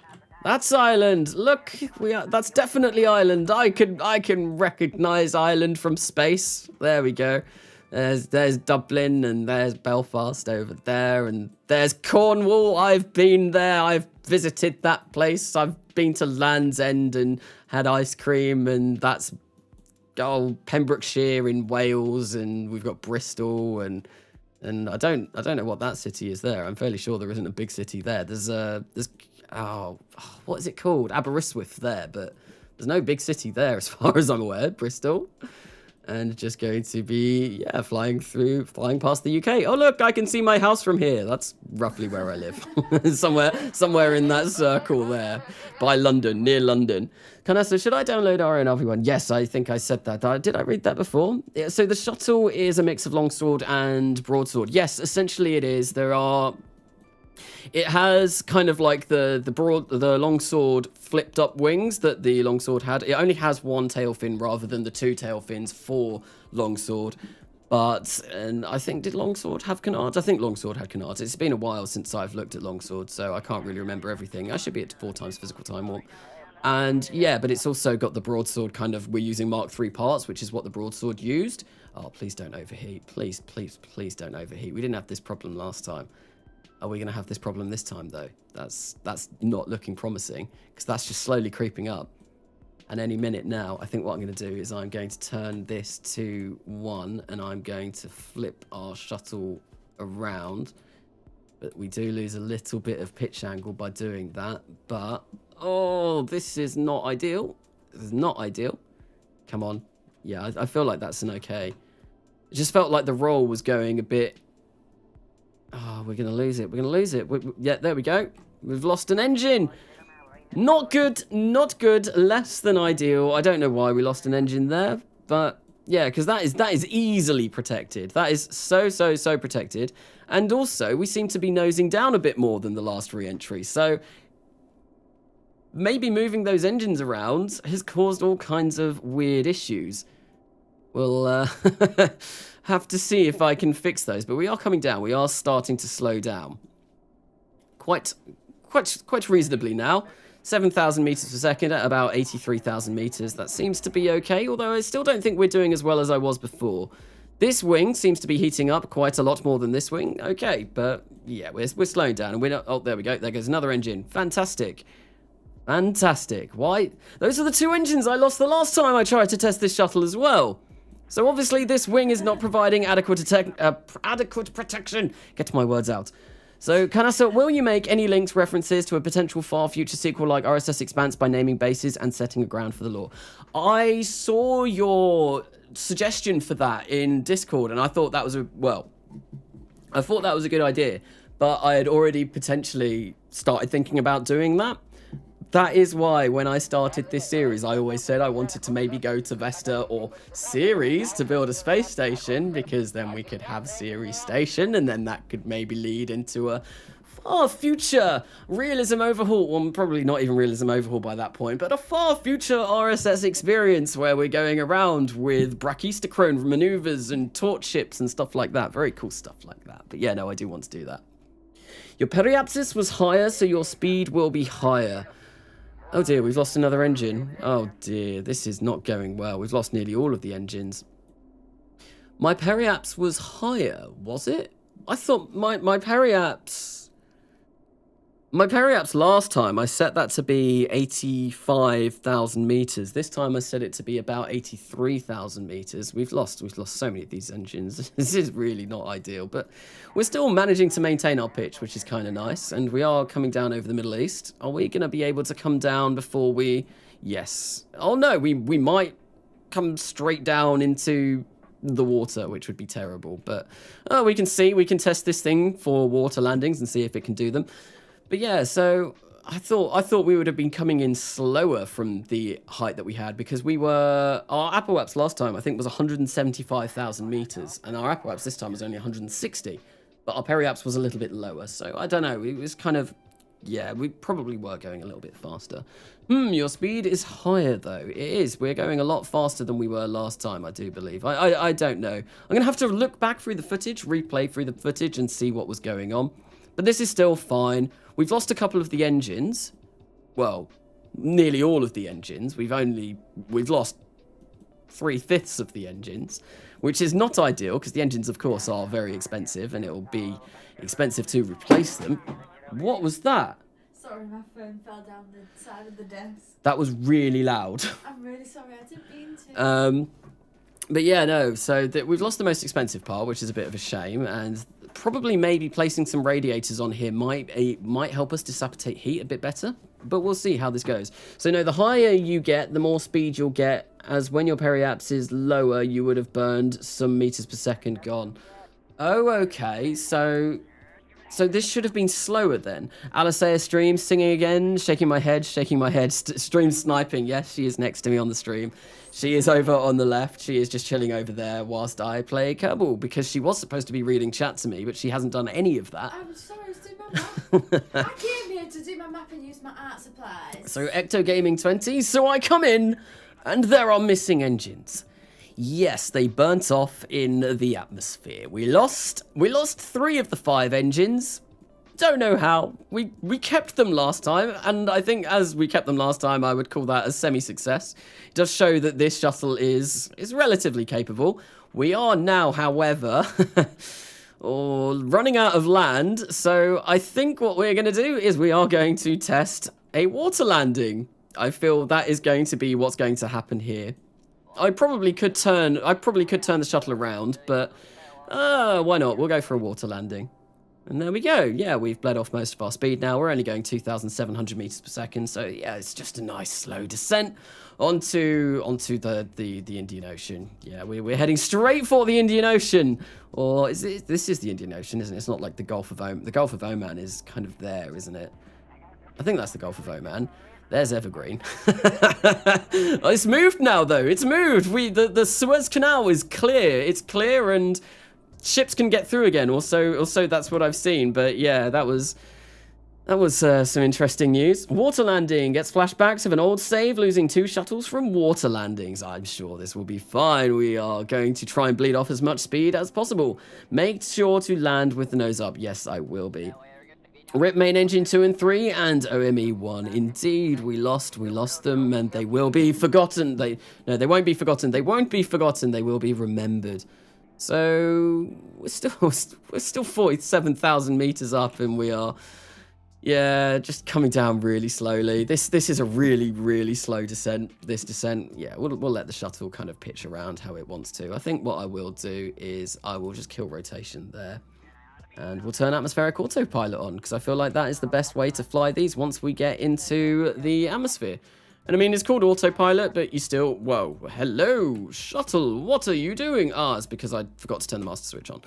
That's Ireland. Look, that's definitely Ireland. I can recognize Ireland from space. There we go. There's Dublin, and there's Belfast over there, and there's Cornwall. I've been there. I've visited that place. I've been to Land's End and had ice cream, and that's Pembrokeshire in Wales, and we've got Bristol, and I don't know what that city is there. I'm fairly sure there isn't a big city there. There's what is it called? Aberystwyth there, but there's no big city there as far as I'm aware. Bristol. And just going to be, flying past the UK. Oh, look, I can see my house from here. That's roughly where I live. somewhere in that circle there. By London, near London. So should I download our own RV1? Yes, I think I said that. Did I read that before? Yeah, so the Shuttle is a mix of longsword and broadsword. Yes, essentially it is. It has kind of like the longsword flipped up wings that the longsword had. It only has one tail fin rather than the two tail fins for longsword. And I think, did longsword have canards? I think longsword had canards. It's been a while since I've looked at longsword, so I can't really remember everything. I should be at 4 times physical time warp. And yeah, but it's also got the broadsword kind of, we're using Mark III parts, which is what the broadsword used. Oh, please don't overheat. Please don't overheat. We didn't have this problem last time. Are we going to have this problem this time, though? That's not looking promising, because that's just slowly creeping up. And any minute now, I think what I'm going to do is I'm going to turn this to 1, and I'm going to flip our shuttle around. But we do lose a little bit of pitch angle by doing that. But, oh, this is not ideal. This is not ideal. Come on. Yeah, I feel like that's an okay. It just felt like the roll was going a bit... Oh, we're going to lose it. We're going to lose it. Yeah, there we go. We've lost an engine. Not good. Not good. Less than ideal. I don't know why we lost an engine there. But, yeah, because that is easily protected. That is so protected. And also, we seem to be nosing down a bit more than the last re-entry. So, maybe moving those engines around has caused all kinds of weird issues. We'll have to see if I can fix those. But we are coming down. We are starting to slow down. Quite reasonably now. 7,000 meters per second at about 83,000 meters. That seems to be okay, although I still don't think we're doing as well as I was before. This wing seems to be heating up quite a lot more than this wing. Okay, but yeah, we're slowing down. And we're not... Oh, there we go. There goes another engine. Fantastic. Fantastic. Why? Those are the 2 engines I lost the last time I tried to test this shuttle as well. So obviously this wing is not providing adequate protection. Get my words out. So, Canassa, will you make any links references to a potential far future sequel like RSS Expanse by naming bases and setting a ground for the lore? I saw your suggestion for that in Discord, and I thought that was a good idea, but I had already potentially started thinking about doing that. That is why when I started this series, I always said I wanted to maybe go to Vesta or Ceres to build a space station, because then we could have Ceres Station, and then that could maybe lead into a far future realism overhaul. Well, probably not even realism overhaul by that point, but a far future RSS experience where we're going around with brachistochrone maneuvers and torch ships and stuff like that. Very cool stuff like that. But yeah, no, I do want to do that. Your periapsis was higher, so your speed will be higher. Oh dear, we've lost another engine. Oh dear, this is not going well. We've lost nearly all of the engines. My periaps was higher, was it? I thought my periaps... My periaps last time, I set that to be 85,000 meters. This time I set it to be about 83,000 meters. We've lost so many of these engines. This is really not ideal, but we're still managing to maintain our pitch, which is kind of nice. And we are coming down over the Middle East. Are we going to be able to come down before we... Yes. Oh no, we might come straight down into the water, which would be terrible. But we can test this thing for water landings and see if it can do them. But yeah, so I thought we would have been coming in slower from the height that we had, because our apoaps last time I think was 175,000 meters, and our apoaps this time was only 160. But our periaps was a little bit lower, so I don't know. It was kind of, yeah, we probably were going a little bit faster. Your speed is higher though. It is. We're going a lot faster than we were last time, I do believe. I don't know. I'm gonna have to look back through the footage, replay through the footage, and see what was going on. But this is still fine. We've lost a couple of the engines. well, nearly all of the engines. We've lost 3/5 of the engines, which is not ideal because the engines, of course, are very expensive and it will be expensive to replace them. What was that? Sorry, my phone fell down the side of the desk. That was really loud. I'm really sorry, I didn't mean to. But yeah, no, so we've lost the most expensive part, which is a bit of a shame, and probably maybe placing some radiators on here might help us dissipate heat a bit better, but we'll see how this goes. So no, the higher you get, the more speed you'll get, as when your periapse is lower, you would have burned some meters per second gone. Oh, okay, so this should have been slower then. Alicea stream, singing again, shaking my head, stream sniping. Yes, she is next to me on the stream. She is over on the left. She is just chilling over there whilst I play Kerbal, because she was supposed to be reading chat to me, but she hasn't done any of that. I'm sorry, I was doing my map. I came here to do my map and use my art supplies. So Ecto Gaming 20, so I come in, and there are missing engines. Yes, they burnt off in the atmosphere. We lost 3 of the 5 engines. Don't know how. We kept them last time, and I think as we kept them last time, I would call that a semi-success. It does show that this shuttle is relatively capable. We are now, however, running out of land, so I think what we're going to do is we are going to test a water landing. I feel that is going to be what's going to happen here. I probably could turn the shuttle around, but why not? We'll go for a water landing. And there we go. Yeah, we've bled off most of our speed now. We're only going 2,700 meters per second. So yeah, it's just a nice slow descent onto the Indian Ocean. Yeah, we're heading straight for the Indian Ocean. Or this is the Indian Ocean, isn't it? It's not like the Gulf of Oman. The Gulf of Oman is kind of there, isn't it? I think that's the Gulf of Oman. There's Evergreen. It's moved now, though. It's moved. The Suez Canal is clear. It's clear, and ships can get through again. Also, that's what I've seen. But yeah, that was some interesting news. Water landing gets flashbacks of an old save, losing 2 shuttles from water landings. I'm sure this will be fine. We are going to try and bleed off as much speed as possible. Make sure to land with the nose up. Yes, I will be. RIP main engine 2 and 3 and OME 1. Indeed, we lost them, and they will be forgotten. They won't be forgotten. They won't be forgotten. They will be remembered. So we're still 47,000 meters up, and we are, yeah, just coming down really slowly. This is a really slow descent. This descent, yeah, we'll let the shuttle kind of pitch around how it wants to. I think what I will do is I will just kill rotation there. And we'll turn atmospheric autopilot on, because I feel like that is the best way to fly these once we get into the atmosphere. And I mean, it's called autopilot, but you still... Whoa, hello, shuttle, what are you doing? It's because I forgot to turn the master switch on.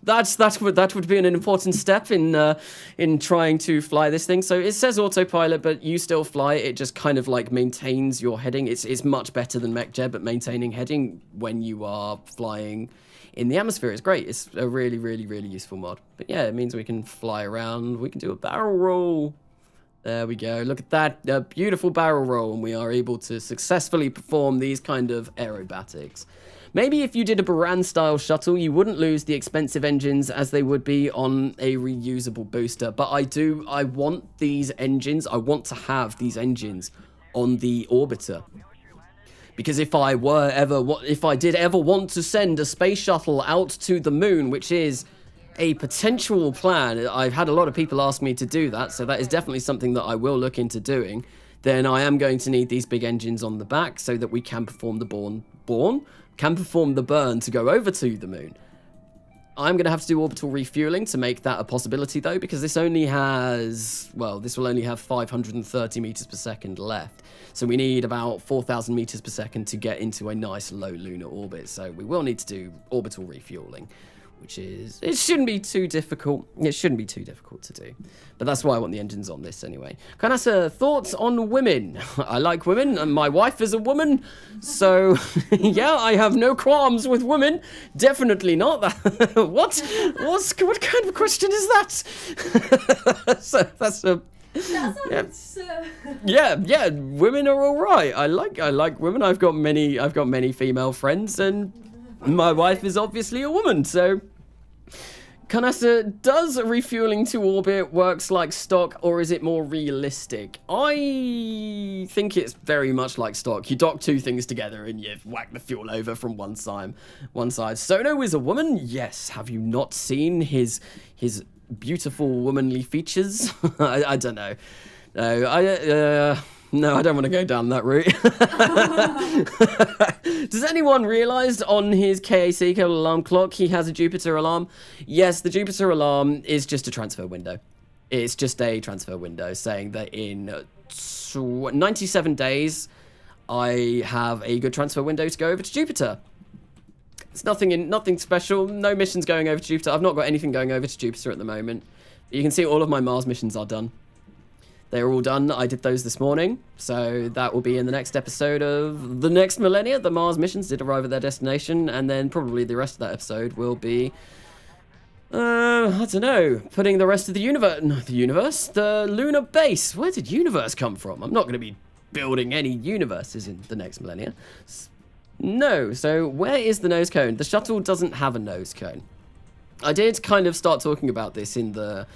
that would be an important step in trying to fly this thing. So it says autopilot, but you still fly. It just kind of like maintains your heading. It's much better than MechJet at maintaining heading when you are flying in the atmosphere. It's great. It's a really useful mod. But yeah, it means we can fly around. We can do a barrel roll. There we go. Look at that. A beautiful barrel roll. And we are able to successfully perform these kind of aerobatics. Maybe if you did a Buran-style shuttle, you wouldn't lose the expensive engines as they would be on a reusable booster. But I want these engines. I want to have these engines on the orbiter. Because if I did ever want to send a space shuttle out to the moon, which is a potential plan, I've had a lot of people ask me to do that, so that is definitely something that I will look into doing, then I am going to need these big engines on the back so that we can perform the perform the burn to go over to the moon. I'm going to have to do orbital refueling to make that a possibility, though, because this only has, well, this will only have 530 meters per second left. So we need about 4,000 meters per second to get into a nice low lunar orbit. So we will need to do orbital refueling, which is, it shouldn't be too difficult. It shouldn't be too difficult to do. But that's why I want the engines on this anyway. Kanasa, thoughts on women? I like women, and my wife is a woman. So, yeah, I have no qualms with women. Definitely not. What kind of question is that? So that's a... Yeah, women are all right. I like women. I've got many female friends, and my wife is obviously a woman, so Kanasa, does refueling to orbit works like stock, or is it more realistic? I think it's very much like stock. You dock two things together and you whack the fuel over from one side. Sono is a woman? Yes. Have you not seen his beautiful womanly features? I don't know. No, I don't want to go down that route. Does anyone realise on his KAC, Kerbal Alarm Clock, he has a Jupiter alarm? Yes, the Jupiter alarm is just a transfer window. It's just a transfer window saying that in 97 days, I have a good transfer window to go over to Jupiter. It's nothing special, no missions going over to Jupiter. I've not got anything going over to Jupiter at the moment. You can see all of my Mars missions are done. They're all done. I did those this morning, so that will be in the next episode of the next Millenia. The Mars missions did arrive at their destination, and then probably the rest of that episode will be, I don't know, putting the rest of the universe, the lunar base. Where did universe come from? I'm not going to be building any universes in the next Millenia. No, so where is the nose cone? The shuttle doesn't have a nose cone. I did kind of start talking about this in the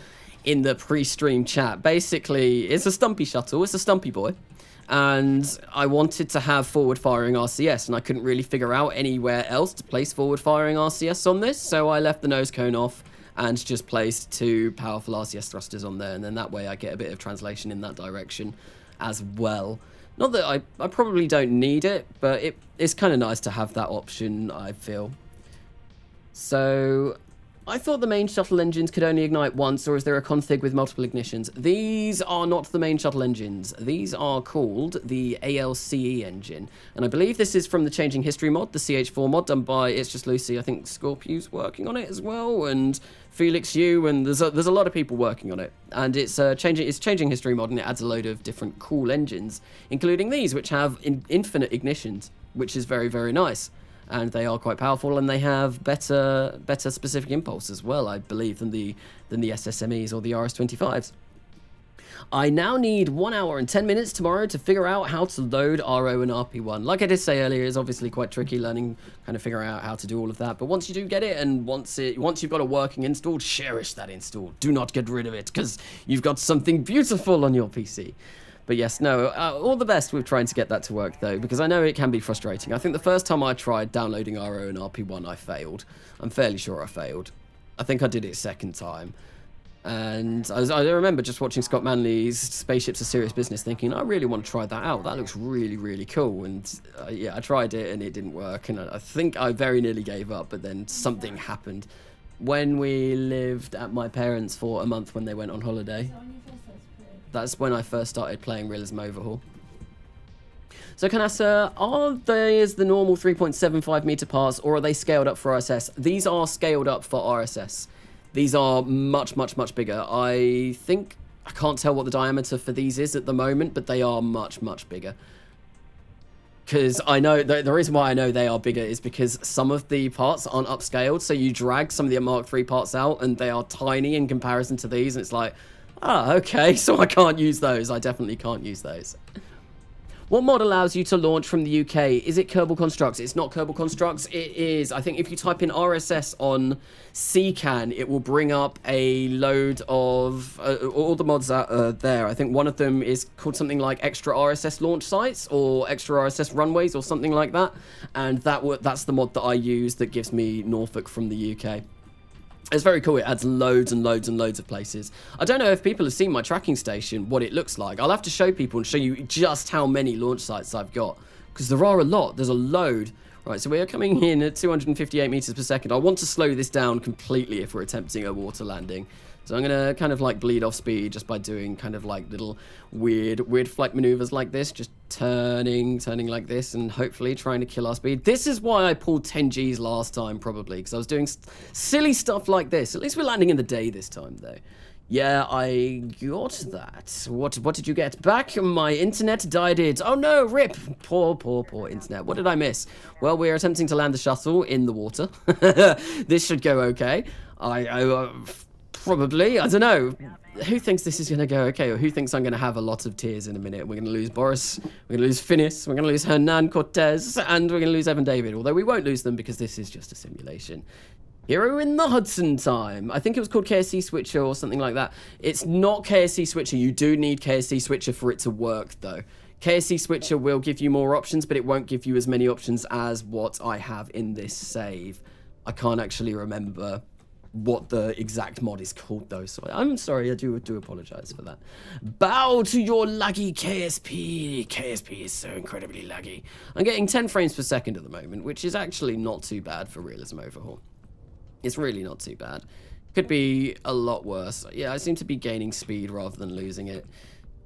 pre-stream chat. Basically, it's a stumpy shuttle, it's a stumpy boy, and I wanted to have forward-firing RCS, and I couldn't really figure out anywhere else to place forward-firing RCS on this, so I left the nose cone off and just placed two powerful RCS thrusters on there, and then that way I get a bit of translation in that direction as well. Not that I probably don't need it, but it's kind of nice to have that option, I feel. So I thought the main shuttle engines could only ignite once, or is there a config with multiple ignitions? These are not the main shuttle engines. These are called the ALCE engine. And I believe this is from the Changing History mod, the CH4 mod, done by It's Just Lucy. I think Scorpiu's working on it as well, and Felix Yu, and there's a lot of people working on it. And it's Changing History mod, and it adds a load of different cool engines, including these, which have infinite ignitions, which is very, very nice. And they are quite powerful, and they have better specific impulse as well, I believe, than the SSMEs or the RS-25s. I now need 1 hour and 10 minutes tomorrow to figure out how to load RO and RP1. Like I did say earlier, it's obviously quite tricky learning, kind of figuring out how to do all of that. But once you do get it, and once you've got a working install, cherish that install. Do not get rid of it, because you've got something beautiful on your PC. But yes, no, all the best with trying to get that to work, though, because I know it can be frustrating. I think the first time I tried downloading RO and RP1, I failed. I'm fairly sure I failed. I think I did it a second time. And I remember just watching Scott Manley's Spaceships are Serious Business, thinking, I really want to try that out. That looks really, really cool. And yeah, I tried it, and it didn't work. And I think I very nearly gave up, but then something happened. When we lived at my parents' for a month when they went on holiday. That's when I first started playing Realism Overhaul. So Kanasa, are these the normal 3.75 meter parts, or are they scaled up for RSS? These are scaled up for RSS. These are much, much, much bigger. I think, I can't tell what the diameter for these is at the moment, but they are much, much bigger. Because I know, the reason why I know they are bigger is because some of the parts aren't upscaled, so you drag some of the Mark III parts out, and they are tiny in comparison to these, and it's like, ah, okay, so I can't use those. I definitely can't use those. What mod allows you to launch from the UK? Is it Kerbal Constructs? It's not Kerbal Constructs. It is, I think if you type in RSS on CCAN, it will bring up a load of all the mods that are there. I think one of them is called something like Extra RSS Launch Sites or Extra RSS Runways or something like that. And that's the mod that I use that gives me Norfolk from the UK. It's very cool. It adds loads and loads and loads of places. I don't know if people have seen my tracking station, what it looks like. I'll have to show people and show you just how many launch sites I've got, because there are a lot. There's a load. Right, so we are coming in at 258 meters per second. I want to slow this down completely if we're attempting a water landing. So I'm going to kind of like bleed off speed just by doing kind of like little weird flight maneuvers like this. Just turning like this and hopefully trying to kill our speed. This is why I pulled 10 Gs last time probably, because I was doing silly stuff like this. At least we're landing in the day this time though. Yeah, I got that. What did you get back? My internet died. Oh no, rip. Poor internet. What did I miss? Well, we're attempting to land the shuttle in the water. This should go okay. Probably, I don't know. Who thinks this is going to go okay, or who thinks I'm going to have a lot of tears in a minute? We're going to lose Boris, we're going to lose Finis, we're going to lose Hernan Cortez, and we're going to lose Evan David, although we won't lose them because this is just a simulation. Hero in the Hudson time. I think it was called KSC Switcher or something like that. It's not KSC Switcher. You do need KSC Switcher for it to work, though. KSC Switcher will give you more options, but it won't give you as many options as what I have in this save. I can't actually remember what the exact mod is called, though, so I'm sorry. I do apologize for that. Bow to your laggy KSP. KSP is so incredibly laggy. I'm getting 10 frames per second at the moment, which is actually not too bad for Realism Overhaul. It's really not too bad. Could be a lot worse. Yeah, I seem to be gaining speed rather than losing it.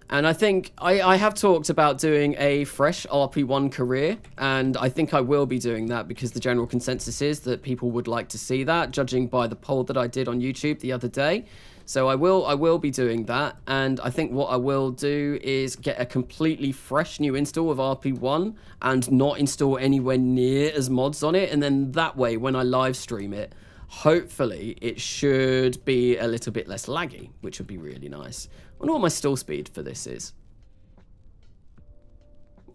And I think I have talked about doing a fresh RP1 career, and I think I will be doing that because the general consensus is that people would like to see that, judging by the poll that I did on YouTube the other day. So I will be doing that, and I think what I will do is get a completely fresh new install of RP1 and not install anywhere near as mods on it, and then that way when I live stream it, hopefully it should be a little bit less laggy, which would be really nice. I wonder what my stall speed for this is.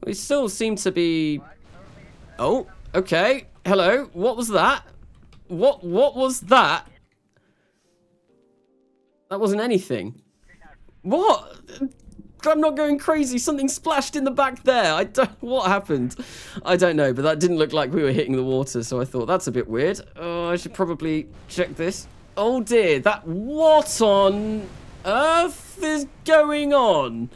We still seem to be... Oh, okay. Hello, what was that? What was that? That wasn't anything. What? I'm not going crazy. Something splashed in the back there. What happened? I don't know, but that didn't look like we were hitting the water, so I thought that's a bit weird. Oh, I should probably check this. Oh dear, what on earth is going on?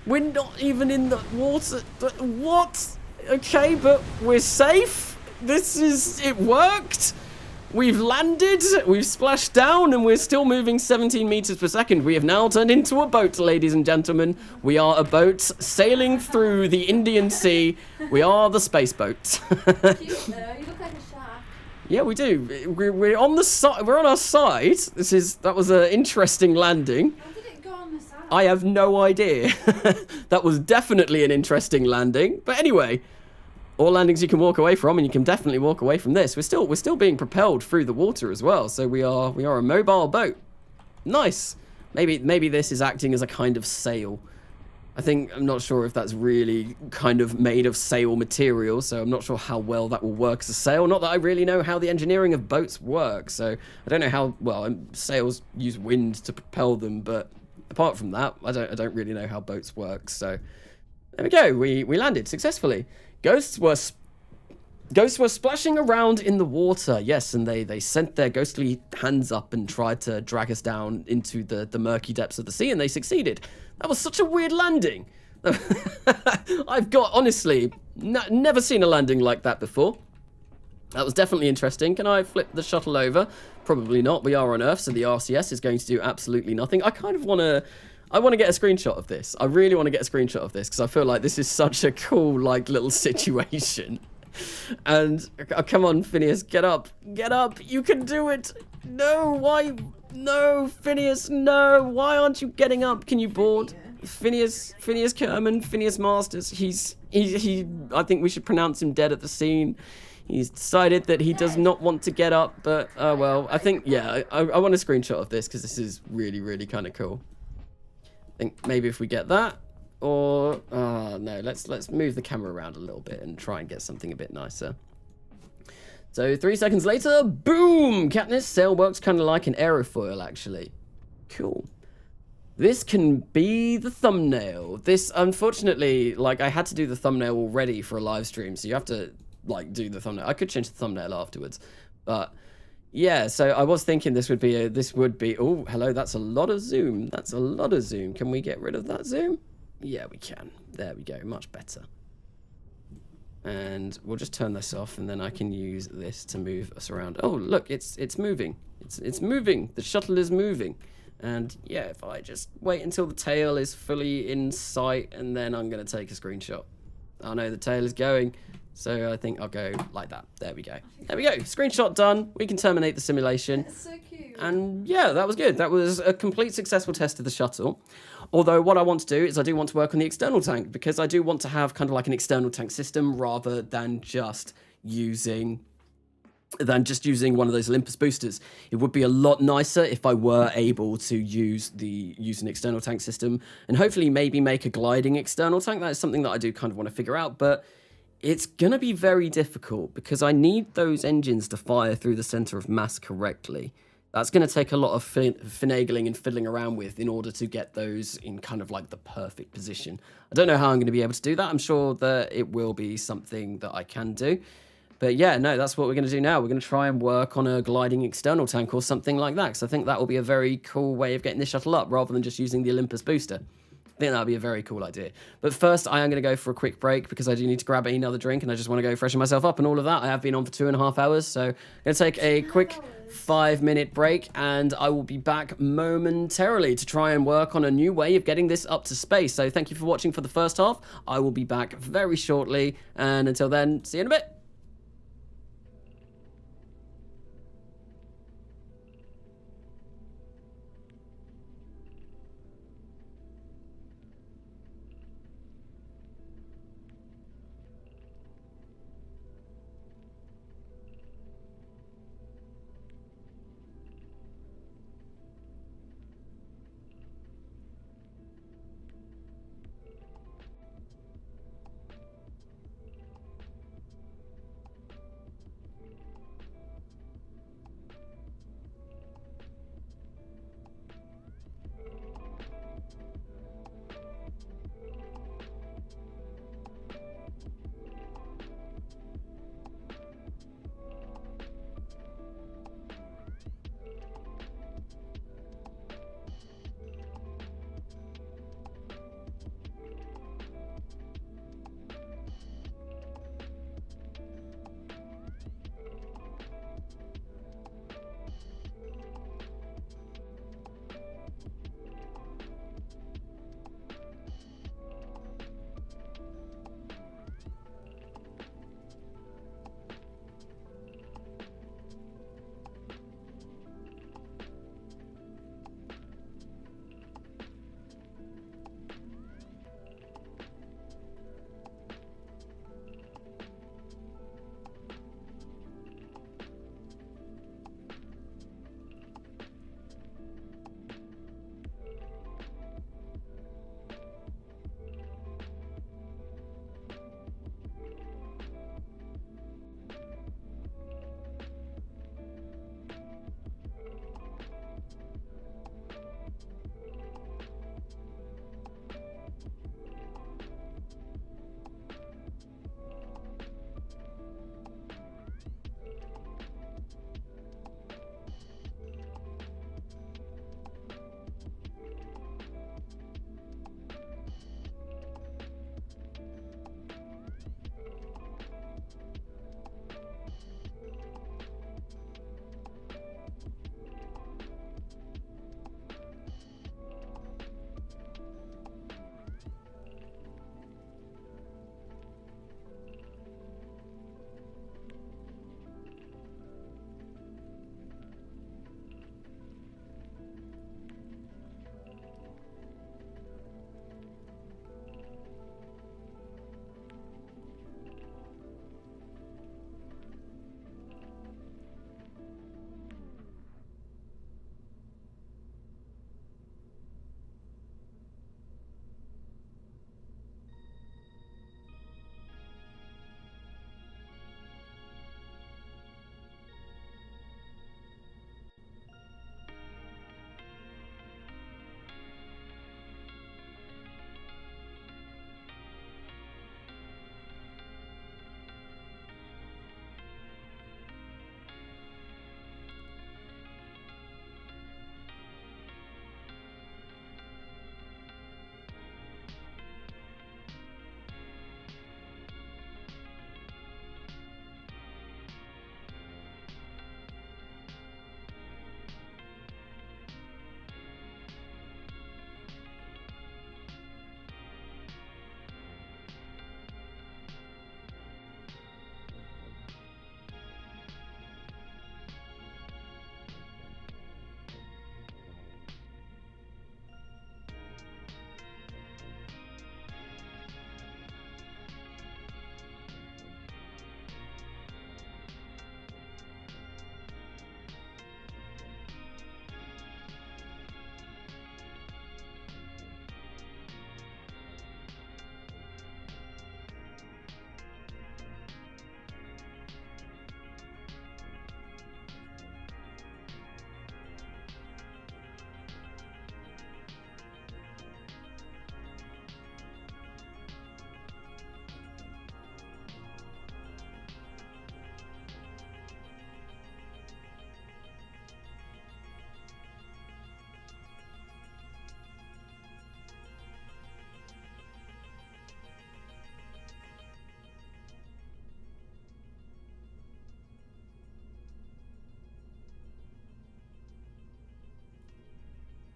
We're not even in the water. What? Okay, but we're safe. It worked. We've landed, we've splashed down, and we're still moving 17 meters per second. We have now turned into a boat, ladies and gentlemen. We are a boat sailing through the Indian Sea. We are the space boat. Cute though, you look like a shark. Yeah, we do. We're on the side. We're on our side. That was an interesting landing. How did it go on the side? I have no idea. That was definitely an interesting landing. But anyway, all landings you can walk away from, and you can definitely walk away from this. We're still being propelled through the water as well. So we are a mobile boat. Nice. Maybe this is acting as a kind of sail. I'm not sure if that's really kind of made of sail material, so I'm not sure how well that will work as a sail. Not that I really know how the engineering of boats work, so I don't know how well sails use wind to propel them, but apart from that, I don't really know how boats work. So there we go. We landed successfully. Ghosts were splashing around in the water, yes, and they sent their ghostly hands up and tried to drag us down into the murky depths of the sea, and they succeeded. That was such a weird landing. I've got, honestly, never seen a landing like that before. That was definitely interesting. Can I flip the shuttle over? Probably not. We are on Earth, so the RCS is going to do absolutely nothing. I kind of want to... I want to get a screenshot of this. I really want to get a screenshot of this because I feel like this is such a cool, like, little situation. And, oh, come on, Phineas, get up. Get up. You can do it. No, why? No, Phineas, no. Why aren't you getting up? Can you board? Phineas Kerman, Phineas Masters. I think we should pronounce him dead at the scene. He's decided that he does not want to get up, but, well, I think, yeah, I want a screenshot of this because this is really, really kind of cool. I think maybe if we get that, or no, let's move the camera around a little bit and try and get something a bit nicer. So 3 seconds later, boom! Katniss sail works kind of like an aerofoil, actually. Cool. This can be the thumbnail. This, unfortunately, like, I had to do the thumbnail already for a live stream, so you have to, like, do the thumbnail. I could change the thumbnail afterwards, but yeah, so I was thinking this would be, oh, hello, that's a lot of zoom. That's a lot of zoom. Can we get rid of that zoom? Yeah, we can. There we go, much better. And we'll just turn this off, and then I can use this to move us around. Oh, look, it's moving. It's moving. The shuttle is moving. And yeah, if I just wait until the tail is fully in sight, and then I'm going to take a screenshot. Oh no, the tail is going. So I think I'll go like that. There we go. There we go. Screenshot done. We can terminate the simulation. That's so cute. And yeah, that was good. That was a complete successful test of the shuttle. Although what I want to do is I do want to work on the external tank, because I do want to have kind of like an external tank system rather than just using one of those Olympus boosters. It would be a lot nicer if I were able to use an external tank system, and hopefully maybe make a gliding external tank. That is something that I do kind of want to figure out, but It's going to be very difficult because I need those engines to fire through the center of mass correctly. That's going to take a lot of finagling and fiddling around with in order to get those in kind of like the perfect position. I don't know how I'm going to be able to do that. I'm sure that it will be something that I can do. But yeah, no, that's what we're going to do now. We're going to try and work on a gliding external tank or something like that. Because I think that will be a very cool way of getting this shuttle up rather than just using the Olympus booster. I think that would be a very cool idea. But first, I am going to go for a quick break because I do need to grab another drink and I just want to go freshen myself up and all of that. I have been on for 2.5 hours, so I'm going to take a quick 5-minute break and I will be back momentarily to try and work on a new way of getting this up to space. So thank you for watching for the first half. I will be back very shortly, and until then, see you in a bit.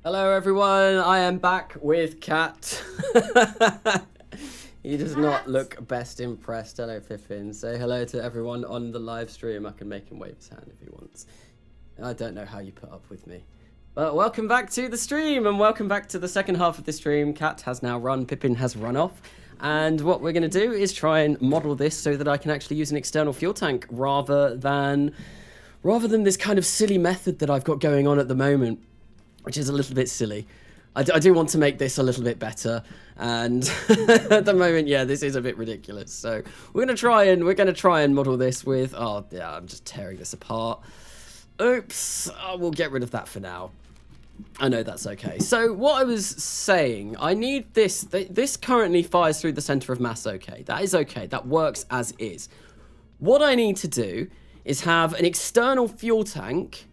Hello everyone, I am back with Cat. He does not look best impressed. Hello Pippin. Say hello to everyone on the live stream. I can make him wave his hand if he wants. I don't know how you put up with me. But welcome back to the stream and welcome back to the second half of the stream. Cat has now run, Pippin has run off. And what we're going to do is try and model this so that I can actually use an external fuel tank rather than this kind of silly method that I've got going on at the moment, which is a little bit silly. I do want to make this a little bit better, and at the moment, yeah, this is a bit ridiculous. So we're gonna try and model this with. Oh yeah, I'm just tearing this apart. Oops, we'll get rid of that for now. I know that's okay. So what I was saying, I need this. This currently fires through the center of mass. Okay, that is okay. That works as is. What I need to do is have an external fuel tank.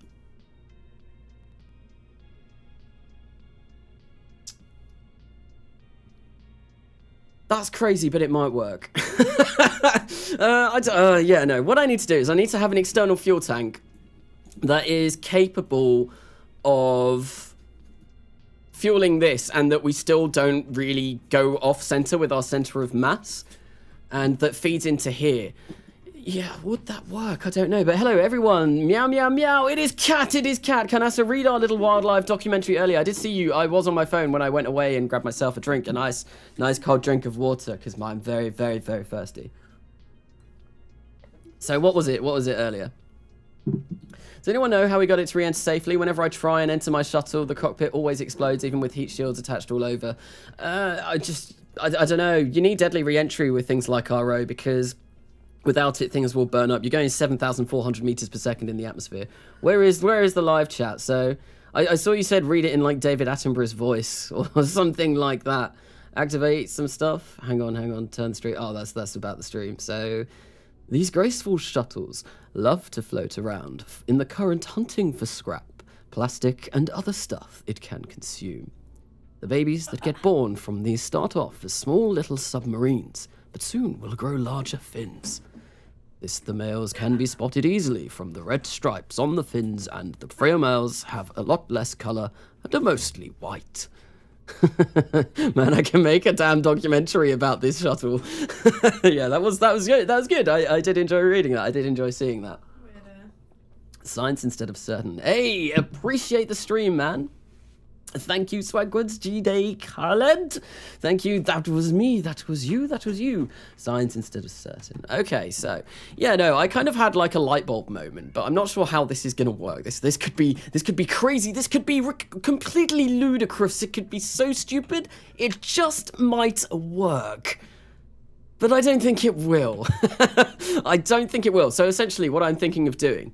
That's crazy, but it might work. Yeah, no. What I need to do is I need to have an external fuel tank that is capable of fueling this and that we still don't really go off center with our center of mass and that feeds into here. Yeah, would that work? I don't know. But hello, everyone. Meow, meow, meow. It is Cat. It is Cat. Canassa, read our little wildlife documentary earlier. I did see you. I was on my phone when I went away and grabbed myself a drink, a nice cold drink of water, because I'm very, very, very thirsty. So what was it? What was it earlier? Does anyone know how we got it to re-enter safely? Whenever I try and enter my shuttle, the cockpit always explodes, even with heat shields attached all over. I don't know. You need deadly re-entry with things like RO, because without it, things will burn up. You're going 7,400 meters per second in the atmosphere. Where is the live chat? So I saw you said read it in like David Attenborough's voice or something like that. Activate some stuff. Hang on. Turn straight. Oh, that's about the stream. So these graceful shuttles love to float around in the current, hunting for scrap, plastic, and other stuff it can consume. The babies that get born from these start off as small little submarines, but soon will grow larger fins. The males can be spotted easily from the red stripes on the fins, and the females have a lot less colour and are mostly white. Man, I can make a damn documentary about this shuttle. Yeah, that was good. That was good. I did enjoy reading that. I did enjoy seeing that. Science instead of certain. Hey, appreciate the stream, man. Thank you, Swagwoods, G-Day, Khaled. Thank you, that was me, that was you. Science instead of certain. Okay, so, yeah, no, I kind of had like a light bulb moment, but I'm not sure how this is going to work. This could be crazy, this could be completely ludicrous, it could be so stupid, it just might work. But I don't think it will. I don't think it will. So essentially what I'm thinking of doing,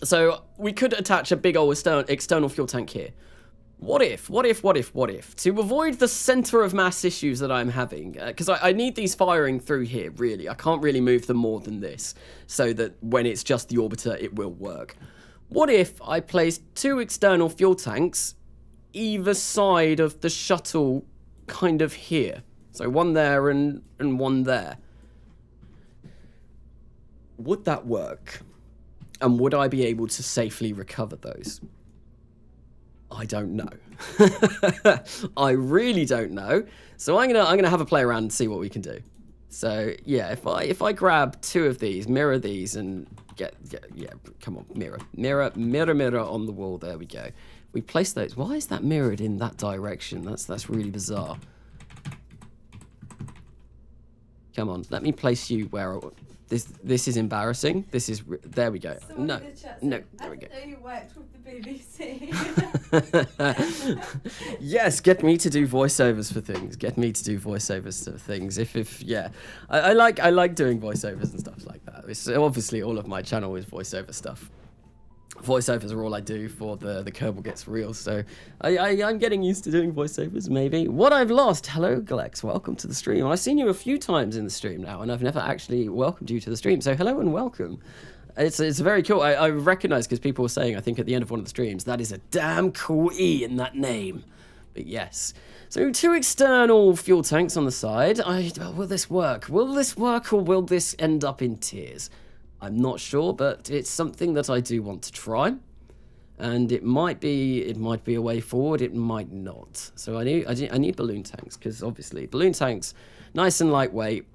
so we could attach a big old external fuel tank here. What if, to avoid the center of mass issues that I'm having, because I need these firing through here, really. I can't really move them more than this, so that when it's just the orbiter, it will work. What if I placed 2 external fuel tanks either side of the shuttle, kind of here? So one there and one there. Would that work? And would I be able to safely recover those? I don't know. I really don't know. So I'm gonna have a play around and see what we can do. So yeah, if I grab 2 of these, mirror these, and yeah, come on, mirror on the wall. There we go. We place those. Why is that mirrored in that direction? That's really bizarre. Come on, let me place you where. This is embarrassing. There we go. No, there we go. I didn't know you worked with the BBC. Yes, get me to do voiceovers for things. Yeah. I like doing voiceovers and stuff like that. It's obviously all of my channel is voiceover stuff. Voiceovers are all I do for the Kerbal Gets Real, so I'm getting used to doing voiceovers, maybe. What I've lost, hello Glex, welcome to the stream. I've seen you a few times in the stream now, and I've never actually welcomed you to the stream, so hello and welcome. It's very cool. I recognize, because people were saying, I think at the end of one of the streams, that is a damn cool E in that name. But yes. So 2 external fuel tanks on the side. Will this work? Will this work, or will this end up in tears? I'm not sure, but it's something that I do want to try. And it might be a way forward, it might not. So I need balloon tanks, because obviously balloon tanks, nice and lightweight.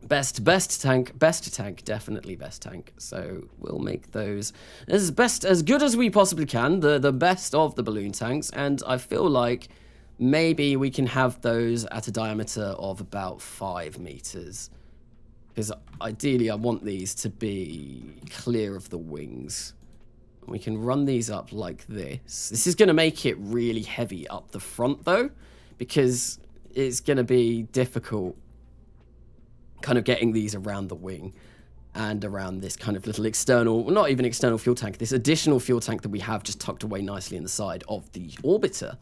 Best tank, definitely best tank. So we'll make those as good as we possibly can, the best of the balloon tanks, and I feel like maybe we can have those at a diameter of about 5 meters. Because ideally I want these to be clear of the wings. We can run these up like this. This is going to make it really heavy up the front though, because it's going to be difficult kind of getting these around the wing and around this kind of little external, well, not even external fuel tank, this additional fuel tank that we have just tucked away nicely in the side of the orbiter.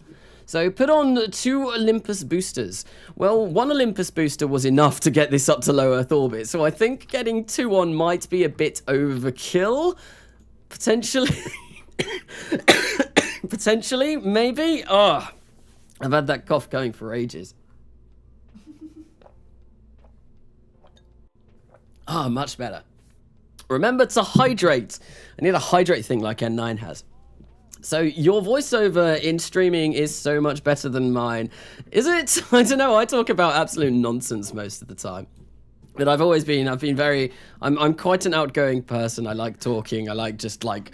So put on 2 Olympus boosters. Well, 1 Olympus booster was enough to get this up to low Earth orbit, so I think getting 2 on might be a bit overkill. Potentially. Potentially, maybe. Oh, I've had that cough going for ages. Ah, much better. Remember to hydrate. I need a hydrate thing like N9 has. So your voiceover in streaming is so much better than mine. Is it? I don't know. I talk about absolute nonsense most of the time. But I've quite an outgoing person. I like talking. I like just like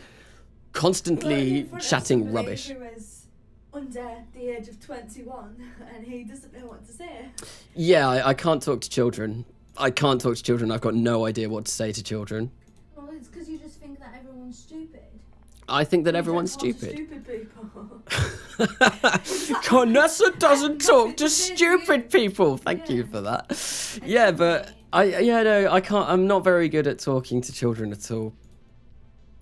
constantly chatting rubbish. Who is under the age of 21 and he doesn't know what to say. Yeah, I can't talk to children. I've got no idea what to say to children. Well, it's because you just think that everyone's stupid. I think that everyone's stupid. Stupid people. Conessa doesn't talk to stupid people. Thank you for that. Yeah, but I can't. I'm not very good at talking to children at all.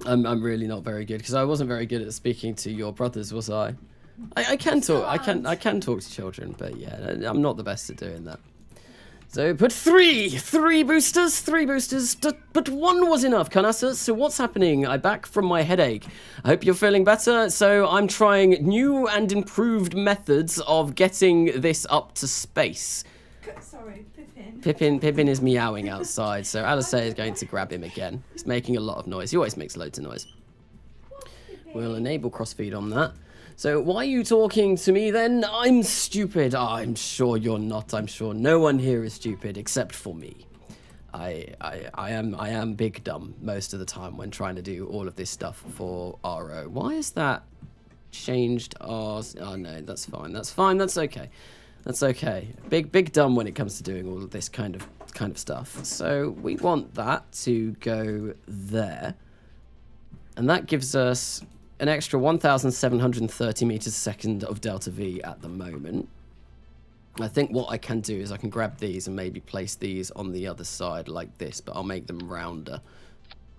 I'm really not very good, because I wasn't very good at speaking to your brothers, was I? I can talk. I can talk to children, but yeah, I'm not the best at doing that. So put three boosters, but 1 was enough, Kanasa. So what's happening? I'm back from my headache. I hope you're feeling better. So I'm trying new and improved methods of getting this up to space. Sorry, Pippin. Pippin is meowing outside, so Alistair is going to grab him again. He's making a lot of noise. He always makes loads of noise. We'll enable crossfeed on that. So why are you talking to me then? I'm stupid. Oh, I'm sure you're not. I'm sure no one here is stupid except for me. I am big dumb most of the time when trying to do all of this stuff for RO. Why is that changed? Oh no, that's fine. That's fine. That's okay. That's okay. Big dumb when it comes to doing all of this kind of stuff. So we want that to go there, and that gives us an extra 1,730 meters a second of delta V at the moment. I think what I can do is I can grab these and maybe place these on the other side like this, but I'll make them rounder.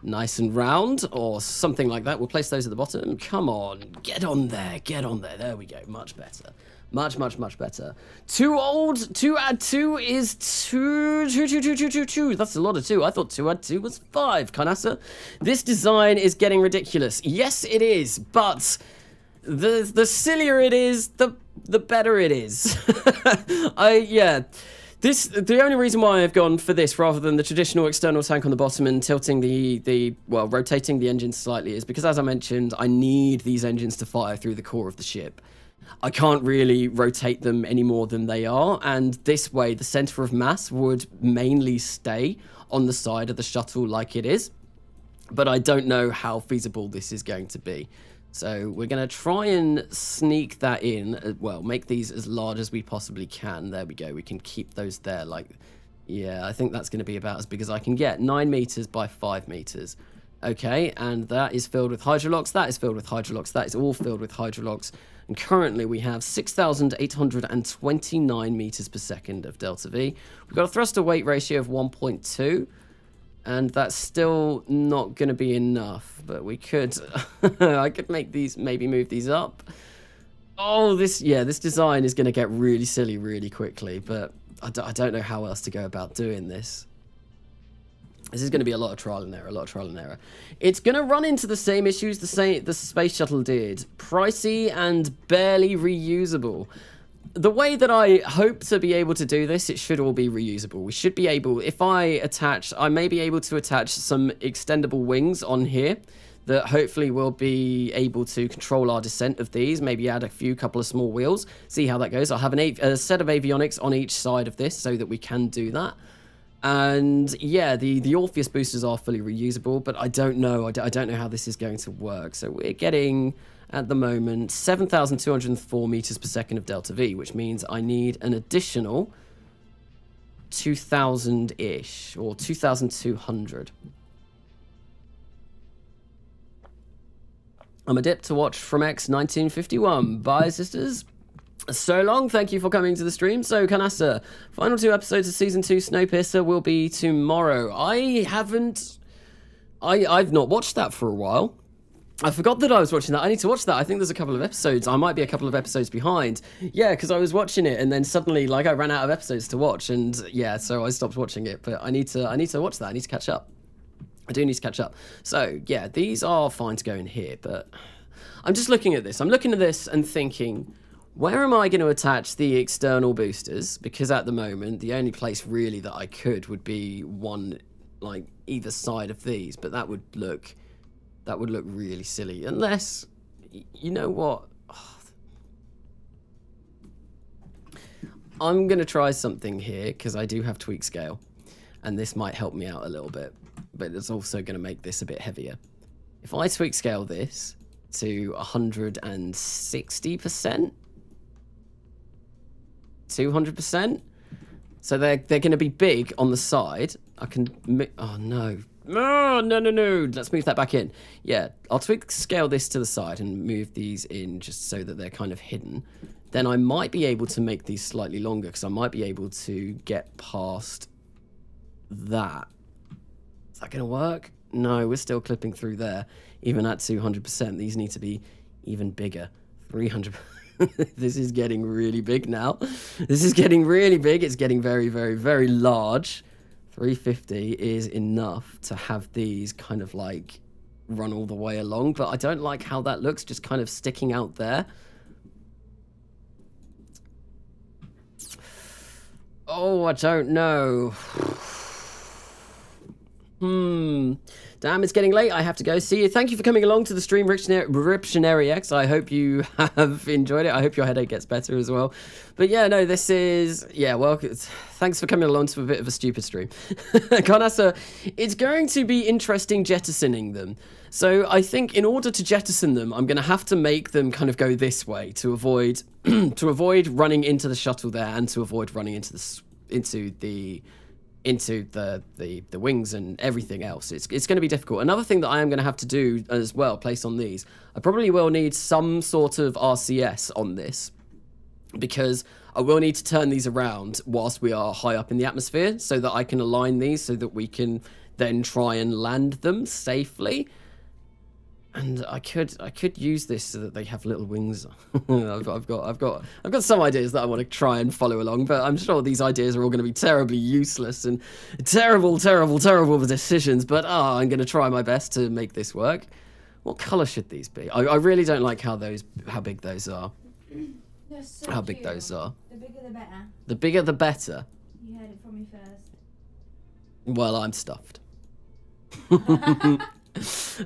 Nice and round, or something like that. We'll place those at the bottom. Come on, get on there, get on there. There we go, much better. Much better. 2 old, 2 add 2 is 2. That's a lot of 2. I thought 2 add 2 was 5, Kanasa. This design is getting ridiculous. Yes, it is, but the sillier it is, the better it is. The only reason why I've gone for this rather than the traditional external tank on the bottom and tilting rotating the engines slightly is because, as I mentioned, I need these engines to fire through the core of the ship. I can't really rotate them any more than they are, and this way the center of mass would mainly stay on the side of the shuttle like it is, but I don't know how feasible this is going to be. So we're going to try and sneak that in, make these as large as we possibly can. There we go, we can keep those there yeah, I think that's going to be about as big as I can get. 9 meters by 5 meters. Okay, and that is filled with hydrolocks, that is filled with hydrolocks, that is all filled with hydrolocks. And currently we have 6,829 meters per second of delta V. We've got a thrust to weight ratio of 1.2, and that's still not going to be enough, but we could, I could make these, maybe move these up. Oh, this design is going to get really silly really quickly, but I don't know how else to go about doing this. This is going to be a lot of trial and error, It's going to run into the same issues the Space Shuttle did. Pricey and barely reusable. The way that I hope to be able to do this, it should all be reusable. We should be able, if I may be able to attach some extendable wings on here that hopefully we'll be able to control our descent of these, maybe add a couple of small wheels, see how that goes. I'll have a set of avionics on each side of this so that we can do that. And yeah, the Orpheus boosters are fully reusable, but I don't know. I don't know how this is going to work. So we're getting, at the moment, 7,204 meters per second of delta V, which means I need an additional 2,000-ish, or 2,200. I'm a dip to watch from X 1951. Bye, sisters. So long, thank you for coming to the stream. So, Canassa, final 2 episodes of Season 2 Snowpiercer will be tomorrow. I've not watched that for a while. I forgot that I was watching that. I need to watch that. I think there's a couple of episodes. I might be a couple of episodes behind. Yeah, because I was watching it and then suddenly, like, I ran out of episodes to watch, and yeah, so I stopped watching it. But I need to watch that. I need to catch up. I do need to catch up. So, yeah, these are fine to go in here, but I'm just looking at this. I'm looking at this and thinking, where am I going to attach the external boosters? Because at the moment, the only place really that I could would be one, like, either side of these, but that would look really silly. Unless, you know what? I'm going to try something here, because I do have tweak scale, and this might help me out a little bit, but it's also going to make this a bit heavier. If I tweak scale this to 160%, 200%, so they're going to be big on the side. I can, oh no. No, let's move that back in. Yeah, I'll tweak scale this to the side and move these in just so that they're kind of hidden. Then I might be able to make these slightly longer, because I might be able to get past that. Is that going to work? No, we're still clipping through there. Even at 200%, these need to be even bigger. 300%. This is getting really big now. This is getting really big. It's getting very, very, very large. 350 is enough to have these kind of like run all the way along, but I don't like how that looks, just kind of sticking out there. Oh, I don't know. Damn, it's getting late. I have to go. See you. Thank you for coming along to the stream, Riptionary X. I hope you have enjoyed it. I hope your headache gets better as well. But yeah, no, this is... Yeah, well, thanks for coming along to a bit of a stupid stream. Carnassa, it's going to be interesting jettisoning them. So I think in order to jettison them, I'm going to have to make them kind of go this way to avoid to avoid running into the shuttle there, and to avoid running into the wings and everything else. It's going to be difficult. Another thing that I am going to have to do as well, place on these, I probably will need some sort of RCS on this, because I will need to turn these around whilst we are high up in the atmosphere, so that I can align these so that we can then try and land them safely. And I could use this so that they have little wings. I've got some ideas that I want to try and follow along, but I'm sure these ideas are all going to be terribly useless and terrible decisions. But I'm going to try my best to make this work. What color should these be? I really don't like how big those are. They're so how big cute. Those are. The bigger the better. The bigger the better. You heard it from me first. Well, I'm stuffed.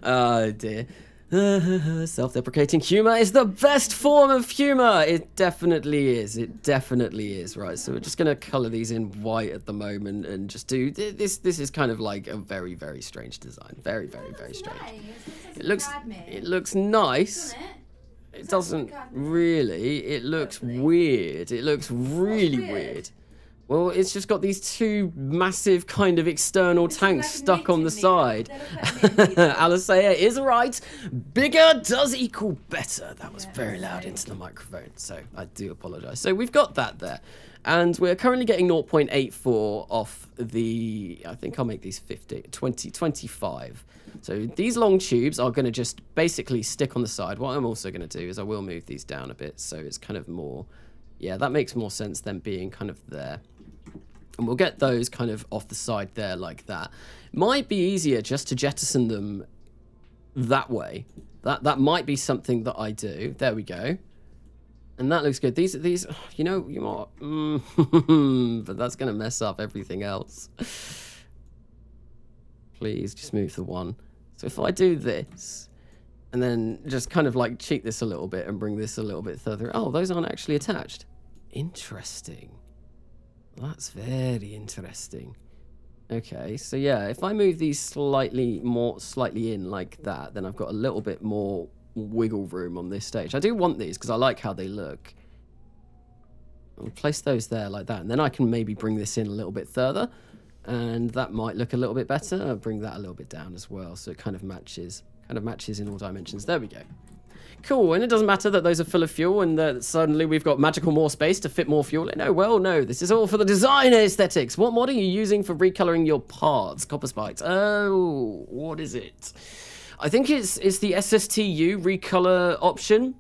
Oh dear. Self-deprecating humor is the best form of humor. It definitely is. It definitely is. Right, so we're just going to color these in white at the moment and just do this. This is kind of like a very, very strange design. Very, very, very strange. Nice. It looks nice. It doesn't really. It looks weird. It looks really weird. Well, it's just got these two massive kind of external tanks stuck on the side. Alisea is right. Bigger does equal better. That was very loud into the microphone, so I do apologize. So we've got that there. And we're currently getting 0.84 off the, I think I'll make these 25. So these long tubes are going to just basically stick on the side. What I'm also going to do is I will move these down a bit, so it's kind of more, yeah, that makes more sense than being kind of there. And we'll get those kind of off the side there like that. Might be easier just to jettison them that way. That might be something that I do. There we go. And that looks good. These, you know, you are, but that's going to mess up everything else. Please just move the one. So if I do this, and then just kind of like cheat this a little bit and bring this a little bit further. Oh, those aren't actually attached. Interesting. That's very interesting. Okay, so yeah, if I move these slightly in like that, then I've got a little bit more wiggle room on this stage. I do want these because I like how they look. I'll place those there like that, and then I can maybe bring this in a little bit further, and that might look a little bit better. I'll bring that a little bit down as well, so it kind of matches in all dimensions. There we go. Cool, and it doesn't matter that those are full of fuel and that suddenly we've got magical more space to fit more fuel in. Oh, well, no, this is all for the design aesthetics. What mod are you using for recoloring your parts? Copper spikes. Oh, what is it? I think it's the SSTU recolor option,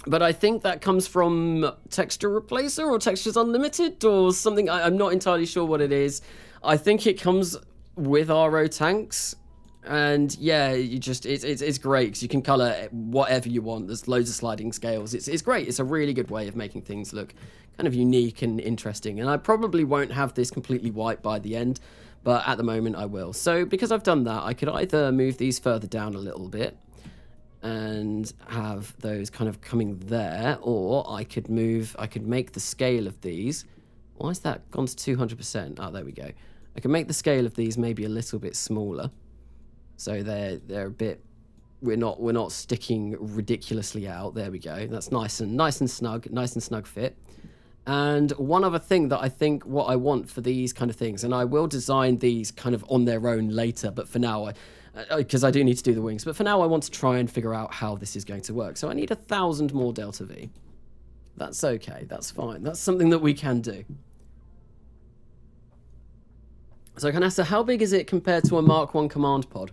but I think that comes from Texture Replacer or Textures Unlimited or something. I'm not entirely sure what it is. I think it comes with RO tanks. And yeah, it's great because you can color whatever you want. There's loads of sliding scales. It's great. It's a really good way of making things look kind of unique and interesting. And I probably won't have this completely white by the end, but at the moment I will. So because I've done that, I could either move these further down a little bit and have those kind of coming there, or I could make the scale of these. Why is that gone to 200%? Oh, there we go. I can make the scale of these maybe a little bit smaller. So they're a bit, we're not sticking ridiculously out. There we go. That's nice and snug fit. And one other thing that I think what I want for these kind of things, and I will design these kind of on their own later, but for now, because I do need to do the wings, but for now I want to try and figure out how this is going to work. So I need 1,000 more delta V. That's okay. That's fine. That's something that we can do. So Canasta, how big is it compared to a Mark 1 command pod?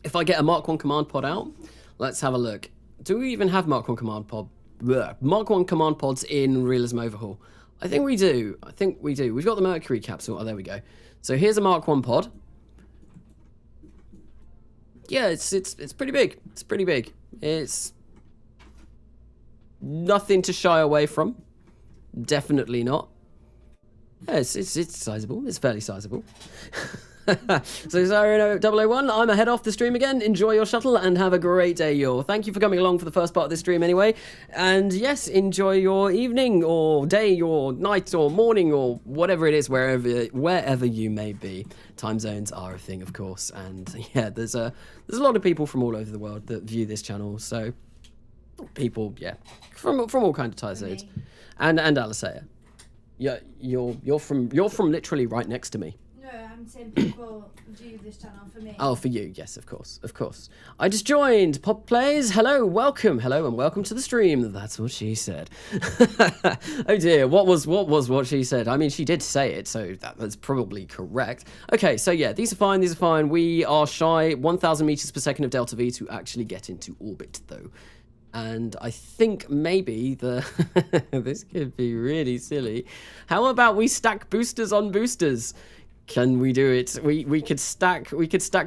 If I get a Mark 1 command pod out, let's have a look. Do we even have Mark 1 command pod? Blech. Mark 1 command pods in Realism Overhaul? I think we do. We've got the Mercury capsule. Oh, there we go. So here's a Mark 1 pod. Yeah, it's pretty big. It's pretty big. It's nothing to shy away from. Definitely not. Yeah, it's sizable. It's fairly sizable. So Zyro 001, I'm ahead off the stream again. Enjoy your shuttle and have a great day, y'all. Thank you for coming along for the first part of this stream anyway. And yes, enjoy your evening or day or night or morning or whatever it is, wherever you may be. Time zones are a thing, of course. And yeah, there's a lot of people from all over the world that view this channel. So people, yeah, from all kinds of time zones. And Alisea. Yeah, you're from literally right next to me. I'm saying people view this channel for me. Oh, for you, yes, of course. I just joined. Pop Plays, hello, welcome and welcome to the stream. That's what she said. Oh dear, what was what she said? I mean, she did say it, so that's probably correct. Okay, so yeah, these are fine. We are shy 1,000 meters per second of delta V to actually get into orbit, though. And I think maybe this could be really silly. How about we stack boosters on boosters? Can we do it? We could stack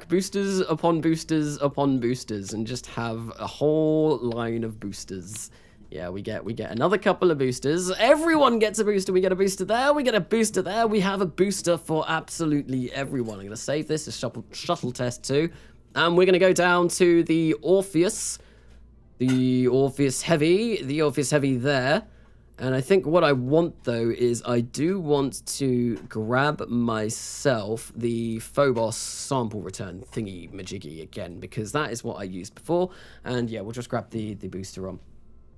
boosters upon boosters upon boosters and just have a whole line of boosters. Yeah, we get another couple of boosters. Everyone gets a booster. We get a booster there. We get a booster there. We have a booster for absolutely everyone. I'm gonna save this as shuttle test 2, and we're gonna go down to the Orpheus. The Orpheus Heavy there. And I think what I want, though, is I do want to grab myself the Phobos sample return thingy-majiggy again, because that is what I used before. And yeah, we'll just grab the booster on.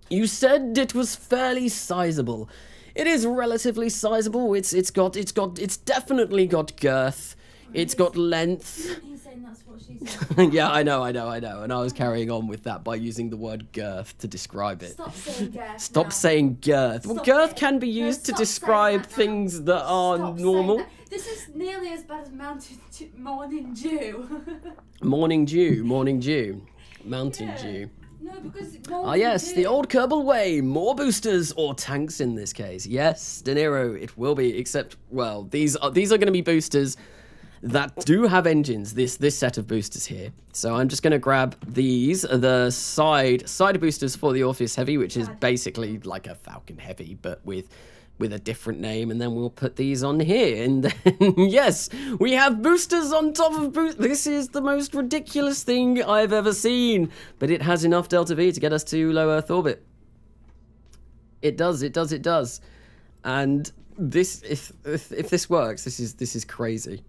You said it was fairly sizable. It is relatively sizable. It's definitely got girth. It's got length. That's what she said. Yeah, I know. And I was carrying on with that by using the word girth to describe it. Stop saying girth. Stop saying girth. Well, girth can be used to describe things that are normal. This is nearly as bad as morning dew. Morning dew. Mountain dew. No, because yes, the old Kerbal way. More boosters or tanks in this case. Yes, De Niro, it will be. Except, well, these are going to be boosters that do have engines, this set of boosters here. So I'm just going to grab these, the side boosters for the Orpheus Heavy, which is basically like a Falcon Heavy, but with with a different name, and then we'll put these on here. And then, yes, we have boosters on top of boosters. This is the most ridiculous thing I've ever seen, but it has enough Delta V to get us to low Earth orbit. It does, it does, it does. And this, if this works, this is crazy.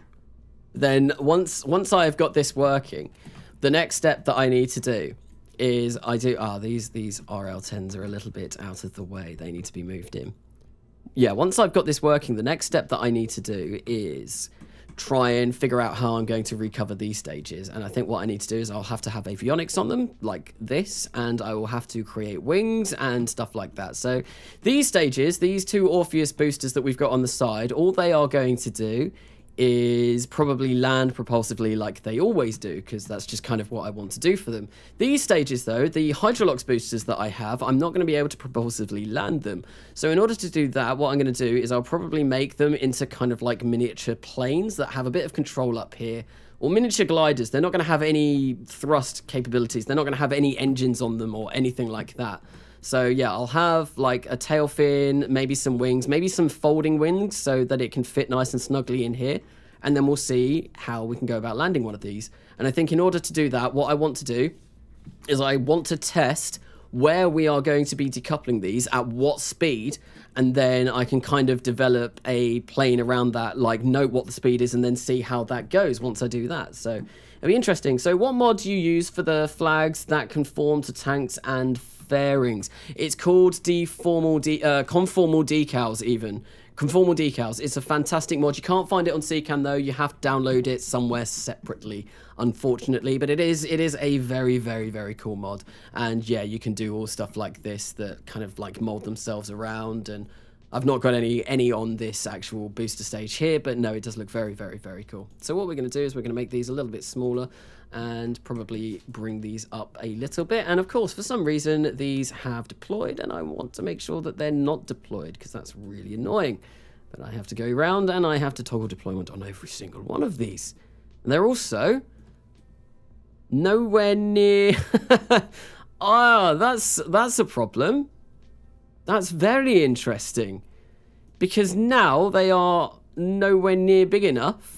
Then once I've got this working, the next step that I need to do is these RL10s are a little bit out of the way. They need to be moved in. Yeah, once I've got this working, the next step that I need to do is try and figure out how I'm going to recover these stages. And I think what I need to do is I'll have to have avionics on them, like this, and I will have to create wings and stuff like that. So these stages, these two Orpheus boosters that we've got on the side, all they are going to do is probably land propulsively like they always do, because that's just kind of what I want to do for them. These stages though, the Hydrolox boosters that I have, I'm not going to be able to propulsively land them. So in order to do that, what I'm going to do is I'll probably make them into kind of like miniature planes that have a bit of control up here, or miniature gliders. They're not going to have any thrust capabilities. They're not going to have any engines on them or anything like that. So yeah, I'll have like a tail fin, maybe some wings, maybe some folding wings so that it can fit nice and snugly in here. And then we'll see how we can go about landing one of these. And I think in order to do that, what I want to do is I want to test where we are going to be decoupling these, at what speed, and then I can kind of develop a plane around that, like note what the speed is and then see how that goes once I do that. So it'll be interesting. So what mod do you use for the flags that conform to tanks and fairings? It's called conformal decals even. Conformal decals. It's a fantastic mod. You can't find it on CCAN though. You have to download it somewhere separately, unfortunately. But it is a very, very, very cool mod. And yeah, you can do all stuff like this that kind of like mold themselves around. And I've not got any on this actual booster stage here, but no, it does look very, very, very cool. So what we're going to do is we're going to make these a little bit smaller and probably bring these up a little bit. And of course, for some reason, these have deployed, and I want to make sure that they're not deployed because that's really annoying. But I have to go around and I have to toggle deployment on every single one of these. And they're also nowhere near... that's a problem. That's very interesting, because now they are nowhere near big enough.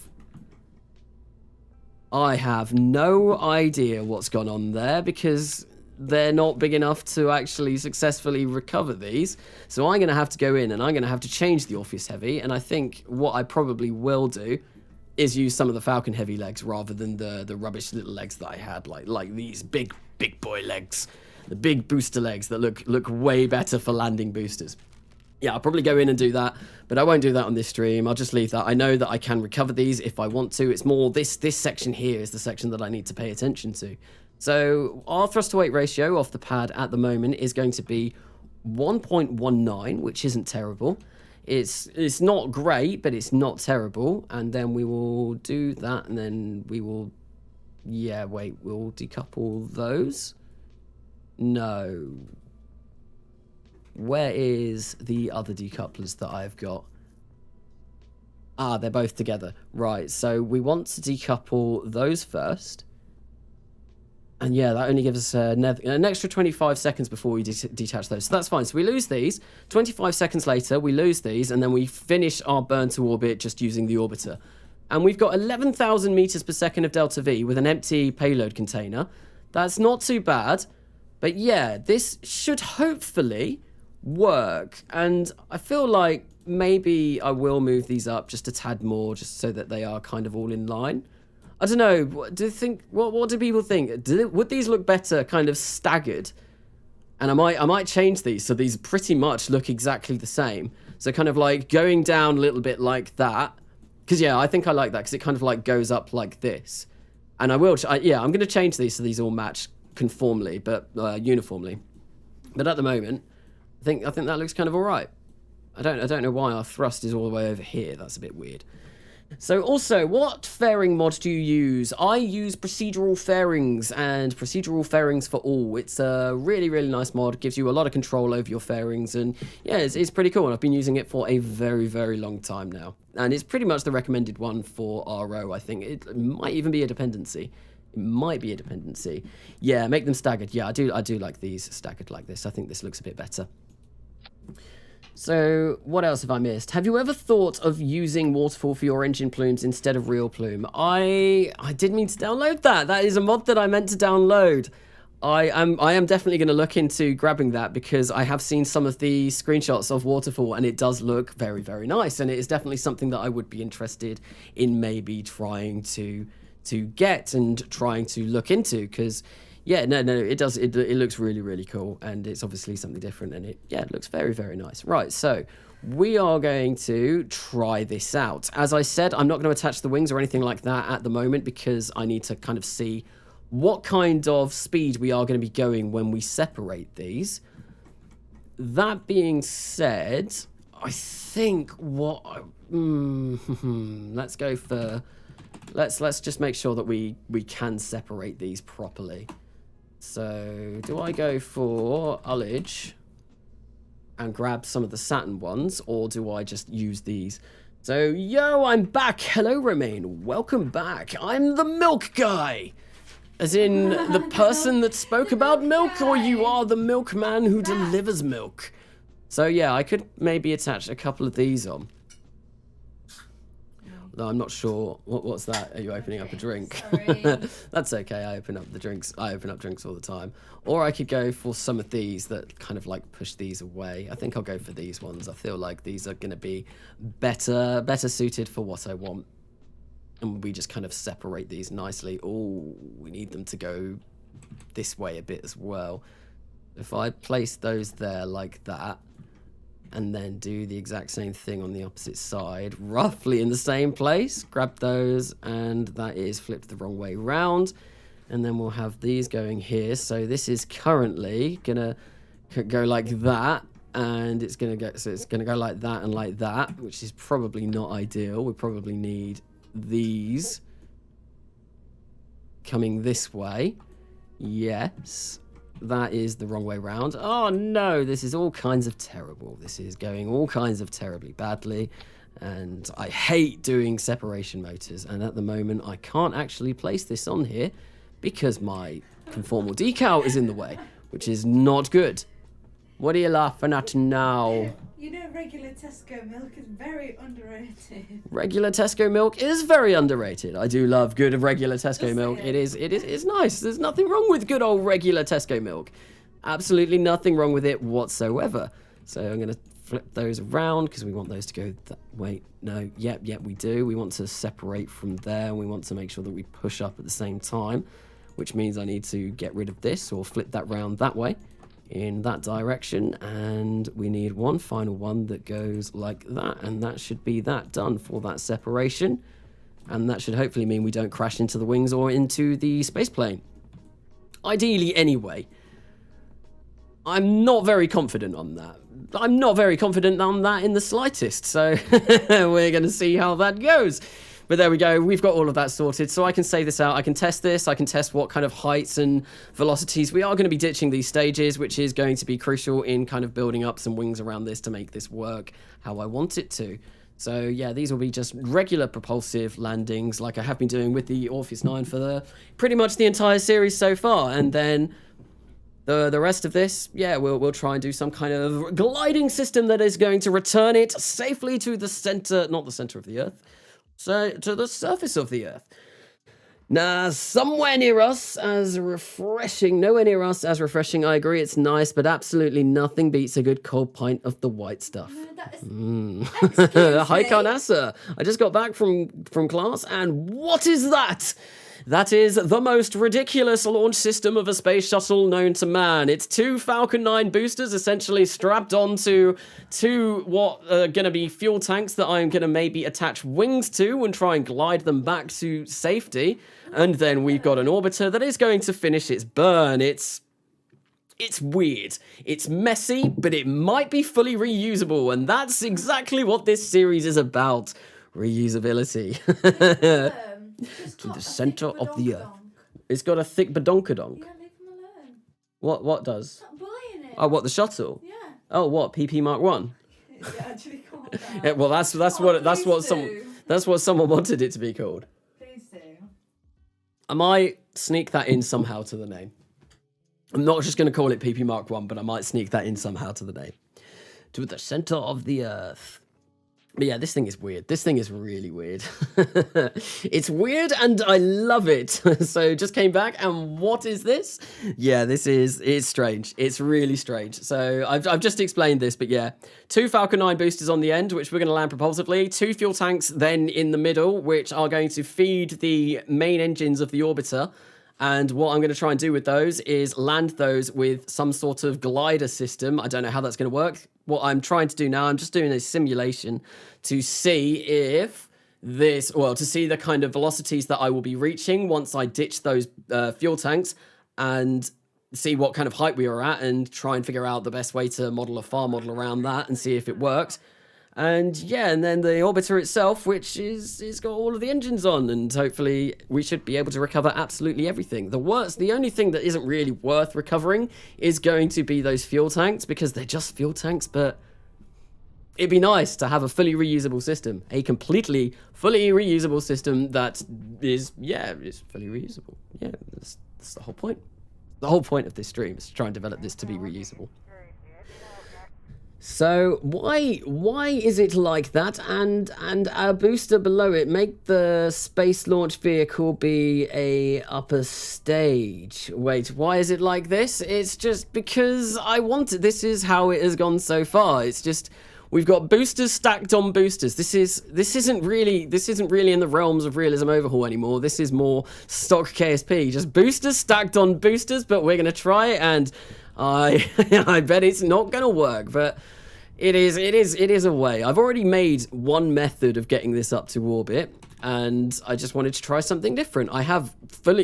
I have no idea what's gone on there, because they're not big enough to actually successfully recover these. So I'm going to have to go in and I'm going to have to change the Orpheus Heavy. And I think what I probably will do is use some of the Falcon Heavy legs rather than the rubbish little legs that I had, like these big boy legs. The big booster legs that look way better for landing boosters. Yeah, I'll probably go in and do that, but I won't do that on this stream. I'll just leave that. I know that I can recover these if I want to. It's more this section here is the section that I need to pay attention to. So our thrust to weight ratio off the pad at the moment is going to be 1.19, which isn't terrible. It's not great, but it's not terrible. And then we will do that, and then we will... Yeah, wait, we'll decouple those. No. Where is the other decouplers that I've got? Ah, they're both together. Right, so we want to decouple those first. And yeah, that only gives us an extra 25 seconds before we detach those. So that's fine. So we lose these. 25 seconds later, we lose these. And then we finish our burn to orbit just using the orbiter. And we've got 11,000 meters per second of delta V with an empty payload container. That's not too bad. But yeah, this should hopefully work. And I feel like maybe I will move these up just a tad more, just so that they are kind of all in line. I don't know. What do people think? Would these look better kind of staggered? And I might change these so these pretty much look exactly the same. So kind of like going down a little bit like that. Because yeah, I think I like that because it kind of like goes up like this. And I will, yeah, I'm going to change these so these all match conformly, but uniformly. But at the moment, I think that looks kind of all right. I don't know why our thrust is all the way over here. That's a bit weird. So also, what fairing mod do you use? I use procedural fairings and procedural fairings for all. It's a really, really nice mod. It gives you a lot of control over your fairings, and yeah, it's pretty cool. And I've been using it for a very, very long time now. And it's pretty much the recommended one for RO, I think. It might even be a dependency. It might be a dependency. Yeah, make them staggered. Yeah, I do like these staggered like this. I think this looks a bit better. So, what else have I missed? Have you ever thought of using Waterfall for your engine plumes instead of Real Plume? I did mean to download that. That is a mod that I meant to download. I am definitely going to look into grabbing that because I have seen some of the screenshots of Waterfall and it does look very, very nice. And it is definitely something that I would be interested in maybe trying to get and trying to look into because... Yeah, no, it does. It looks really, really cool, and it's obviously something different, and it looks very, very nice. Right, so we are going to try this out. As I said, I'm not going to attach the wings or anything like that at the moment because I need to kind of see what kind of speed we are going to be going when we separate these. That being said, I think what let's go for let's just make sure that we can separate these properly. So, do I go for ullage and grab some of the Saturn ones, or do I just use these? So, yo, I'm back. Hello, Romaine. Welcome back. I'm the milk guy. As in, the person that spoke about milk, or you are the milkman who delivers milk. So, yeah, I could maybe attach a couple of these on. No, I'm not sure. What's that? Are you opening up a drink? Sorry. That's okay. I open up drinks all the time. Or I could go for some of these that kind of like push these away. I think I'll go for these ones. I feel like these are going to be better suited for what I want. And we just kind of separate these nicely. Oh, we need them to go this way a bit as well. If I place those there like that, and then do the exact same thing on the opposite side, roughly in the same place. Grab those, and that is flipped the wrong way round. And then we'll have these going here. So this is currently gonna go like that, and it's gonna go like that and like that, which is probably not ideal. We probably need these coming this way. Yes. That is the wrong way round. Oh no, this is all kinds of terrible. This is going all kinds of terribly badly. And I hate doing separation motors. And at the moment, I can't actually place this on here because my conformal decal is in the way, which is not good. What are you laughing at now? You know, regular Tesco milk is very underrated. Regular Tesco milk is very underrated. I do love good regular Tesco milk. It's nice. There's nothing wrong with good old regular Tesco milk. Absolutely nothing wrong with it whatsoever. So I'm going to flip those around because we want those to go that way. No, yep, we do. We want to separate from there. We want to make sure that we push up at the same time, which means I need to get rid of this or flip that round that way in that direction, and we need one final one that goes like that, and that should be that done for that separation, and that should hopefully mean we don't crash into the wings or into the space plane. Ideally anyway. I'm not very confident on that. I'm not very confident on that in the slightest, so we're going to see how that goes. But there we go, we've got all of that sorted, so I can say this out, I can test this, I can test what kind of heights and velocities. We are going to be ditching these stages, which is going to be crucial in kind of building up some wings around this to make this work how I want it to. So yeah, these will be just regular propulsive landings like I have been doing with the Orpheus 9 for pretty much the entire series so far. And then the rest of this, yeah, we'll try and do some kind of gliding system that is going to return it safely to the center, not the center of the Earth, so to the surface of the Earth. Nah, somewhere near us as refreshing. Nowhere near us as refreshing. I agree, it's nice, but absolutely nothing beats a good cold pint of the white stuff. Hi, Carnassa. I just got back from class, and what is that? That is the most ridiculous launch system of a space shuttle known to man. It's 2 Falcon 9 boosters essentially strapped onto 2 what are going to be fuel tanks that I'm going to maybe attach wings to and try and glide them back to safety. And then we've got an orbiter that is going to finish its burn. It's weird. It's messy, but it might be fully reusable. And that's exactly what this series is about. Reusability. To the center of the Earth. It's got a thick badonkadonk. Yeah, leave him alone. What does? Stop bullying him. Oh, what, the shuttle? Yeah. Oh, what, PP Mark 1? Yeah, actually called that. Yeah, well, that's what someone wanted it to be called. Please do. I might sneak that in somehow to the name. I'm not just going to call it PP Mark 1, but I might sneak that in somehow to the name. to the center of the Earth. But yeah, this thing is weird. This thing is really weird. It's weird and I love it. So just came back and what is this? Yeah, it's strange. It's really strange. So I've just explained this, but yeah. 2 Falcon 9 boosters on the end, which we're going to land propulsively. 2 fuel tanks then in the middle, which are going to feed the main engines of the orbiter. And what I'm going to try and do with those is land those with some sort of glider system. I don't know how that's going to work. What I'm trying to do now, I'm just doing a simulation to see if to see the kind of velocities that I will be reaching once I ditch those fuel tanks and see what kind of height we are at and try and figure out the best way to model a FAR model around that and see if it works. And yeah, and then the orbiter itself, which is got all of the engines on, and hopefully we should be able to recover absolutely everything. The only thing that isn't really worth recovering is going to be those fuel tanks, because they're just fuel tanks, but it'd be nice to have a fully reusable system, a completely fully reusable system that is fully reusable. Yeah, that's the whole point. The whole point of this stream is to try and develop this to be reusable. So why is it like that? And our booster below it, make the space launch vehicle be a upper stage. Wait, why is it like this? It's just because I want it. This is how it has gone so far. It's just we've got boosters stacked on boosters. This isn't really in the realms of realism overhaul anymore. This is more stock KSP. Just boosters stacked on boosters, but we're gonna try and I bet it's not gonna work, but it is a way. I've already made one method of getting this up to orbit, and I just wanted to try something different. I have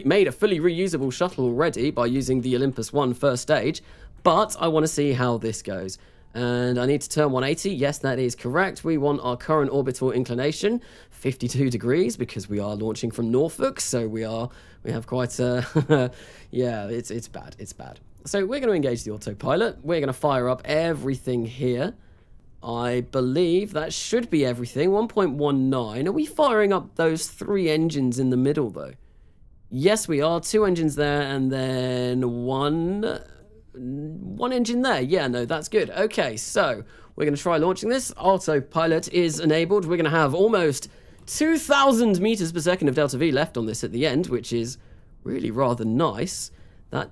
made a fully reusable shuttle already by using the Olympus 1 first stage, but I want to see how this goes. And I need to turn 180. Yes, that is correct. We want our current orbital inclination 52 degrees because we are launching from Norfolk, so we have quite a yeah, it's bad. It's bad. So we're going to engage the autopilot. We're going to fire up everything here. I believe that should be everything. 1.19. Are we firing up those 3 engines in the middle, though? Yes, we are. 2 engines there, and then one engine there. Yeah, no, that's good. Okay, so we're going to try launching this. Autopilot is enabled. We're going to have almost 2,000 meters per second of delta V left on this at the end, which is really rather nice. That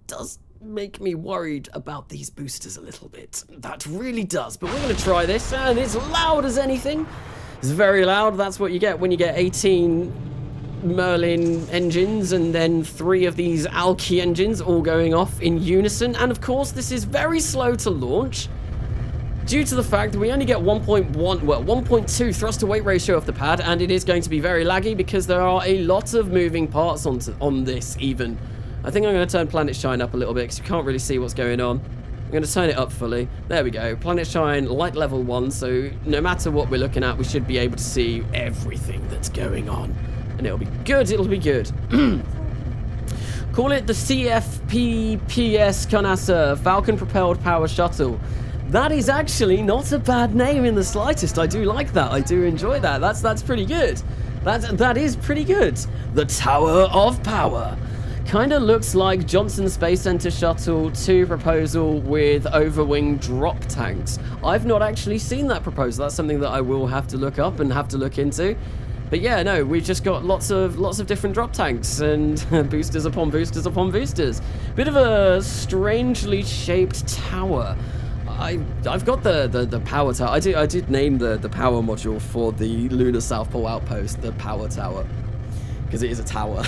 does make me worried about these boosters a little bit. That really does. But we're going to try this, and it's loud as anything. It's very loud. That's what you get when you get 18 Merlin engines and then 3 of these Alki engines all going off in unison. And of course, this is very slow to launch due to the fact that we only get 1.2 thrust to weight ratio off the pad, and it is going to be very laggy because there are a lot of moving parts on this even. I think I'm going to turn Planet Shine up a little bit because you can't really see what's going on. I'm going to turn it up fully. There we go. Planet Shine, light level 1, so no matter what we're looking at, we should be able to see everything that's going on. And it'll be good, it'll be good. Call it the CFPPS Conasa, Falcon Propelled Power Shuttle. That is actually not a bad name in the slightest. I do like that. I do enjoy that. That's pretty good. That is pretty good. The Tower of Power. Kind of looks like Johnson Space Center Shuttle 2 proposal with overwing drop tanks. I've not actually seen that proposal. That's something that I will have to look up and have to look into. But yeah, no, we've just got lots of different drop tanks and boosters upon boosters upon boosters. Bit of a strangely shaped tower. I've got the power tower. I did name the power module for the Lunar South Pole Outpost the Power Tower, because it is a tower.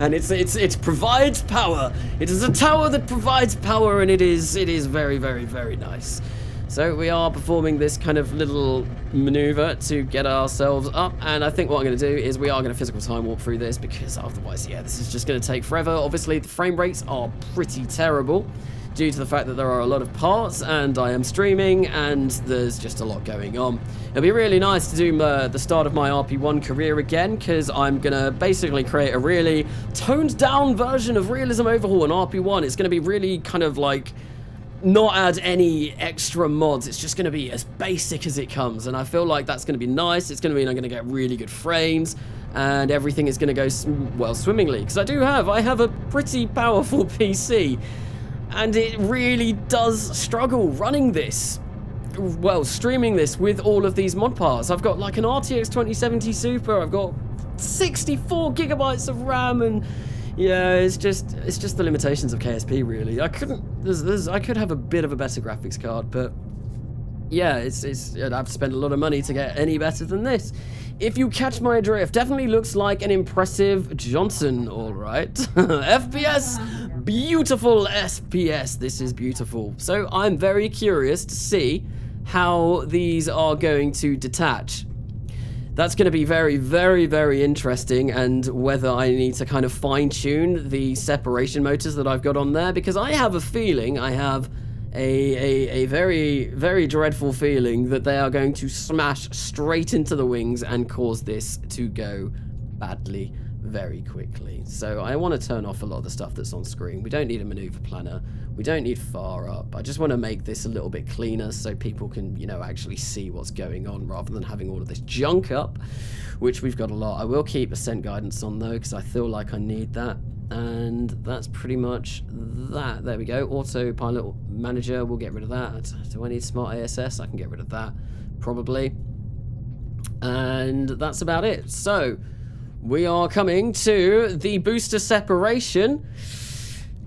And it provides power. It is a tower that provides power, and it is very, very, very nice. So we are performing this kind of little maneuver to get ourselves up, and I think what I'm going to do is we are going to physical time warp through this, because otherwise, yeah, this is just going to take forever. Obviously, the frame rates are pretty terrible due to the fact that there are a lot of parts, and I am streaming, and there's just a lot going on. It'll be really nice to do the start of my RP1 career again, because I'm going to basically create a really toned-down version of Realism Overhaul in RP1. It's going to be really kind of like not add any extra mods. It's just going to be as basic as it comes, and I feel like that's going to be nice. It's going to mean I'm going to get really good frames, and everything is going to go well swimmingly, because I have a pretty powerful PC. And it really does struggle running this. Well, streaming this with all of these mod parts. I've got like an RTX 2070 Super, I've got 64 gigabytes of RAM, and yeah, it's just the limitations of KSP really. I could have a bit of a better graphics card, but yeah, I'd have to spend a lot of money to get any better than this. If you catch my drift, definitely looks like an impressive Johnson, all right. FPS, beautiful FPS, this is beautiful. So I'm very curious to see how these are going to detach. That's going to be very, very, very interesting, and whether I need to kind of fine-tune the separation motors that I've got on there, because I have a feeling, I have a very, very dreadful feeling that they are going to smash straight into the wings and cause this to go badly very quickly. So I want to turn off a lot of the stuff that's on screen. We don't need a maneuver planner. We don't need far up. I just want to make this a little bit cleaner so people can, you know, actually see what's going on rather than having all of this junk up, which we've got a lot. I will keep ascent guidance on though, because I feel like I need that. And that's pretty much that. There we go. Autopilot manager, we'll get rid of that. Do I need smart ASS? I can get rid of that, probably. And that's about it. So we are coming to the booster separation.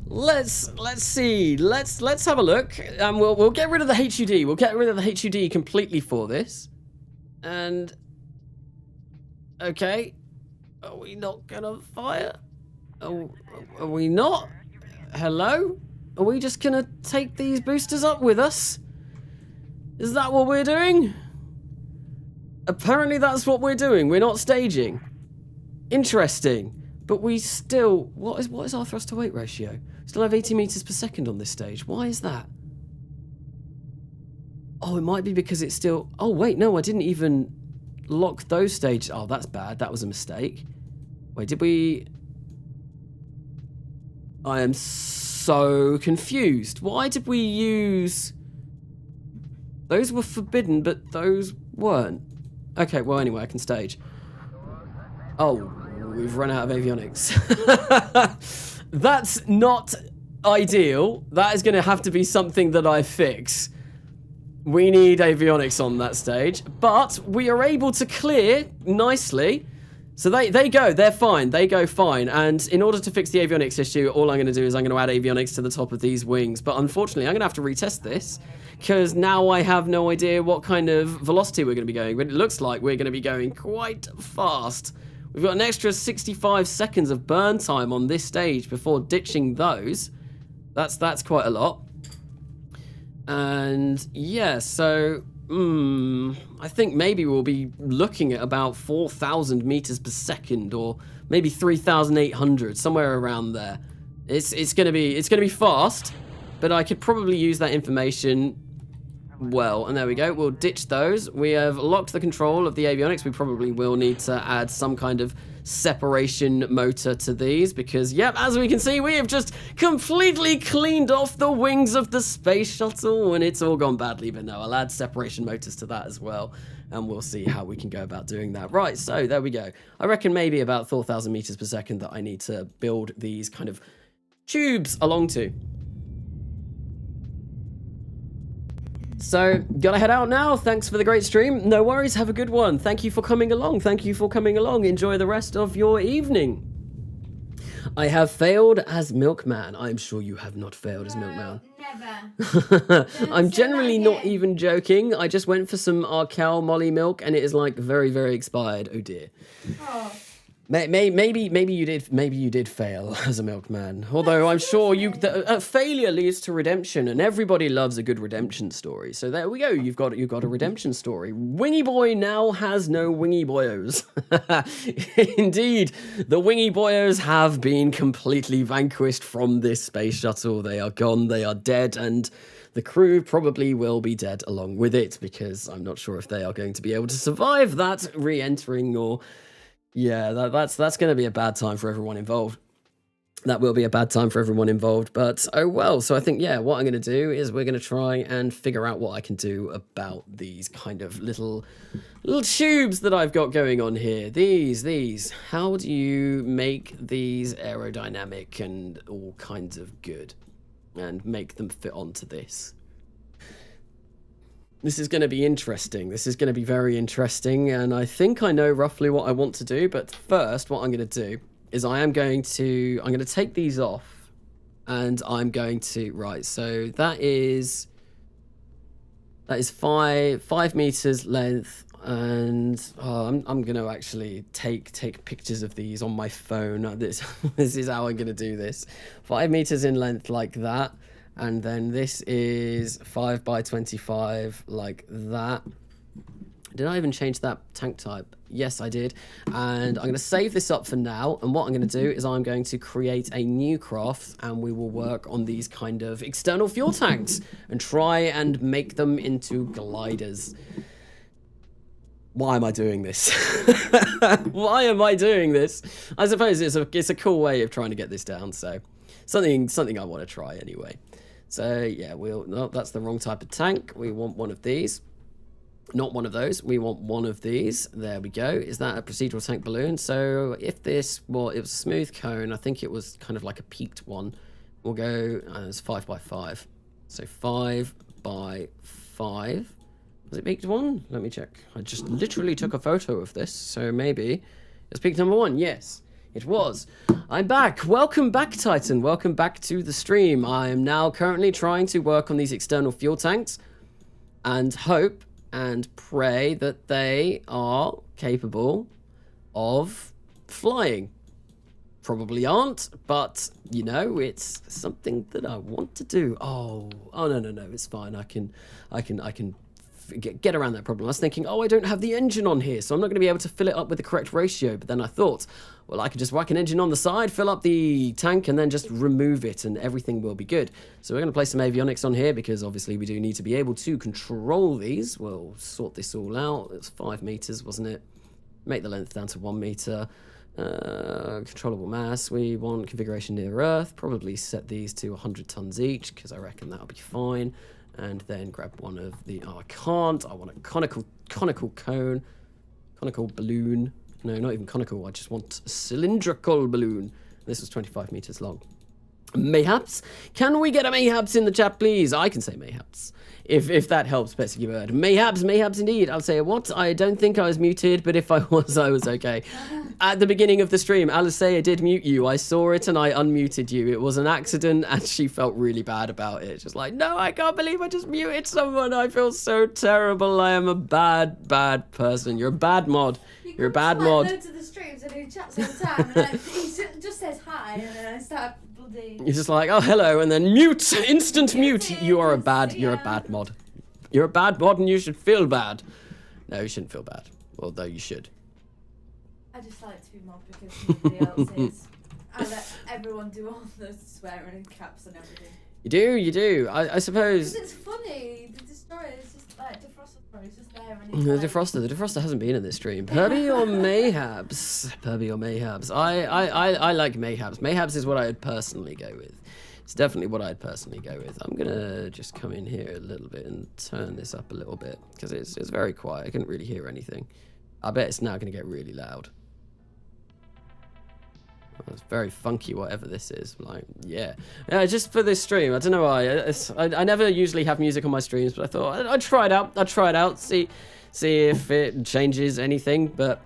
Let's see. Let's have a look. And we'll get rid of the HUD. We'll get rid of the HUD completely for this. And okay, are we not gonna fire? Are we not? Hello? Are we just gonna take these boosters up with us? Is that what we're doing? Apparently that's what we're doing. We're not staging. Interesting. But we still... What is our thrust to weight ratio? Still have 80 meters per second on this stage. Why is that? Oh, it might be because it's still... Oh, wait, no, I didn't even lock those stages. Oh, that's bad. That was a mistake. Wait, did we... I am so confused. Why did we use... Those were forbidden, but those weren't. Okay, well, anyway, I can stage. Oh, we've run out of avionics. That's not ideal. That is going to have to be something that I fix. We need avionics on that stage, but we are able to clear nicely. So they go, they're fine, they go fine. And in order to fix the avionics issue, all I'm going to do is I'm going to add avionics to the top of these wings. But unfortunately, I'm going to have to retest this, because now I have no idea what kind of velocity we're going to be going. But it looks like we're going to be going quite fast. We've got an extra 65 seconds of burn time on this stage before ditching those. That's quite a lot. And yeah, so I think maybe we'll be looking at about 4,000 meters per second, or maybe 3,800, somewhere around there. It's gonna be fast, but I could probably use that information well. And there we go. We'll ditch those. We have locked the control of the avionics. We probably will need to add some kind of separation motor to these, because yep, as we can see, we have just completely cleaned off the wings of the space shuttle, and it's all gone badly. But no, I'll add separation motors to that as well, and we'll see how we can go about doing that. Right, so there we go. I reckon maybe about 4,000 meters per second that I need to build these kind of tubes along to. So, gotta head out now. Thanks for the great stream. No worries, have a good one. Thank you for coming along. Thank you for coming along. Enjoy the rest of your evening. I have failed as Milkman. I'm sure you have not failed as Milkman. Never. I'm generally not even joking. I just went for some Arkel Molly milk and it is like very, very expired. Oh dear. Oh. Maybe you did fail as a milkman. Although I'm sure failure leads to redemption, and everybody loves a good redemption story. So there we go. You've got a redemption story. Wingy Boy now has no Wingy Boyos. Indeed, the Wingy Boyos have been completely vanquished from this space shuttle. They are gone. They are dead, and the crew probably will be dead along with it, because I'm not sure if they are going to be able to survive that re-entering or. Yeah, that's going to be a bad time for everyone involved. That will be a bad time for everyone involved, but oh well. So I think, yeah, what I'm going to do is we're going to try and figure out what I can do about these kind of little tubes that I've got going on here. These. How do you make these aerodynamic and all kinds of good? and make them fit onto this. This is going to be interesting. This is going to be very interesting, and I think I know roughly what I want to do, but first what I'm going to do is I'm going to take these off, and I'm going to, right, so that is 5 meters length, and I'm going to actually take pictures of these on my phone. This is how I'm going to do this. 5 meters in length like that. And then this is 5 by 25 like that. Did I even change that tank type? Yes, I did. And I'm going to save this up for now. And what I'm going to do is I'm going to create a new craft, and we will work on these kind of external fuel tanks and try and make them into gliders. Why am I doing this? Why am I doing this? I suppose it's a cool way of trying to get this down. So something I want to try anyway. So yeah, no, that's the wrong type of tank. We want one of these. Not one of those. We want one of these. There we go. Is that a procedural tank balloon? So if this, well, it was a smooth cone. I think it was kind of like a peaked one. We'll go, it's 5 by 5. So 5 by 5. Was it peaked one? Let me check. I just literally took a photo of this. So maybe it's peaked number 1. Yes. It was. I'm back. Welcome back, Titan. Welcome back to the stream. I am now currently trying to work on these external fuel tanks and hope and pray that they are capable of flying. Probably aren't, but you know, it's something that I want to do. Oh no, it's fine. I can get around that problem. I was thinking, oh, I don't have the engine on here, so I'm not going to be able to fill it up with the correct ratio. But then I thought, well, I could just whack an engine on the side, fill up the tank, and then just remove it, and everything will be good. So we're going to place some avionics on here, because obviously we do need to be able to control these. We'll sort this all out. It's 5 meters, wasn't it? Make the length down to 1 meter. Controllable mass. We want configuration near Earth. Probably set these to 100 tons each, because I reckon that'll be fine. And then grab one of the, oh, I can't. I want a conical cone, conical balloon. No, not even conical. I just want a cylindrical balloon. This was 25 meters long. Mayhaps? Can we get a mayhaps in the chat, please? I can say mayhaps. If that helps, Betsy Bird. Mayhaps indeed. I'll say what? I don't think I was muted, but if I was okay. At the beginning of the stream, Alicia did mute you. I saw it and I unmuted you. It was an accident, and she felt really bad about it. Just like, no, I can't believe I just muted someone. I feel so terrible. I am a bad person. You're a bad mod. You're a bad mod. Go to the streams and he chats all the time, and he just says hi, and then I start bloody. You're just like, oh, hello, and then mute, instant mute. You're a bad mod. You're a bad mod, and you should feel bad. No, you shouldn't feel bad. Although you should. I just like to be mod because nobody else is. I let everyone do all the swearing and caps and everything. You do. I suppose. Because it's funny. The destroyer is just like defroster. He's just there and The he's defroster hasn't been in this stream. Perby or Mayhaps? Perby or Mayhaps? I like Mayhaps. Mayhaps is what I'd personally go with. It's definitely what I'd personally go with. I'm gonna just come in here a little bit and turn this up a little bit, because it's very quiet. I couldn't really hear anything. I bet it's now gonna get really loud. It's very funky, whatever this is. Like, yeah, just for this stream. I don't know why. I never usually have music on my streams, but I thought I'd try it out. See if it changes anything. But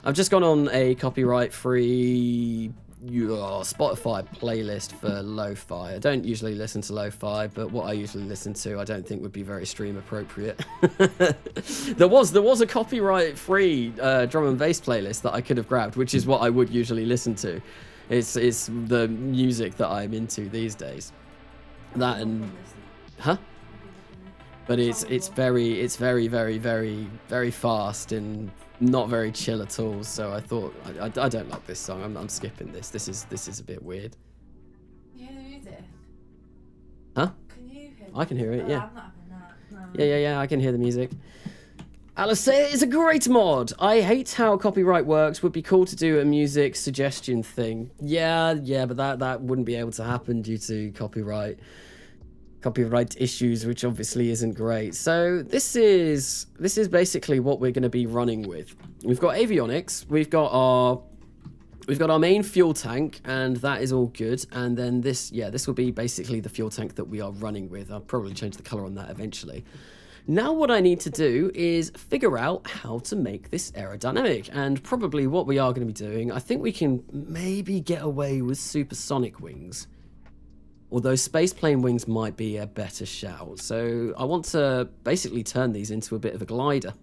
I've just gone on a copyright-free Spotify playlist for lo-fi. I don't usually listen to lo-fi, but what I usually listen to, I don't think would be very stream appropriate. there was a copyright-free drum and bass playlist that I could have grabbed, which is what I would usually listen to. It's the music that I'm into these days. That and but it's very very fast and not very chill at all. So I thought I don't like this song. I'm skipping this. This is a bit weird. Can you hear the music? Huh? Can you hear? I can hear it. Yeah. I'm not having that. No. Yeah. I can hear the music. Alice is a great mod. I hate how copyright works. Would be cool to do a music suggestion thing. Yeah, but that wouldn't be able to happen due to copyright issues, which obviously isn't great. So this is basically what we're going to be running with. We've got avionics. We've got we've got our main fuel tank, and that is all good. And then this, yeah, this will be basically the fuel tank that we are running with. I'll probably change the color on that eventually. Now what I need to do is figure out how to make this aerodynamic, and probably what we are going to be doing, I think we can maybe get away with supersonic wings. Although spaceplane wings might be a better shout. So I want to basically turn these into a bit of a glider.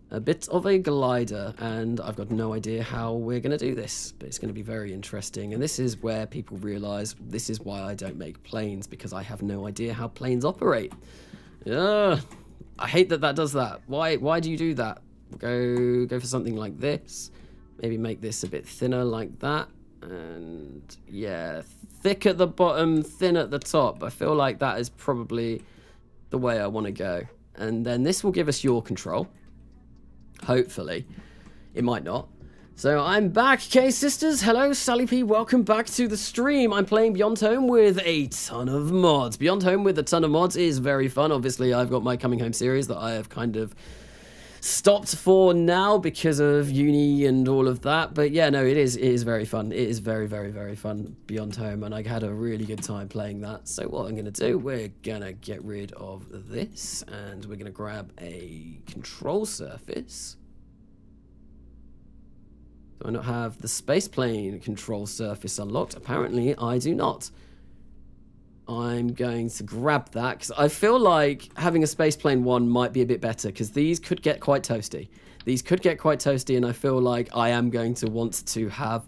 A bit of a glider, and I've got no idea how we're going to do this, but it's going to be very interesting. And this is where people realize this is why I don't make planes, because I have no idea how planes operate. I hate that does that. Why do you do that? Go for something like this. Maybe make this a bit thinner like that. And yeah, thick at the bottom, thin at the top. I feel like that is probably the way I want to go. And then this will give us yaw control. Hopefully. It might not. So I'm back, K-Sisters. Hello, Sally P. Welcome back to the stream. I'm playing Beyond Home with a ton of mods. Beyond Home with a ton of mods is very fun. Obviously, I've got my Coming Home series that I have kind of stopped for now because of uni and all of that. But yeah, no, it is very fun. It is very, very, very fun, Beyond Home, and I had a really good time playing that. So what I'm going to do, we're going to get rid of this, and we're going to grab a control surface. Do I not have the spaceplane control surface unlocked? Apparently, I do not. I'm going to grab that, because I feel like having a spaceplane one might be a bit better, because these could get quite toasty. These could get quite toasty, and I feel like I am going to want to have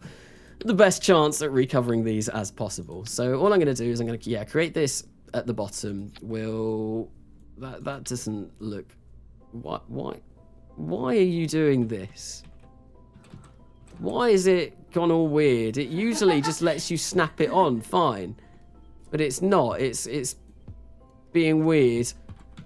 the best chance at recovering these as possible. So all I'm going to do is I'm going to, create this at the bottom. That doesn't look... Why are you doing this? Why is it gone all weird? It usually just lets you snap it on, fine. But it's not. It's being weird.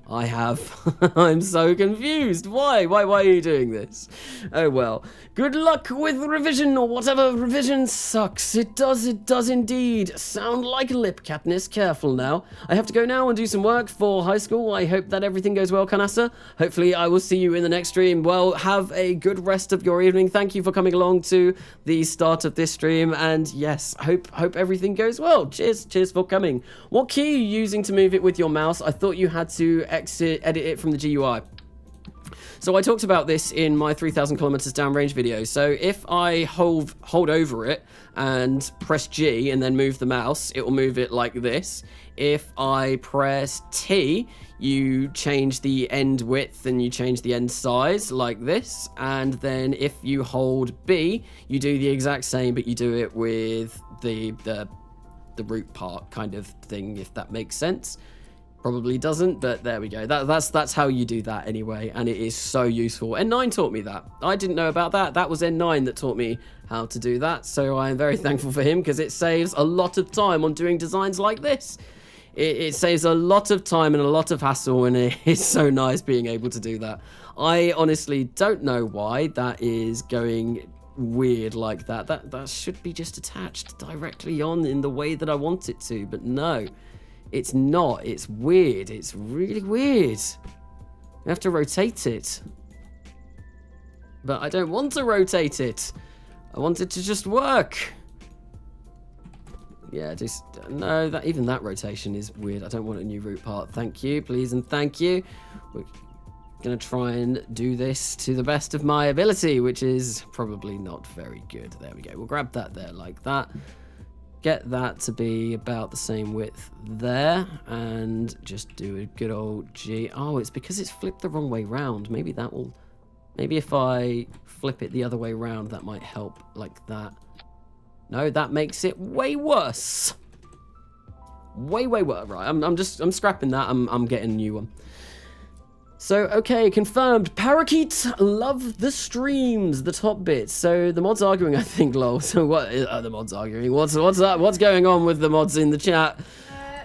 I'm so confused. Why? Why are you doing this? Oh well. Good luck with revision, or whatever. Revision sucks. It does indeed. Sound like lip, Katniss. Careful now. I have to go now and do some work for high school. I hope that everything goes well, Canassa. Hopefully I will see you in the next stream. Well, have a good rest of your evening. Thank you for coming along to the start of this stream. And yes, hope everything goes well. Cheers for coming. What key are you using to move it with your mouse? I thought you had to edit it from the GUI. So I talked about this in my 3,000 kilometers downrange video. So if I hold over it and press G and then move the mouse, it will move it like this. If I press T, you change the end width and you change the end size like this. And then if you hold B, you do the exact same, but you do it with the root part kind of thing, if that makes sense. Probably doesn't, but there we go. That's how you do that anyway, and it is so useful. N9 taught me that. I didn't know about that. That was N9 that taught me how to do that, so I'm very thankful for him, because it saves a lot of time on doing designs like this. It saves a lot of time and a lot of hassle, and it is so nice being able to do that. I honestly don't know why that is going weird like that. That should be just attached directly on in the way that I want it to, but no. It's not. It's weird. It's really weird. We have to rotate it. But I don't want to rotate it. I want it to just work. Yeah, just... No, even that rotation is weird. I don't want a new root part. Thank you, please, and thank you. We're going to try and do this to the best of my ability, which is probably not very good. There we go. We'll grab that there like that. Get that to be about the same width there, and just do a good old G. Oh, it's because it's flipped the wrong way round. Maybe that will... Maybe if I flip it the other way round, that might help, like that. No, that makes it way worse. Way worse. Right, I'm scrapping that. I'm getting a new one. So, okay, confirmed. Parakeet, love the streams, the top bits. So, the mod's arguing, I think, lol. So, what are the mods arguing? What's up? What's going on with the mods in the chat?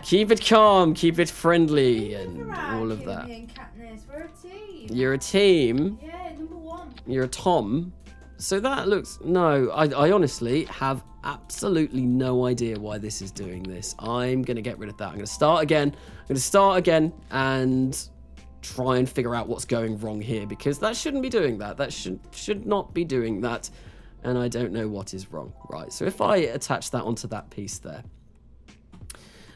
Keep it calm, keep it friendly, and all of that. Me and Katniss, we're a team. You're a team? Yeah, #1. You're a Tom? So, that looks... No, I honestly have absolutely no idea why this is doing this. I'm going to get rid of that. I'm going to start again. And... try and figure out what's going wrong here, because that shouldn't be doing that. That should not be doing that and I don't know what is wrong. Right, so if I attach that onto that piece there,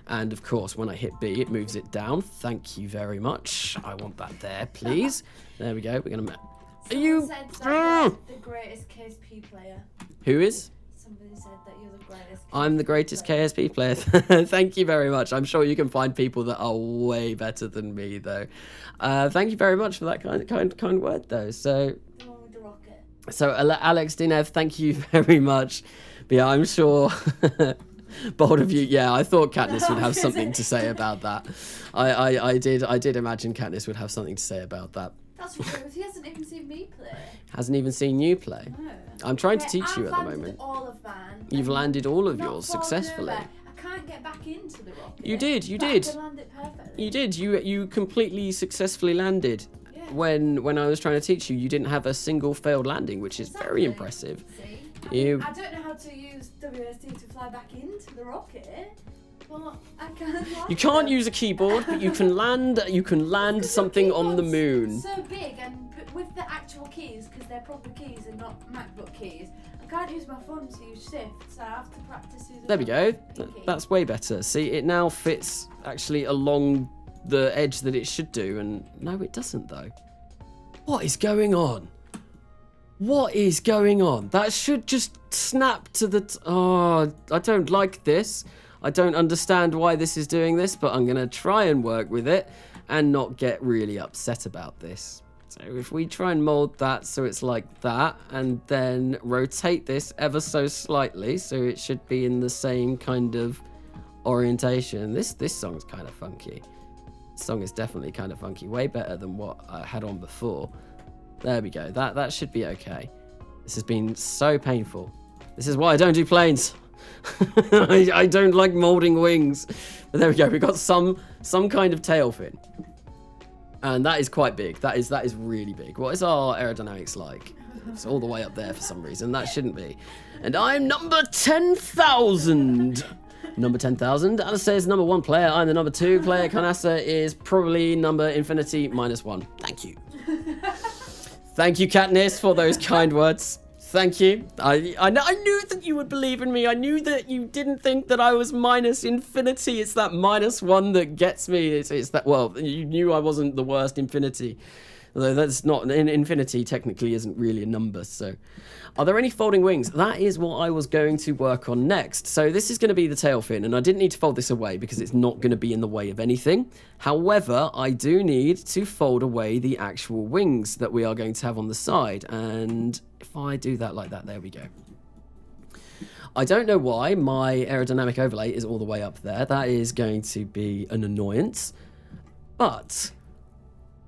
and of course when I hit B it moves it down. Thank you very much. I want that there, please. There we go. We're gonna Someone said that you're the greatest KSP player. Who is? Somebody said that you're the greatest. I'm the greatest KSP player. Thank you very much. I'm sure you can find people that are way better than me, though. Thank you very much for that kind word, though. So, The one with the rocket. so Alex Dinev, thank you very much. But yeah, I'm sure. Bold of you. Yeah, I thought Katniss would have something to say about that. I did imagine Katniss would have something to say about that. That's ridiculous. He hasn't even seen me play. Hasn't even seen you play. No. I'm trying to Okay, teach you at the moment. All of mine. You've and landed all of not yours fallen successfully. over. I can't get back into the rocket. You did. You but did. I can land it perfectly. You did. You completely successfully landed. Yeah. When I was trying to teach you, you didn't have a single failed landing, which is very impressive. See? I don't know how to use WSD to fly back into the rocket. Well, I can't. You can't use a keyboard, but you can land. You can land something on the moon. So big, and with the actual keys, because they're proper keys and not MacBook keys, I can't use my phone to use Shift, so I have to practice using. There we go. key. That's way better. See, it now fits actually along the edge that it should do, and no, it doesn't though. What is going on? What is going on? That should just snap to the... Oh, I don't like this. I don't understand why this is doing this, but I'm going to try and work with it and not get really upset about this. So if we try and mold that so it's like that, and then rotate this ever so slightly so it should be in the same kind of orientation. This song's kind of funky. This song is definitely kind of funky. Way better than what I had on before. There we go. That should be okay. This has been so painful. This is why I don't do planes. I don't like molding wings. But there we go. We've got some kind of tail fin. And that is quite big. That is really big. What is our aerodynamics like? It's all the way up there for some reason. That shouldn't be. And I'm number 10,000. Number 10,000. Alistair is number 1 player. I'm the number 2 player. Kanasa is probably number infinity -1. Thank you. Thank you, Katniss, for those kind words. Thank you. I knew that you would believe in me. I knew that you didn't think that I was minus infinity. It's that -1 that gets me. It's that, well, you knew I wasn't the worst infinity. Although that's not, infinity technically isn't really a number, so. Are there any folding wings? That is what I was going to work on next. So this is going to be the tail fin, and I didn't need to fold this away because it's not going to be in the way of anything. However, I do need to fold away the actual wings that we are going to have on the side. And if I do that like that, there we go. I don't know why my aerodynamic overlay is all the way up there. That is going to be an annoyance. But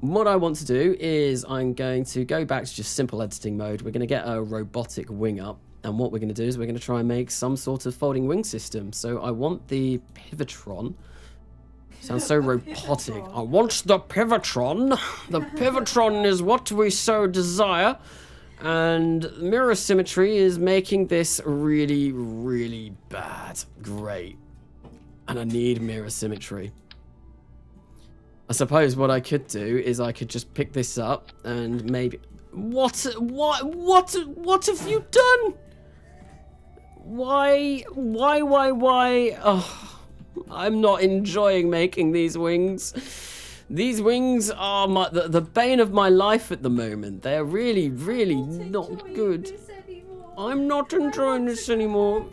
what I want to do is I'm going to go back to just simple editing mode. We're going to get a robotic wing up. And what we're going to do is we're going to try and make some sort of folding wing system. So I want the Pivotron. Sounds so robotic. I want the Pivotron. The Pivotron is what we so desire. And mirror symmetry is making this really, really bad. Great. And I need mirror symmetry. I suppose what I could do is I could just pick this up and maybe... What have you done? Why? Oh, I'm not enjoying making these wings. These wings are the bane of my life at the moment. They're really, really not good. I'm not enjoying this anymore.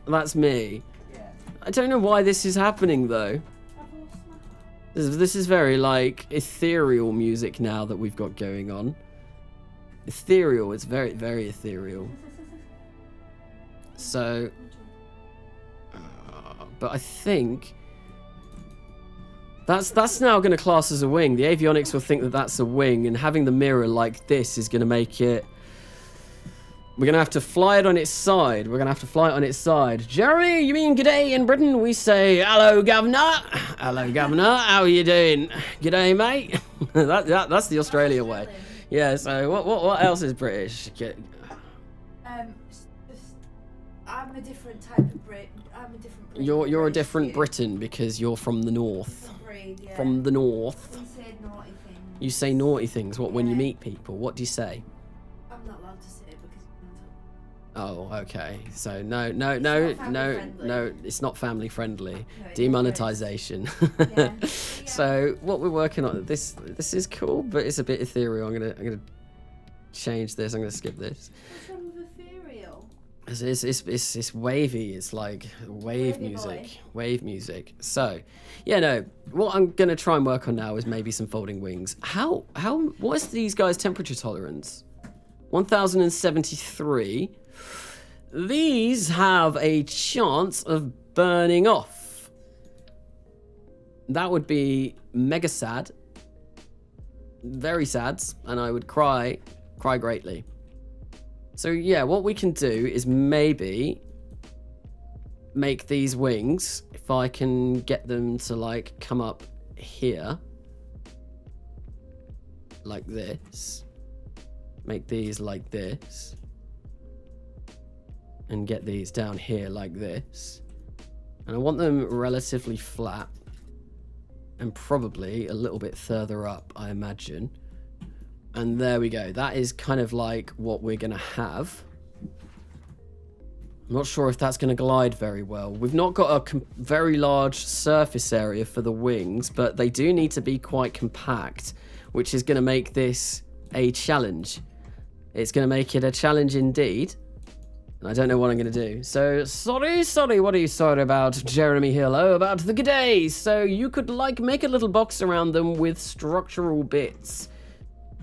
That's me. I don't know why this is happening though. This is very like ethereal music now that we've got going on. Ethereal, it's very, very ethereal. So, but I think that's now going to class as a wing. The avionics will think that that's a wing, and having the mirror like this is going to make it... We're going to have to fly it on its side. We're going to have to fly it on its side. Jeremy, you mean g'day in Britain? We say, hello, governor. Hello, governor. How are you doing? G'day, mate. That's the Australia way. Yeah, so what else is British? I'm a different type of Brit. I'm a different Brit. You're a different Briton because you're from the north. Breed, yeah. From the north. We say naughty things. You say naughty things. What, when you meet people? What do you say? I'm not allowed Oh, okay. So no, it's not family friendly. No, it Demonetization. Yeah. So what we're working on, this is cool, but it's a bit ethereal. I'm gonna change this. I'm gonna skip this. What's wrong with ethereal? It's wavy. It's like wave Wavy music. boy. Wave music. So, yeah, no. What I'm gonna try and work on now is maybe some folding wings. What is these guys' temperature tolerance? 1073. These have a chance of burning off. That would be mega sad. Very sad, and I would cry greatly. So yeah, what we can do is maybe make these wings, if I can get them to like come up here like this, make these like this, and get these down here like this, and I want them relatively flat and probably a little bit further up, I imagine. And there we go. That is kind of like what we're gonna have. I'm not sure if that's gonna glide very well. We've not got a very large surface area for the wings, but they do need to be quite compact, which is gonna make this a challenge. It's gonna make it a challenge indeed. And I don't know what I'm gonna do. So, sorry, what are you sorry about, Jeremy Hill? Oh, about the g'day. So you could like make a little box around them with structural bits.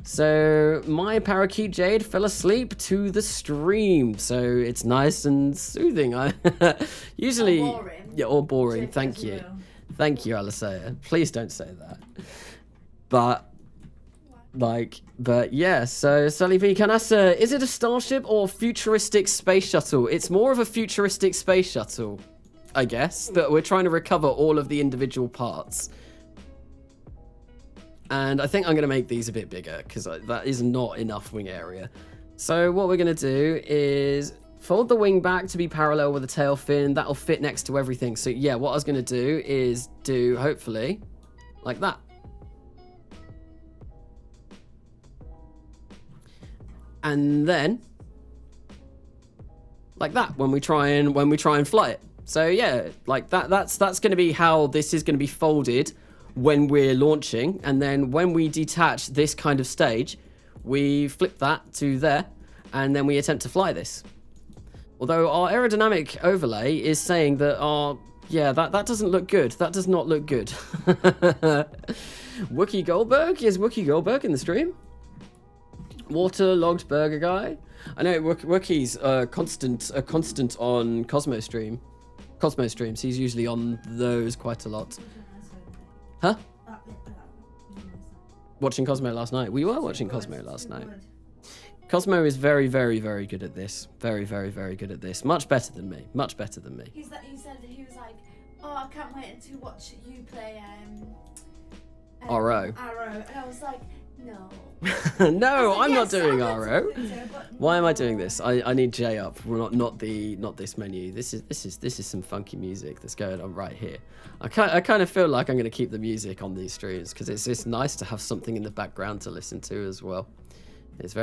So my parakeet Jade fell asleep to the stream, so it's nice and soothing. I usually, Or boring. yeah, or boring. Jade Thank as you, well. thank you, Alisea. Please don't say that. But yeah. So Sully V Canassa, is it a Starship or futuristic space shuttle? It's more of a futuristic space shuttle, I guess. That we're trying to recover all of the individual parts. And I think I'm going to make these a bit bigger because that is not enough wing area. So what we're going to do is fold the wing back to be parallel with the tail fin. That'll fit next to everything. So yeah, what I was going to do is do, hopefully, like that. And then like that when we try and fly it. So yeah, like that's going to be how this is going to be folded when we're launching, and then when we detach this kind of stage, we flip that to there, and then we attempt to fly this. Although our aerodynamic overlay is saying that that doesn't look good. That does not look good. Wookie Goldberg? Is Wookie Goldberg in the stream? Waterlogged Burger Guy? I know Wookie's a constant on Cosmo streams. He's usually on those quite a lot. Huh? Watching Cosmo last night. We were watching Cosmo last night. Cosmo is very, very, very good at this. Very, very, very good at this. Much better than me. Much better than me. He said he was like, oh, I can't wait to watch you play RO. And I was like, no. No, I'm not doing I'm RO. not so, but Why am I no. doing this? I need J up. Well, not this menu. This is some funky music that's going on right here. I kind of feel like I'm going to keep the music on these streams because it's nice to have something in the background to listen to as well. It's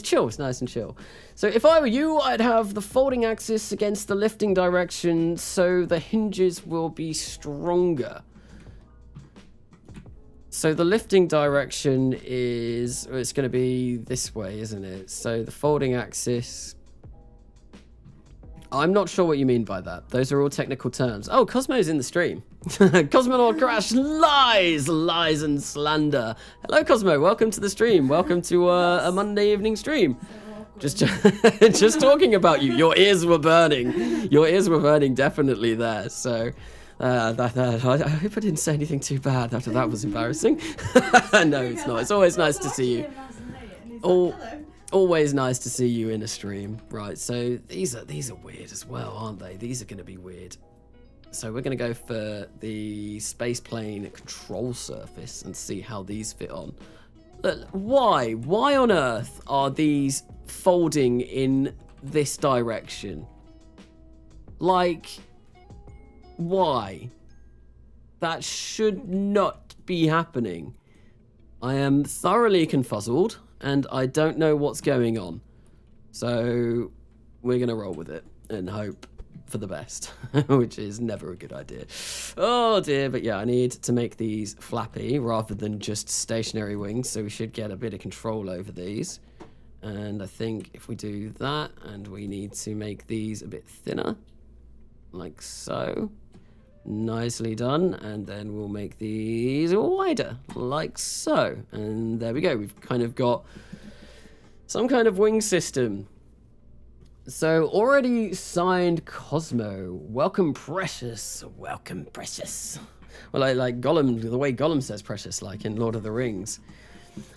chill. It's nice and chill. So if I were you, I'd have the folding axis against the lifting direction so the hinges will be stronger. So the lifting direction it's going to be this way, isn't it? So the folding axis, I'm not sure what you mean by that. Those are all technical terms. Oh, Cosmo's in the stream. Cosmonaut Crash, lies and slander. Hello, Cosmo. Welcome to the stream. Welcome to a Monday evening stream. Just talking about you. Your ears were burning. Your ears were burning definitely there. So I hope I didn't say anything too bad. That was embarrassing. No, it's not. It's always nice to see you. Always nice to see you in a stream. Right, so these are weird as well, aren't they? These are going to be weird. So we're going to go for the space plane control surface and see how these fit on. Look, why on earth are these folding in this direction? Like, why? That should not be happening. I am thoroughly confuzzled and I don't know what's going on. So we're going to roll with it and hope for the best, which is never a good idea. Oh dear, but yeah, I need to make these flappy rather than just stationary wings, so we should get a bit of control over these. And I think if we do that, and we need to make these a bit thinner, like so. Nicely done. And then we'll make these wider, like so. And there we go. We've kind of got some kind of wing system. So, already signed Cosmo. Welcome, Precious. Welcome, Precious. Well, I like Gollum, the way Gollum says Precious, like in Lord of the Rings.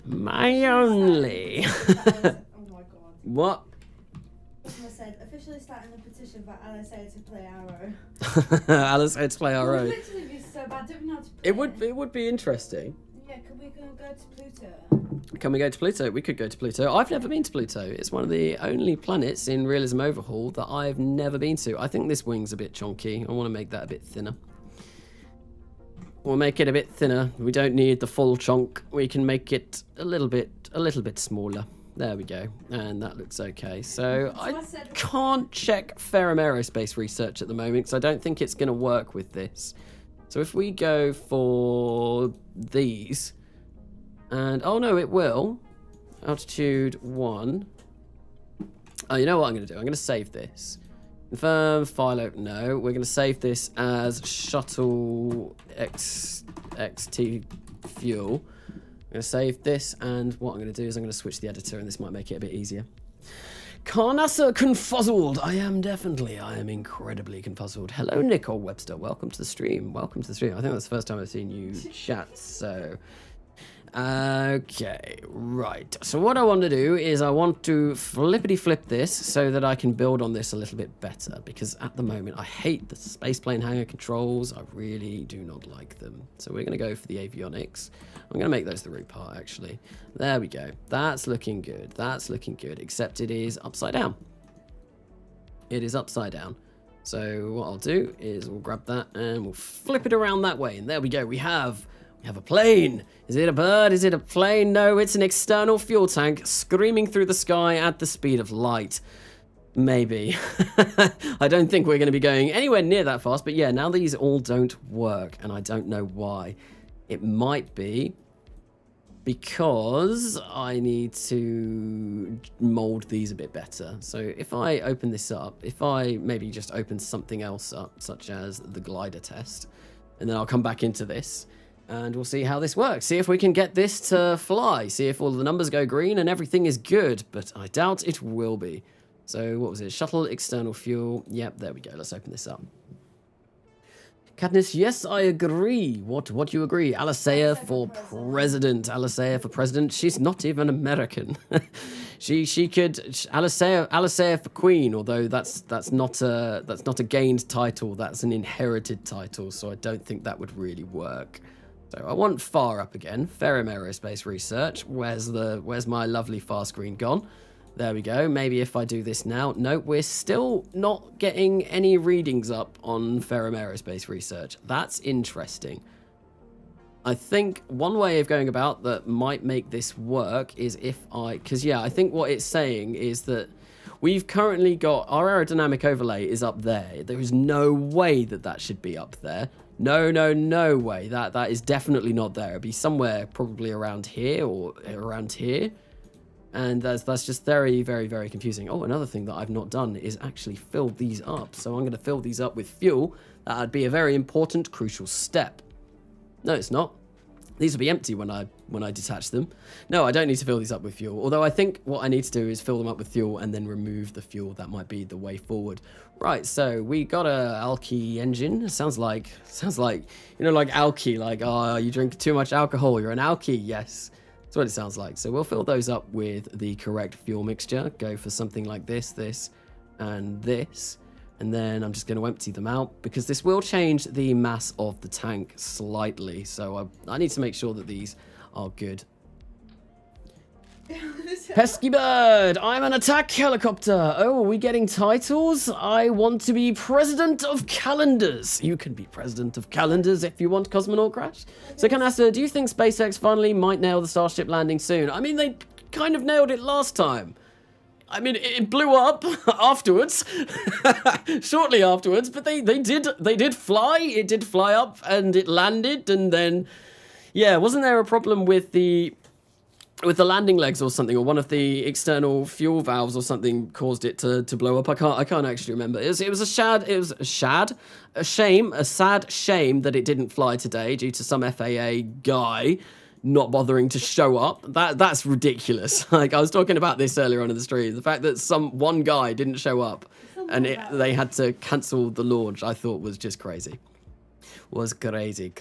My only. Oh my god. What? Cosmo said, officially starting the petition for LSA to play Arrow. LSA to play Arrow. It would literally be so bad. Don't we know how to play It would be interesting. Yeah, could we go to Pluto? Can we go to Pluto? We could go to Pluto. I've never been to Pluto. It's one of the only planets in Realism Overhaul that I've never been to. I think this wing's a bit chonky. I want to make that a bit thinner. We'll make it a bit thinner. We don't need the full chonk. We can make it a little bit smaller. There we go. And that looks okay. So I can't check Ferrum Aerospace Research at the moment because I don't think it's going to work with this. So if we go for these, and oh no, it will. Altitude 1. Oh, you know what I'm going to do? I'm going to save this. Confirm, file open, no. We're going to save this as Shuttle XT fuel. I'm going to save this, and what I'm going to do is I'm going to switch the editor, and this might make it a bit easier. Carnassa confuzzled. I am incredibly confuzzled. Hello, Nicole Webster. Welcome to the stream. Welcome to the stream. I think that's the first time I've seen you chat, so... Okay, right. So what I want to do is I want to flippity flip this so that I can build on this a little bit better, because at the moment I hate the spaceplane hangar controls. I really do not like them. So we're going to go for the avionics. I'm going to make those the root part, actually. There we go. That's looking good. That's looking good, except it is upside down. It is upside down. So what I'll do is we'll grab that and we'll flip it around that way. And there we go. We have a plane. Is it a bird? Is it a plane? No, it's an external fuel tank screaming through the sky at the speed of light. Maybe. I don't think we're going to be going anywhere near that fast, but yeah, now these all don't work, and I don't know why. It might be because I need to mold these a bit better. So if I open this up, if I maybe just open something else up, such as the glider test, and then I'll come back into this, and we'll see how this works. See if we can get this to fly. See if all the numbers go green and everything is good, but I doubt it will be. So what was it? Shuttle, external fuel. Yep, there we go. Let's open this up. Katniss, yes, I agree. What do you agree? Alicea for president. Alicea for president. She's not even American. she could Alicea for queen, although that's not a gained title. That's an inherited title, so I don't think that would really work. So I want far up again. Ferrum Aerospace Research. Where's my lovely far screen gone? There we go. Maybe if I do this now. Nope, we're still not getting any readings up on Ferrum Aerospace Research. That's interesting. I think one way of going about that might make this work is because yeah, I think what it's saying is that we've currently got our aerodynamic overlay is up there. There is no way that should be up there. No way. That is definitely not there. It'd be somewhere probably around here or around here. And that's just very, very, very confusing. Oh, another thing that I've not done is actually fill these up. So I'm going to fill these up with fuel. That would be a very important, crucial step. No, it's not. These will be empty when I detach them. No, I don't need to fill these up with fuel. Although I think what I need to do is fill them up with fuel and then remove the fuel. That might be the way forward. Right, so we got a alky engine. Sounds like, you know, like alky, like, oh, you drink too much alcohol, you're an alky. Yes, that's what it sounds like. So we'll fill those up with the correct fuel mixture. Go for something like this, and this. And then I'm just going to empty them out because this will change the mass of the tank slightly. So I need to make sure that these are good. Pesky bird, I'm an attack helicopter. Oh, are we getting titles? I want to be president of calendars. You can be president of calendars if you want, Cosmonaut Crash. So Canasta, do you think SpaceX finally might nail the Starship landing soon? I mean, they kind of nailed it last time. I mean, it blew up afterwards, shortly afterwards. But they did fly. It did fly up and it landed, and then yeah, wasn't there a problem with the landing legs or something, or one of the external fuel valves or something caused it to blow up? I can't actually remember. It was a sad shame that it didn't fly today due to some FAA guy not bothering to show up. That's ridiculous. Like, I was talking about this earlier on in the stream. The fact that one guy didn't show up and they had to cancel the launch, I thought was just crazy. Was crazy.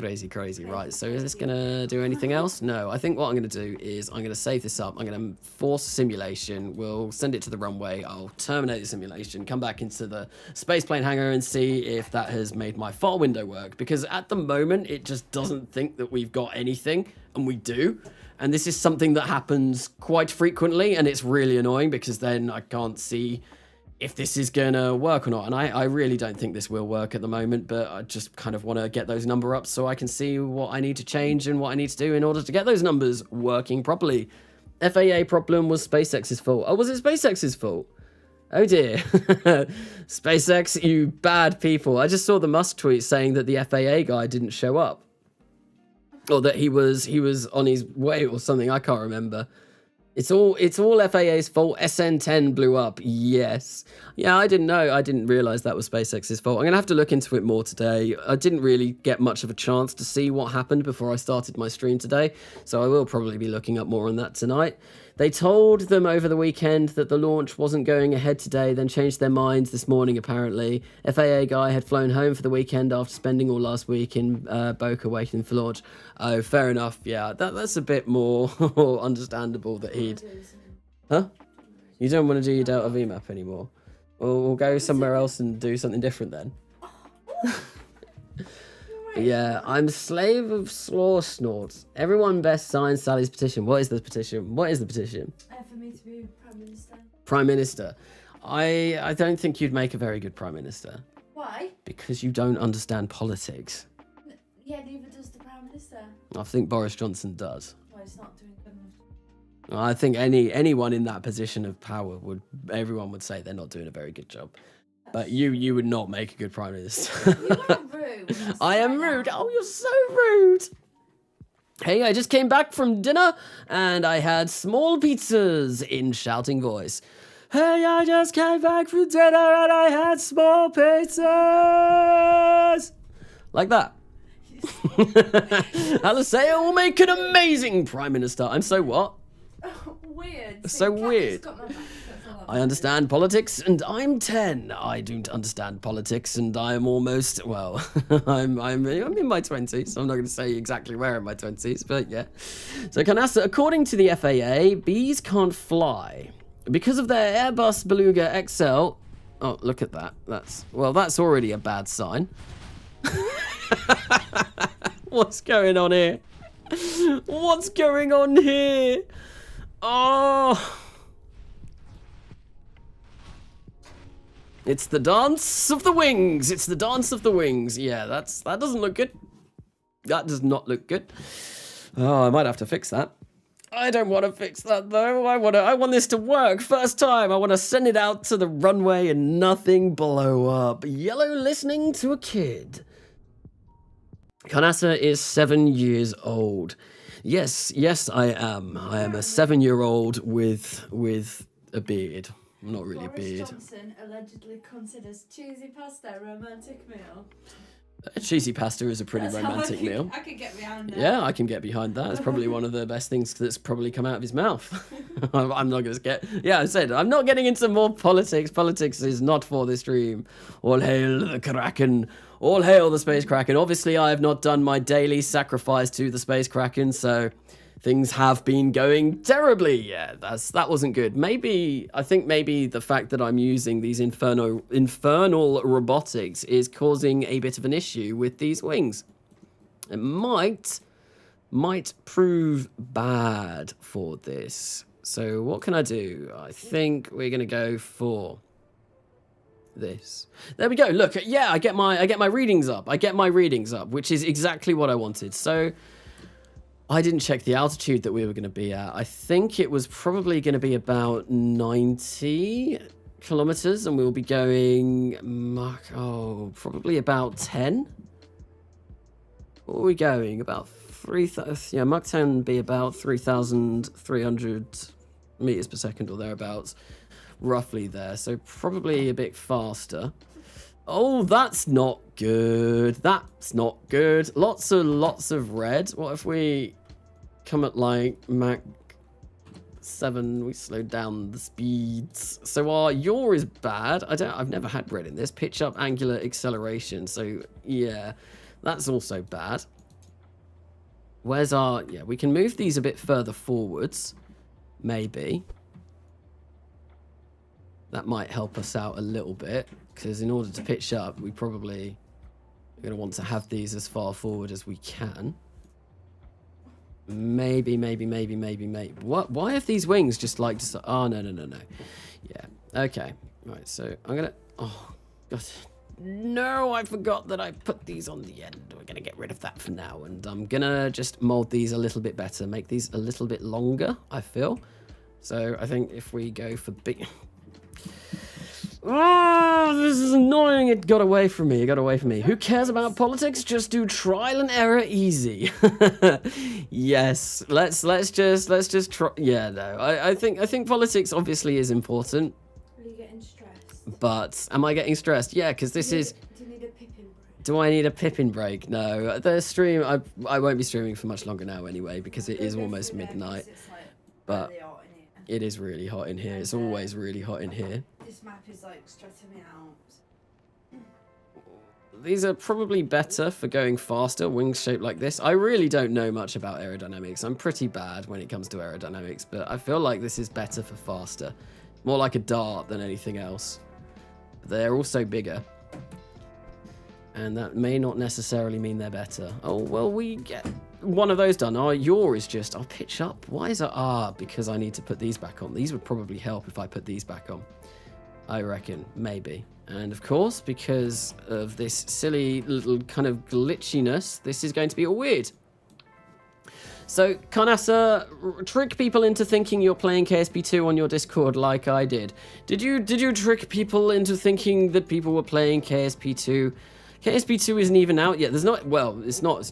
Right, so is this gonna do anything else? No, I think what I'm gonna do is I'm gonna save this up. I'm gonna force a simulation. We'll send it to the runway. I'll terminate the simulation, come back into the spaceplane hangar and see if that has made my file window work. Because at the moment, it just doesn't think that we've got anything, and we do. And this is something that happens quite frequently, and it's really annoying because then I can't see if this is gonna work or not. And I really don't think this will work at the moment, but I just kind of want to get those number up so I can see what I need to change and what I need to do in order to get those numbers working properly. FAA problem was SpaceX's fault. Oh, was it SpaceX's fault? Oh dear. SpaceX, you bad people. I just saw the Musk tweet saying that the FAA guy didn't show up. Or that he was on his way or something, I can't remember. It's all FAA's fault. SN10 blew up. Yes. Yeah, I didn't know. I didn't realize that was SpaceX's fault. I'm going to have to look into it more today. I didn't really get much of a chance to see what happened before I started my stream today, so I will probably be looking up more on that tonight. They told them over the weekend that the launch wasn't going ahead today, then changed their minds this morning, apparently. FAA guy had flown home for the weekend after spending all last week in Boca waiting for launch. Oh, fair enough. Yeah, that's a bit more understandable that he'd... Huh? You don't want to do your Delta VMAP anymore? Well, we'll go somewhere else and do something different then. Yeah, I'm slave of slaw snorts. Everyone best sign Sally's petition. What is the petition? What is the petition? For me to be Prime Minister. Prime Minister. I don't think you'd make a very good Prime Minister. Why? Because you don't understand politics. Yeah, neither does the Prime Minister. I think Boris Johnson does. Well, he's not doing good enough. I think anyone in that position of power everyone would say they're not doing a very good job. But you would not make a good Prime Minister. You are rude. I am rude. Oh, you're so rude. Hey, I just came back from dinner and I had small pizzas in shouting voice. Hey, I just came back from dinner and I had small pizzas. Like that. Alisea will make an amazing Prime Minister. I'm so what? Weird. So weird. Got my back. I understand politics, and I'm 10. I don't understand politics, and I'm almost, well, I'm in my 20s. I'm not going to say exactly where in my 20s, but yeah. So Canasta, according to the FAA, bees can't fly because of their Airbus Beluga XL. Oh, look at that. That's already a bad sign. What's going on here? What's going on here? Oh. It's the dance of the wings. It's the dance of the wings. Yeah, that doesn't look good. That does not look good. Oh, I might have to fix that. I don't want to fix that though. I want this to work. First time. I want to send it out to the runway and nothing blow up. Yellow listening to a kid. Kanasa is 7 years old. Yes, I am. I am a 7-year-old with a beard. Not really a beard. Boris Johnson allegedly considers cheesy pasta a romantic meal. Cheesy pasta is a pretty romantic meal. I could get behind that. Yeah, I can get behind that. It's probably one of the best things that's probably come out of his mouth. I'm not going to get... Yeah, I said, I'm not getting into more politics. Politics is not for this stream. All hail the Kraken. All hail the Space Kraken. Obviously, I have not done my daily sacrifice to the Space Kraken, so... Things have been going terribly. Yeah, that wasn't good. I think maybe the fact that I'm using these infernal robotics is causing a bit of an issue with these wings. It might prove bad for this. So what can I do? I think we're gonna go for this. There we go. Look, yeah, I get my readings up. Which is exactly what I wanted. So I didn't check the altitude that we were going to be at. I think it was probably going to be about 90 kilometers, and we'll be going, probably about 10. What are we going? About 3,000, yeah, Mach 10 would be about 3,300 meters per second or thereabouts, roughly there. So probably a bit faster. Oh, that's not good. That's not good. Lots of red. What if we come at like Mach 7? We slow down the speeds. So our yaw is bad. I've never had red in this. Pitch up angular acceleration. So yeah, that's also bad. Where's our, yeah, we can move these a bit further forwards. Maybe. That might help us out a little bit. Because in order to pitch up, we probably are going to want to have these as far forward as we can. Maybe. What? Why have these wings just like... Oh, no. Yeah. Okay. Right, so I'm going to... Oh, God. No, I forgot that I put these on the end. We're going to get rid of that for now. And I'm going to just mold these a little bit better. Make these a little bit longer, I feel. So I think if we go for big... Oh, this is annoying. It got away from me. Who cares about politics? Just do trial and error easy. Yes. Let's just try. Yeah, no. I think politics obviously is important. Are you getting stressed? But am I getting stressed? Yeah, because this is... Do you need a pippin break? Do I need a pippin break? No. The stream, I won't be streaming for much longer now anyway, because it is almost midnight. But it is really hot in here. It's always really hot in here. This map is like stressing me out. These are probably better for going faster, wings shaped like this. I really don't know much about aerodynamics. I'm pretty bad when it comes to aerodynamics, but I feel like this is better for faster. More like a dart than anything else. They're also bigger. And that may not necessarily mean they're better. Oh, well, we get one of those done. Our yaw is just... I'll pitch up. Why is it... because I need to put these back on. These would probably help if I put these back on. I reckon. Maybe. And of course, because of this silly little kind of glitchiness, this is going to be all weird. So, Karnasa, trick people into thinking you're playing KSP2 on your Discord like I did. Did you trick people into thinking that people were playing KSP2? KSP2 isn't even out yet. There's not... Well, it's not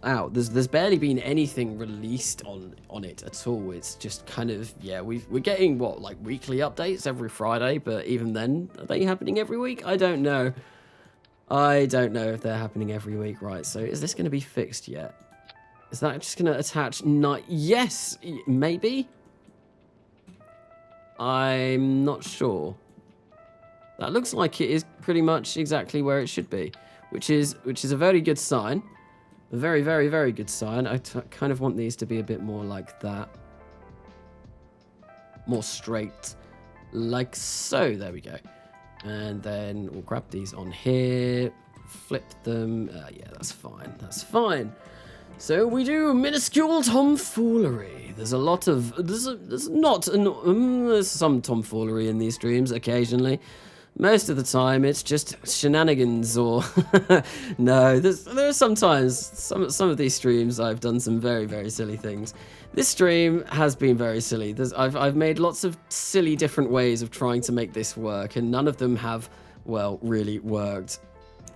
out. There's barely been anything released on it at all. It's just kind of, yeah, we're getting what, like weekly updates every Friday, but even then, are they happening every week? I don't know. I don't know if they're happening every week. Right, so is this going to be fixed yet? Is that just going to attach? Yes, maybe. I'm not sure. That looks like it is pretty much exactly where it should be, which is a very good sign. A very, very, very good sign. I kind of want these to be a bit more like that. More straight. Like so. There we go. And then we'll grab these on here. Flip them. Yeah, that's fine. That's fine. So we do minuscule tomfoolery. There's a lot of... There's some tomfoolery in these streams occasionally. Most of the time, it's just shenanigans or... No, there are sometimes, some of these streams, I've done some very, very silly things. This stream has been very silly. I've made lots of silly different ways of trying to make this work, and none of them have, well, really worked.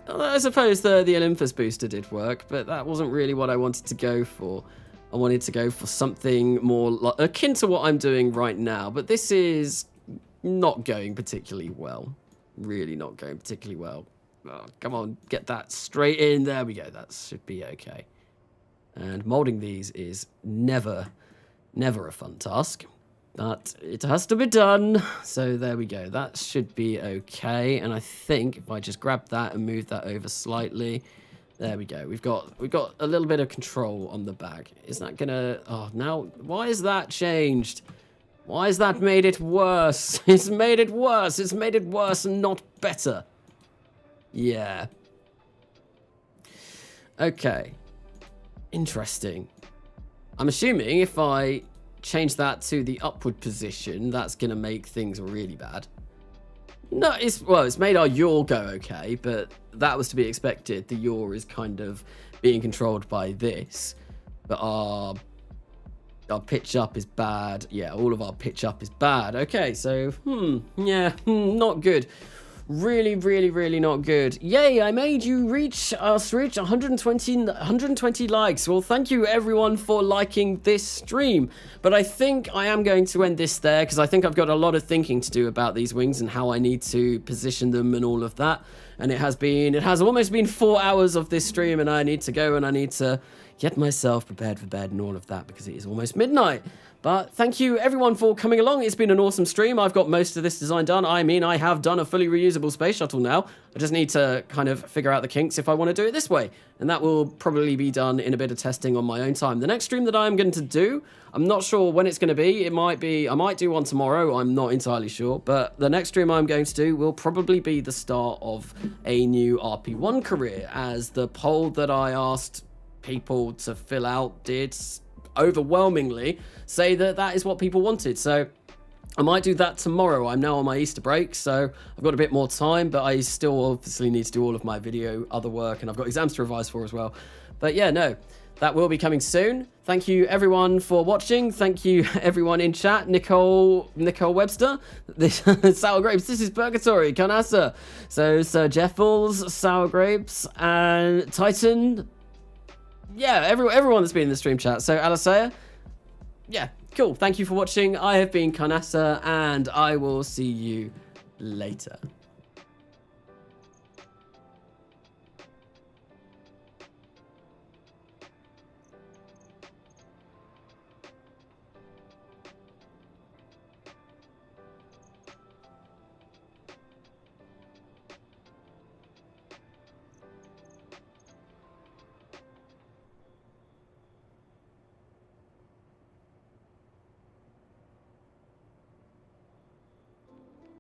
I suppose the Olympus booster did work, but that wasn't really what I wanted to go for. I wanted to go for something more akin to what I'm doing right now, but this is not going particularly well. Really not going particularly well. Oh, come on, get that straight in. There we go. That should be okay. And molding these is never a fun task, but it has to be done. So there we go. That should be okay. And I think if I just grab that and move that over slightly, there we go. We've got a little bit of control on the back. Is that gonna? Oh, now why is that changed? Why has that made it worse? It's made it worse. It's made it worse and not better. Yeah. Okay. Interesting. I'm assuming if I change that to the upward position, that's going to make things really bad. No, it's made our yaw go okay, but that was to be expected. The yaw is kind of being controlled by this. but our pitch up is bad. Yeah, all of our pitch up is bad. Okay, so, not good. Really, really, really not good. Yay, I made you reach 120 likes. Well, thank you everyone for liking this stream. But I think I am going to end this there because I think I've got a lot of thinking to do about these wings and how I need to position them and all of that. And it has almost been 4 hours of this stream, and I need to go and I need to get myself prepared for bed and all of that because it is almost midnight. But thank you everyone for coming along. It's been an awesome stream. I've got most of this design done. I mean, I have done a fully reusable space shuttle now. I just need to kind of figure out the kinks if I want to do it this way. And that will probably be done in a bit of testing on my own time. The next stream that I'm going to do, I'm not sure when it's going to be. I might do one tomorrow. I'm not entirely sure. But the next stream I'm going to do will probably be the start of a new RP1 career, as the poll that I asked people to fill out did overwhelmingly say that is what people wanted. So I might do that tomorrow. I'm now on my Easter break, so I've got a bit more time, but I still obviously need to do all of my video, other work, and I've got exams to revise for as well. But yeah, no, that will be coming soon. Thank you everyone for watching. Thank you everyone in chat. Nicole Webster, this Sour Grapes, this is Purgatory, Canassa, so Sir Jeffels, Sour Grapes, and Titan. Yeah, everyone that's been in the stream chat. So Alasea, yeah, cool. Thank you for watching. I have been Canassa, and I will see you later.